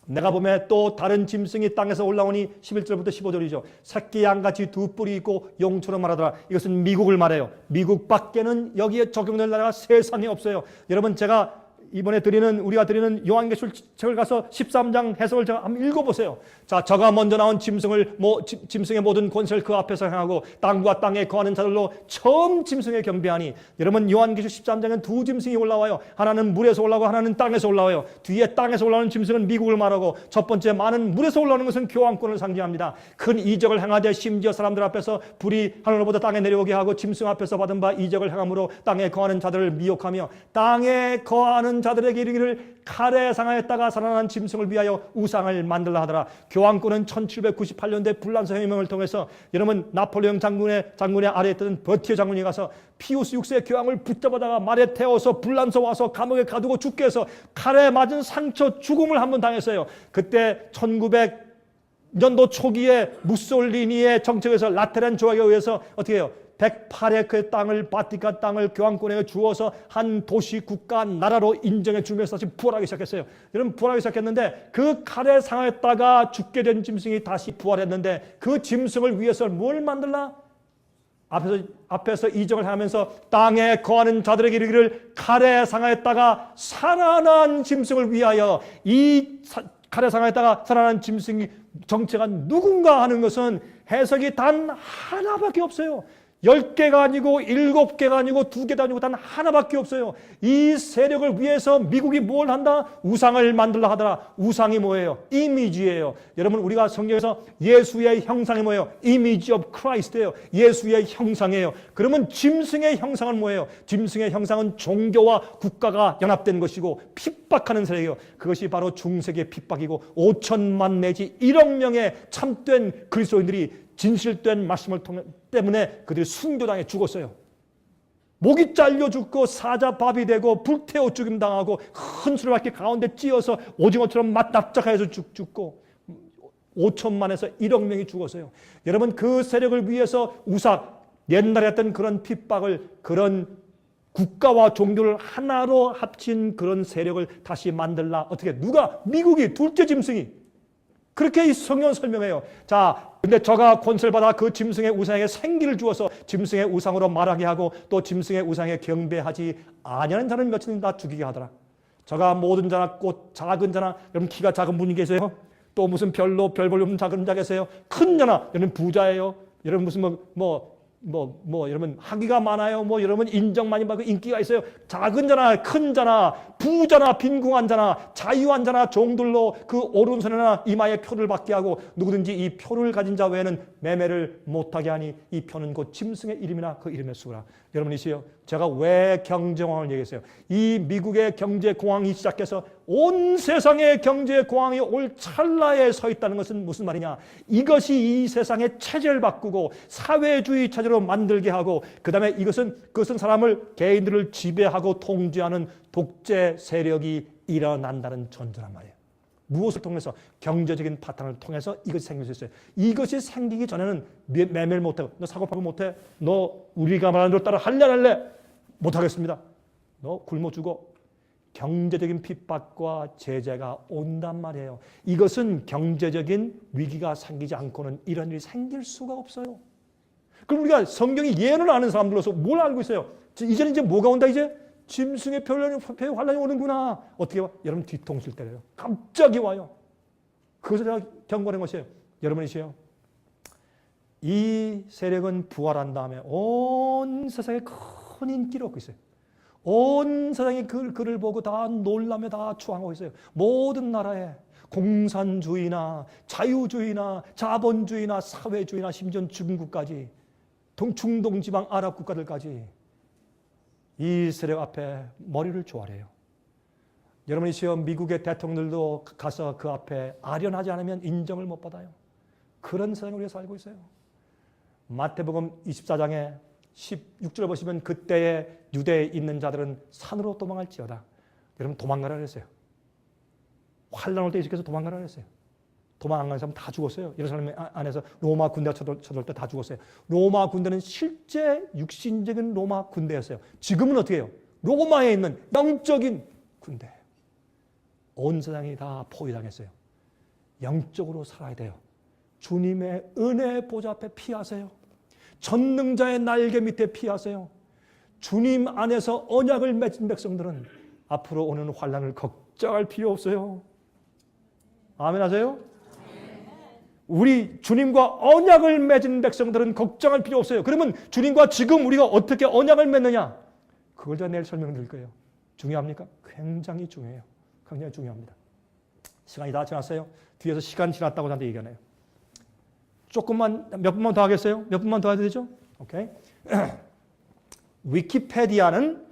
내가 보면 또 다른 짐승이 땅에서 올라오니 11절부터 15절이죠. 새끼 양같이 두 뿔이 있고 용처럼 말하더라. 이것은 미국을 말해요. 미국 밖에는 여기에 적용될 나라가 세상에 없어요. 여러분 제가 이번에 우리가 드리는 요한계시록 책을 가서 13장 해석을 제가 한번 읽어보세요. 자, 저가 먼저 나온 짐승의 모든 권세를 그 앞에서 행하고 땅과 땅에 거하는 자들로 처음 짐승에 경배하니. 여러분 요한계시록 13장엔 두 짐승이 올라와요. 하나는 물에서 올라오고 하나는 땅에서 올라와요. 뒤에 땅에서 올라오는 짐승은 미국을 말하고 첫 번째 많은 물에서 올라오는 것은 교황권을 상징합니다. 큰 이적을 행하되 심지어 사람들 앞에서 불이 하늘로부터 땅에 내려오게 하고 짐승 앞에서 받은 바 이적을 행함으로 땅에 거하는 자들을 미혹하며 땅에 거하는 자들에게 이르기를 칼에 상하였다가 살아난 짐승을 위하여 우상을 만들라 하더라. 교황권은 1798년대 불란서 혁명을 통해서 여러분 나폴레옹 장군의 아래에 있던 버티에 장군이 가서 피우스 6세 교황을 붙잡아다가 말에 태워서 불란서 와서 감옥에 가두고 죽게 해서 칼에 맞은 상처 죽음을 한번 당했어요. 그때 1900년도 초기에 무솔리니의 정책에서 라테란 조약에 의해서 어떻게 해요? 108에크의 땅을 바티칸 땅을 교황권에게 주어서 한 도시 국가 나라로 인정해 주면서 다시 부활하기 시작했어요. 여러분 부활하기 시작했는데 그 칼에 상하였다가 죽게 된 짐승이 다시 부활했는데 그 짐승을 위해서 뭘 만들라? 앞에서 이적을 하면서 땅에 거하는 자들에게 이르기를 칼에 상하였다가 살아난 짐승을 위하여 칼에 상하였다가 살아난 짐승이 정체가 누군가 하는 것은 해석이 단 하나밖에 없어요. 10개가 아니고 7개가 아니고 2개도 아니고 단 하나밖에 없어요. 이 세력을 위해서 미국이 뭘 한다? 우상을 만들라 하더라. 우상이 뭐예요? 이미지예요. 여러분 우리가 성경에서 예수의 형상이 뭐예요? 이미지 오브 크라이스트예요. 예수의 형상이에요. 그러면 짐승의 형상은 뭐예요? 짐승의 형상은 종교와 국가가 연합된 것이고 핍박하는 세력이에요. 그것이 바로 중세기의 핍박이고 5천만 내지 1억 명의 참된 그리스도인들이 진실된 말씀을 때문에 그들이 순교당해 죽었어요. 목이 잘려 죽고 사자밥이 되고 불태워 죽임당하고 큰 수레바퀴 가운데 찧어서 오징어처럼 납작해서 죽고 5천만에서 1억 명이 죽었어요. 여러분 그 세력을 위해서 옛날에 했던 그런 핍박을 그런 국가와 종교를 하나로 합친 그런 세력을 다시 만들라. 어떻게 누가? 미국이 둘째 짐승이 그렇게 이 성경 설명해요. 자, 근데 저가 권세를 받아 그 짐승의 우상에게 생기를 주어서 짐승의 우상으로 말하게 하고 또 짐승의 우상에 경배하지 아니하는 자는 몇이든 다 죽이게 하더라. 저가 모든 자나 꽃 작은 자나 여러분 키가 작은 분이 계세요. 또 무슨 별 볼 없는 작은 자 계세요. 큰 자나 여러분 부자예요. 여러분 무슨 여러분 학위가 많아요. 여러분 인정 많이 받고 인기가 있어요. 작은 자나 큰 자나 부자나 빈궁한 자나 자유한 자나 종들로 그 오른손이나 이마에 표를 받게 하고 누구든지 이 표를 가진 자 외에는 매매를 못하게 하니 이 표는 곧 짐승의 이름이나 그 이름의 수라. 여러분이시요. 제가 왜 경제공황을 얘기했어요? 이 미국의 경제공황이 시작해서 온 세상의 경제공황이 올 찰나에 서 있다는 것은 무슨 말이냐? 이것이 이 세상의 체제를 바꾸고 사회주의 체제로 만들게 하고 그 다음에 그것은 사람을 개인들을 지배하고 통제하는 독재 세력이 일어난다는 전제란 말이에요. 무엇을 통해서? 경제적인 바탕을 통해서 이것이 생길 수 있어요. 이것이 생기기 전에는 매매를 못해. 너 사고팔고 못해. 너 우리가 말하는 대로 따라 할래 안 할래? 못하겠습니다. 너 굶어 죽어. 경제적인 핍박과 제재가 온단 말이에요. 이것은 경제적인 위기가 생기지 않고는 이런 일이 생길 수가 없어요. 그럼 우리가 성경의 예언을 아는 사람들로서 뭘 알고 있어요? 이제는 이제 뭐가 온다 이제? 짐승의 폐 환란이 오는구나. 어떻게 와? 여러분 뒤통수를 때려요. 갑자기 와요. 그것을 제가 경고하는 것이에요. 여러분이시요. 이 세력은 부활한 다음에 온 세상에 큰 인기를 얻고 있어요. 온 세상이 그를 보고 다 놀라며 다 추앙하고 있어요. 모든 나라에 공산주의나 자유주의나 자본주의나 사회주의나 심지어 중국까지 중동 지방 아랍 국가들까지 이 세력 앞에 머리를 조아려요. 여러분이시여 미국의 대통령들도 가서 그 앞에 아련하지 않으면 인정을 못 받아요. 그런 세상에 우리가 살고 있어요. 마태복음 24장에 16절 보시면 그때에 유대에 있는 자들은 산으로 도망할지어다. 여러분 도망가라 그랬어요. 환란 올 때 이렇게 해서 도망가라 그랬어요. 도망 안 가는 사람 다 죽었어요. 예루살렘 안에서 로마 군대가 쳐들 때 다 죽었어요. 로마 군대는 실제 육신적인 로마 군대였어요. 지금은 어떻게 해요? 로마에 있는 영적인 군대. 온 세상이 다 포위당했어요. 영적으로 살아야 돼요. 주님의 은혜 보좌 앞에 피하세요. 전능자의 날개 밑에 피하세요. 주님 안에서 언약을 맺은 백성들은 앞으로 오는 환난을 걱정할 필요 없어요. 아멘 하세요? 우리 주님과 언약을 맺은 백성들은 걱정할 필요 없어요. 그러면 주님과 지금 우리가 어떻게 언약을 맺느냐? 그걸 제가 내일 설명드릴 거예요. 중요합니까? 굉장히 중요해요. 굉장히 중요합니다. 시간이 다 지났어요. 뒤에서 시간 지났다고 저한테 얘기하네요. 조금만 몇 분만 더 하겠어요? 몇 분만 더 해야 되죠? 오케이. 위키페디아는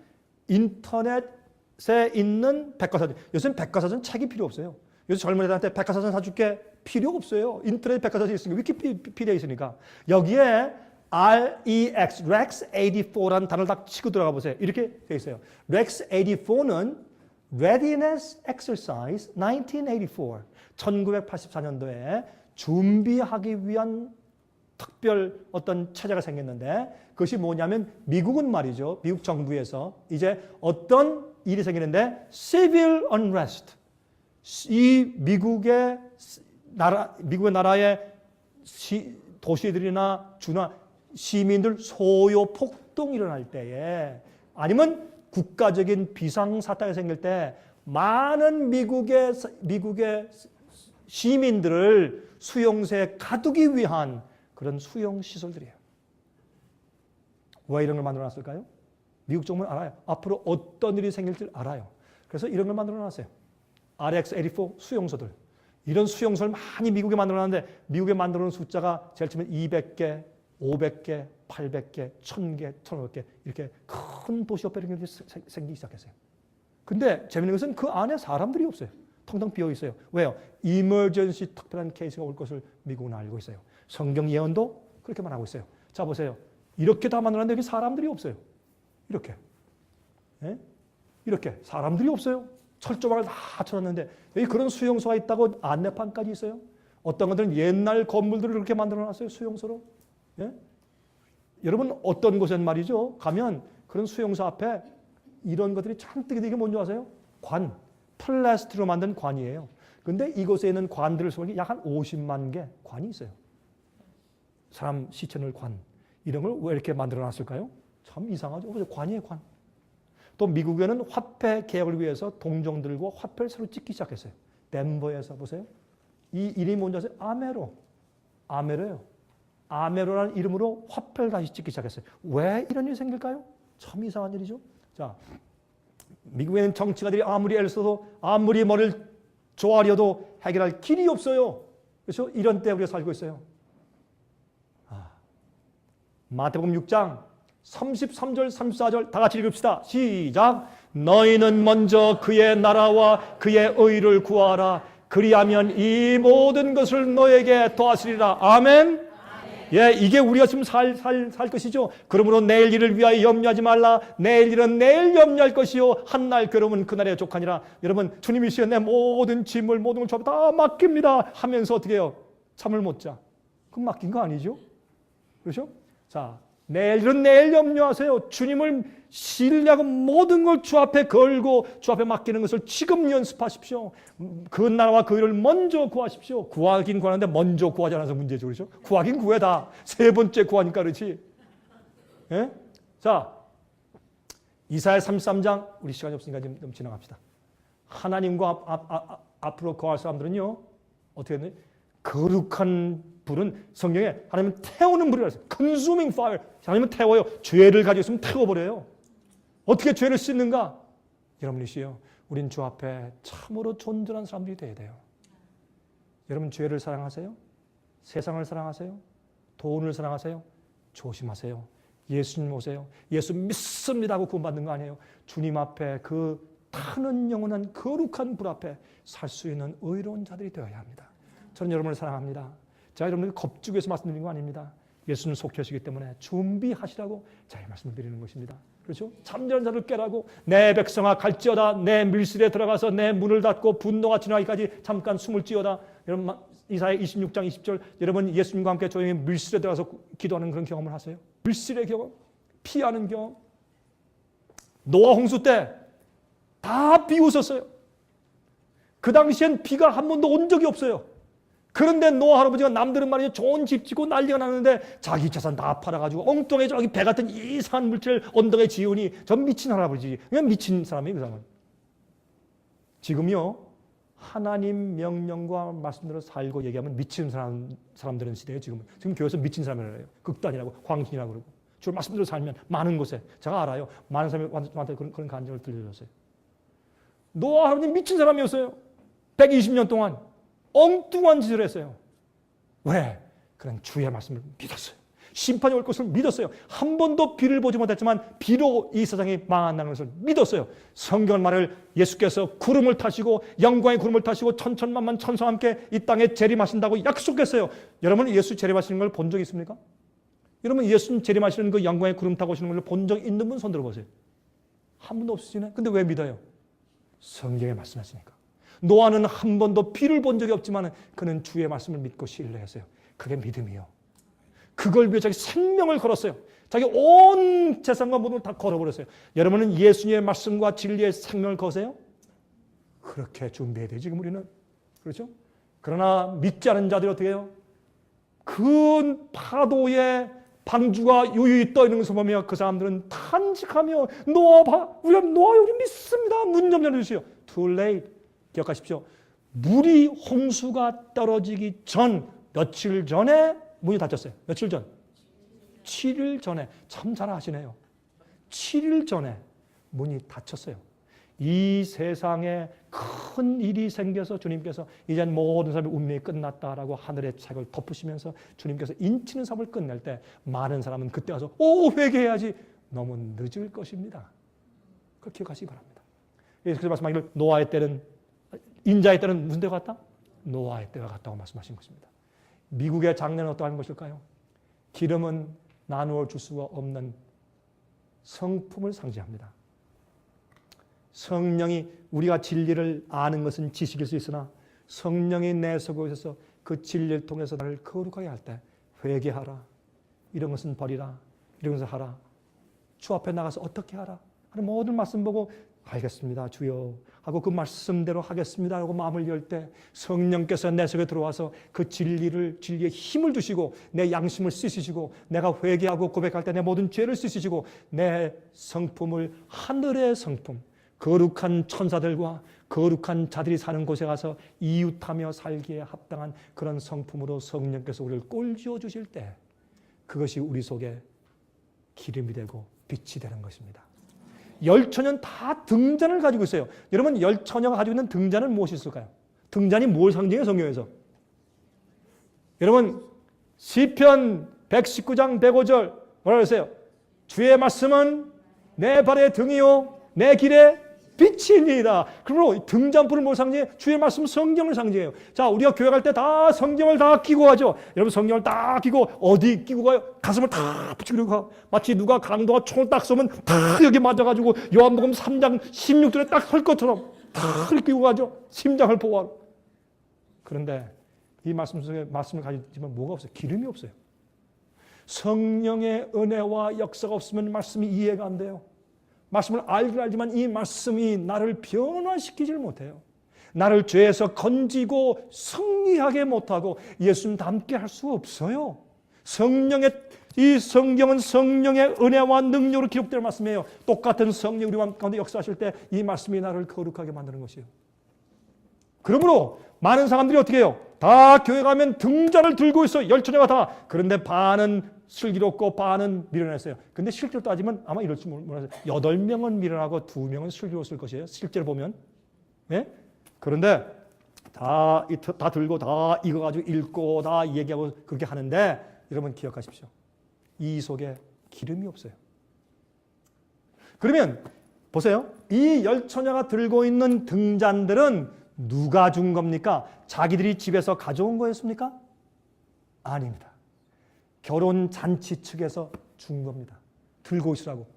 인터넷에 있는 백과사전. 요새는 백과사전 책이 필요 없어요. 요새 젊은 애들한테 백과사전 사줄게 필요 없어요. 인터넷 백과사전이 있으니까 위키피디아에 있으니까. 여기에 REX, Rex84라는 단어를 딱 치고 들어가 보세요. 이렇게 되어 있어요. Rex84는 Readiness Exercise 1984. 1984년도에 준비하기 위한 특별 어떤 체제가 생겼는데 그것이 뭐냐면 미국은 말이죠. 미국 정부에서 이제 어떤 일이 생기는데 Civil Unrest. 이 미국의 나라의 도시들이나 주나 시민들 소요 폭동이 일어날 때에 아니면 국가적인 비상사태가 생길 때 많은 미국의 시민들을 수용소에 가두기 위한 그런 수용시설들이에요. 왜 이런 걸 만들어놨을까요? 미국 정부는 알아요. 앞으로 어떤 일이 생길지 알아요. 그래서 이런 걸 만들어놨어요. RX-84 수용소들. 이런 수용소를 많이 미국에 만들어놨는데 미국에 만들어놓은 숫자가 제일 처음에 200개, 500개, 800개, 1000개, 1500개 이렇게 큰 도시 옆에 이렇게 생기기 시작했어요. 근데 재밌는 것은 그 안에 사람들이 없어요. 텅텅 비어 있어요. 왜요? 이머전시 특별한 케이스가 올 것을 미국은 알고 있어요. 성경 예언도 그렇게 말하고 있어요. 자 보세요. 이렇게 다 만들었는데 여기 사람들이 없어요. 이렇게. 네? 이렇게 사람들이 없어요. 철조망을 다 쳐놨는데 여기 그런 수용소가 있다고 안내판까지 있어요. 어떤 것들은 옛날 건물들을 그렇게 만들어놨어요. 수용소로. 예? 여러분 어떤 곳엔 말이죠. 가면 그런 수용소 앞에 이런 것들이 잔뜩 이게 뭔지 아세요? 관. 플라스틱으로 만든 관이에요. 근데 이곳에 있는 관들을 보니 약 한 50만 개 관이 있어요. 사람 시체 넣을 관. 이런 걸 왜 이렇게 만들어놨을까요? 참 이상하죠. 관이에요, 관. 또 미국에는 화폐 개혁을 위해서 동정 들고 화폐를 새로 찍기 시작했어요. 덴버에서 보세요. 이 이름이 뭔지 아세요? 아메로. 아메로예요. 아메로라는 이름으로 화폐를 다시 찍기 시작했어요. 왜 이런 일이 생길까요? 참 이상한 일이죠. 자, 미국에는 정치가들이 아무리 애를 써도 아무리 머리를 조아려도 해결할 길이 없어요. 그래서 이런 때 우리가 살고 있어요. 마태복음 6장 33절 34절 다 같이 읽읍시다. 시작. 너희는 먼저 그의 나라와 그의 의를 구하라. 그리하면 이 모든 것을 너에게 더하시리라. 아멘. 예, 이게 우리가 지금 살 것이죠. 그러므로 내일 일을 위하여 염려하지 말라. 내일 일은 내일 염려할 것이요. 한날 괴로움은 그날에 족하니라. 여러분, 주님이시여 내 모든 짐을 모든 걸 저한테 다 맡깁니다 하면서 어떻게 해요? 잠을 못 자. 그럼 맡긴 거 아니죠? 그렇죠? 자, 내일은 내일 염려하세요. 주님을 신뢰하고 모든 걸 주 앞에 걸고 주 앞에 맡기는 것을 지금 연습하십시오. 그 나라와 그 일을 먼저 구하십시오. 구하긴 구하는데 먼저 구하지 않아서 문제죠. 그렇죠? 구하긴 구해 다. 세 번째 구하니까 그렇지. 예? 자, 이사야 33장, 우리 시간이 없으니까 좀 지나갑시다. 하나님과 앞으로 거할 사람들은요, 어떻게 했나요? 거룩한 불은 성경에 하나님은 태우는 불이라고 했어요. Consuming fire. 하나님은 태워요. 죄를 가지고 있으면 태워버려요. 어떻게 죄를 씻는가? 여러분이시요, 우린 주 앞에 참으로 존전한 사람들이 되어야 돼요. 여러분 죄를 사랑하세요? 세상을 사랑하세요? 돈을 사랑하세요? 조심하세요. 예수님 오세요. 예수 믿습니다 하고 구원받는 거 아니에요. 주님 앞에 그 타는 영원한 거룩한 불 앞에 살 수 있는 의로운 자들이 되어야 합니다. 저는 여러분을 사랑합니다. 제가 여러분에게 겁주기위해서 말씀드리는 거 아닙니다. 예수님 속해시기 때문에 준비하시라고 제가 말씀을 드리는 것입니다. 그렇죠? 잠자는 자를 깨라고, 내 백성아 갈지어다, 내 밀실에 들어가서 내 문을 닫고 분노가 지나기까지 잠깐 숨을 찌어다. 여러분 이사야 26장 20절, 여러분 예수님과 함께 조용히 밀실에 들어가서 기도하는 그런 경험을 하세요? 밀실의 경험, 피하는 경험. 노아 홍수 때 다 비웃었어요. 그 당시엔 비가 한 번도 온 적이 없어요. 그런데 노아 할아버지가 남들은 말이죠, 좋은 집 짓고 난리가 나는데 자기 재산 다 팔아가지고 엉뚱하게 저기 배 같은 이상한 물질을 언덕에 지으니 저 미친 할아버지, 그냥 미친 사람이에요. 그 사람은. 지금요, 하나님 명령과 말씀대로 살고 얘기하면 미친 사람들은 시대예요. 지금 교회에서 미친 사람이라고 해요. 극단이라고, 광신이라고 그러고. 주의 말씀대로 살면 많은 곳에, 제가 알아요, 많은 사람이 저한테 그런 간증을 들려줬어요. 노아 할아버지 미친 사람이었어요. 120년 동안 엉뚱한 짓을 했어요. 왜? 그는 주의 말씀을 믿었어요. 심판이 올 것을 믿었어요. 한 번도 비를 보지 못했지만 비로 이 세상이 망한다는 것을 믿었어요. 성경 말을 예수께서 구름을 타시고 영광의 구름을 타시고 천천만만 천사와 함께 이 땅에 재림하신다고 약속했어요. 여러분 예수 재림하시는 걸 본 적 있습니까? 여러분 예수님 재림하시는 그 영광의 구름 타고 오시는 걸 본 적 있는 분 손 들어보세요. 한 분도 없으시네. 근데 왜 믿어요? 성경에 말씀하시니까. 노아는 한 번도 비를 본 적이 없지만 그는 주의 말씀을 믿고 신뢰했어요. 그게 믿음이요. 그걸 위해 자기 생명을 걸었어요. 자기 온 재산과 모든 걸 다 걸어버렸어요. 여러분은 예수님의 말씀과 진리의 생명을 거세요? 그렇게 준비해야 돼요. 지금 우리는. 그렇죠? 그러나 믿지 않은 자들이 어떻게 해요? 큰 파도에 방주가 유유히 떠 있는 것을 보며 그 사람들은 탄식하며 노아 우리 믿습니다. 문 좀 열어주세요. Too late. 기억하십시오. 물이 홍수가 떨어지기 전 며칠 전에 문이 닫혔어요. 며칠 전? 7일 전에. 참 잘 아시네요. 7일 전에 문이 닫혔어요. 이 세상에 큰 일이 생겨서 주님께서 이젠 모든 사람의 운명이 끝났다라고 하늘의 책을 덮으시면서 주님께서 인치는 삶을 끝낼 때 많은 사람은 그때 가서 회개해야지. 너무 늦을 것입니다. 그걸 기억하시기 바랍니다. 예수께서 말씀하기를 노아의 때는, 인자의 때는 무슨 때가 같다? 노아의 때가 같다고 말씀하신 것입니다. 미국의 장래는 어떠한 것일까요? 기름은 나누어 줄 수가 없는 성품을 상징합니다. 성령이, 우리가 진리를 아는 것은 지식일 수 있으나 성령이 내 속에 오셔서 그 진리를 통해서 나를 거룩하게 할 때 회개하라, 이런 것은 버리라, 이런 것을 하라, 주 앞에 나가서 어떻게 하라 하는 모든 말씀 보고 알겠습니다 주여 하고 그 말씀대로 하겠습니다 하고 마음을 열 때 성령께서 내 속에 들어와서 그 진리의 힘을 주시고 내 양심을 씻으시고 내가 회개하고 고백할 때 내 모든 죄를 씻으시고 내 성품을 하늘의 성품, 거룩한 천사들과 거룩한 자들이 사는 곳에 가서 이웃하며 살기에 합당한 그런 성품으로 성령께서 우리를 꼴지어 주실 때 그것이 우리 속에 기름이 되고 빛이 되는 것입니다. 열처녀는 다 등잔을 가지고 있어요. 여러분 열처녀가 가지고 있는 등잔은 무엇이 있을까요? 등잔이 뭘 상징해요? 성경에서. 여러분 시편 119장 105절 뭐라 그랬어요? 주의 말씀은 내 발의 등이요 내 길에 빛입니다. 그러므로 등잔불은 뭘 상징해요? 주의 말씀 성경을 상징해요. 자, 우리가 교회 갈 때 다 성경을 다 끼고 가죠. 여러분 성경을 다 끼고 어디 끼고 가요? 가슴을 다 붙이고 가. 마치 누가 강도가 총을 딱 쏘면 다 여기 맞아가지고 요한복음 3장 16절에 딱 설 것처럼 다 끼고 가죠. 심장을 보호하러. 그런데 이 말씀 속에 말씀을 가지지만 뭐가 없어요? 기름이 없어요. 성령의 은혜와 역사가 없으면 말씀이 이해가 안 돼요. 말씀을 알긴 알지만 이 말씀이 나를 변화시키질 못해요. 나를 죄에서 건지고 승리하게 못하고 예수님 닮게 할 수 없어요. 이 성경은 성령의 은혜와 능력으로 기록된 말씀이에요. 똑같은 성령 우리 가운데 역사하실 때 이 말씀이 나를 거룩하게 만드는 것이에요. 그러므로 많은 사람들이 어떻게 해요? 다 교회 가면 등잔을 들고 있어. 열처녀가 다. 그런데 반은 슬기롭고 반은 미련했어요. 근데 실제로 따지면 아마 이럴지 몰라요. 8명은 미련하고 2명은 슬기로웠을 것이에요. 실제로 보면. 네? 그런데 다 들고 다 이거 가지고 읽고 다 얘기하고 그렇게 하는데 여러분 기억하십시오. 이 속에 기름이 없어요. 그러면 보세요. 이 열처녀가 들고 있는 등잔들은 누가 준 겁니까? 자기들이 집에서 가져온 거였습니까? 아닙니다. 결혼 잔치 측에서 준 겁니다. 들고 있으라고.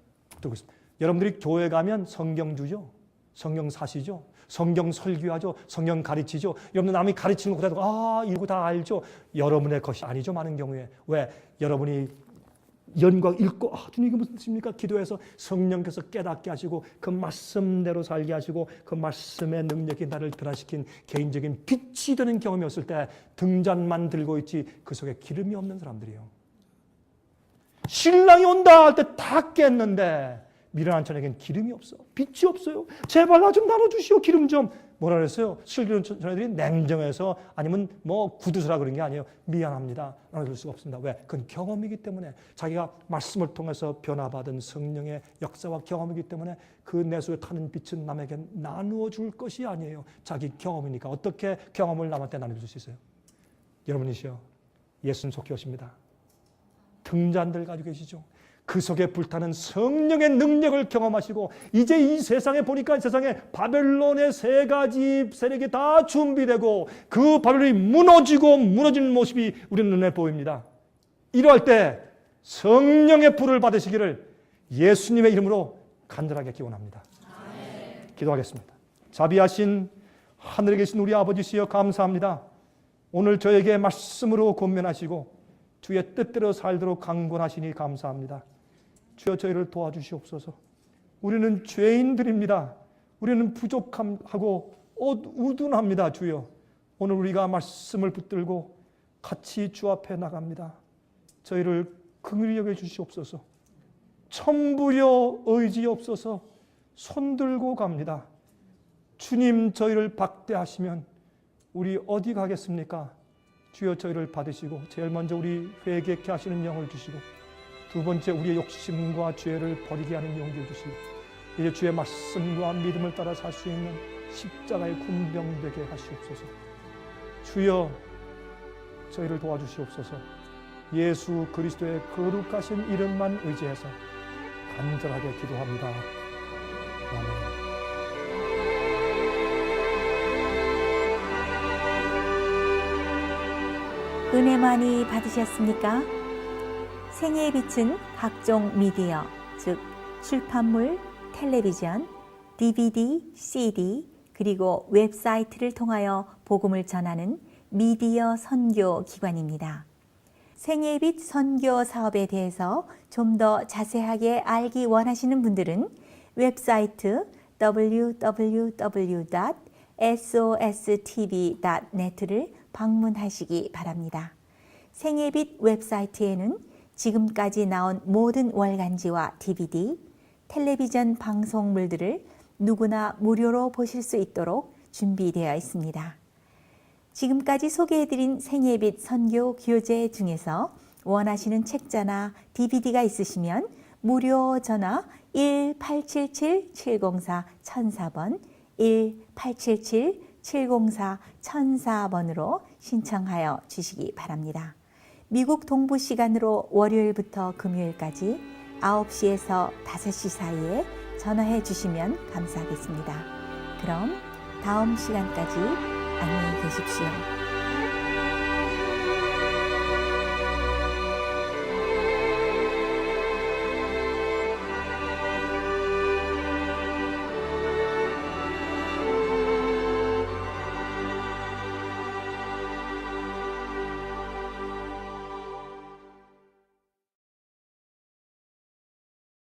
들고 있습니다. 여러분들이 교회 가면 성경 주죠? 성경 사시죠? 성경 설교하죠? 성경 가르치죠? 여러분 남이 가르치는 거 그래도 이거 다 알죠? 여러분의 것이 아니죠. 많은 경우에. 왜? 여러분이 연ጓ 읽고 주님 이게 무슨 뜻입니까? 기도해서 성령께서 깨닫게 하시고 그 말씀대로 살게 하시고 그 말씀의 능력이 나를 변화시킨 개인적인 빛이 되는 경험이 없을 때 등잔만 들고 있지 그 속에 기름이 없는 사람들이에요. 신랑이 온다 할 때 다 깼는데 미련한 처녀에겐 기름이 없어. 빛이 없어요. 제발 나 좀 나눠주시오. 기름 좀. 뭐라 그랬어요? 슬기로운 처녀들이 냉정해서 아니면 뭐 구두서라 그런 게 아니에요. 미안합니다. 나눠줄 수가 없습니다. 왜? 그건 경험이기 때문에 자기가 말씀을 통해서 변화받은 성령의 역사와 경험이기 때문에 그 내 속에 타는 빛은 남에게 나누어 줄 것이 아니에요. 자기 경험이니까. 어떻게 경험을 남한테 나눠줄 수 있어요? 여러분이시여 예수님 속해 오십니다. 등잔들 가지고 계시죠. 그 속에 불타는 성령의 능력을 경험하시고 이제 이 세상에 보니까 이 세상에 바벨론의 3가지 세력이 다 준비되고 그 바벨론이 무너지고 무너지는 모습이 우리 눈에 보입니다. 이러할 때 성령의 불을 받으시기를 예수님의 이름으로 간절하게 기원합니다. 기도하겠습니다. 자비하신 하늘에 계신 우리 아버지시여 감사합니다. 오늘 저에게 말씀으로 권면하시고 주의 뜻대로 살도록 강권하시니 감사합니다. 주여 저희를 도와주시옵소서. 우리는 죄인들입니다. 우리는 부족하고 우둔합니다. 주여 오늘 우리가 말씀을 붙들고 같이 주 앞에 나갑니다. 저희를 긍휼히 여겨 주시옵소서. 천부려 의지없어서 손들고 갑니다. 주님 저희를 박대하시면 우리 어디 가겠습니까? 주여 저희를 받으시고 제일 먼저 우리 회개케 하시는 영을 주시고 두 번째 우리의 욕심과 죄를 버리게 하는 용기를 주시고 이제 주의 말씀과 믿음을 따라 살 수 있는 십자가의 군병 되게 하시옵소서. 주여 저희를 도와주시옵소서. 예수 그리스도의 거룩하신 이름만 의지해서 간절하게 기도합니다. 아멘. 은혜 많이 받으셨습니까? 생애의 빛은 각종 미디어, 즉 출판물, 텔레비전, DVD, CD, 그리고 웹사이트를 통하여 복음을 전하는 미디어 선교 기관입니다. 생애의 빛 선교 사업에 대해서 좀 더 자세하게 알기 원하시는 분들은 웹사이트 www.sostv.net를 방문하시기 바랍니다. 생애의 빛 웹사이트에는 지금까지 나온 모든 월간지와 DVD, 텔레비전 방송물들을 누구나 무료로 보실 수 있도록 준비되어 있습니다. 지금까지 소개해드린 생애의 빛 선교 교재 중에서 원하시는 책자나 DVD가 있으시면 무료 전화 1877-704-1004번 1877-704-1004번으로 신청하여 주시기 바랍니다. 미국 동부 시간으로 월요일부터 금요일까지 9시에서 5시 사이에 전화해 주시면 감사하겠습니다. 그럼 다음 시간까지 안녕히 계십시오.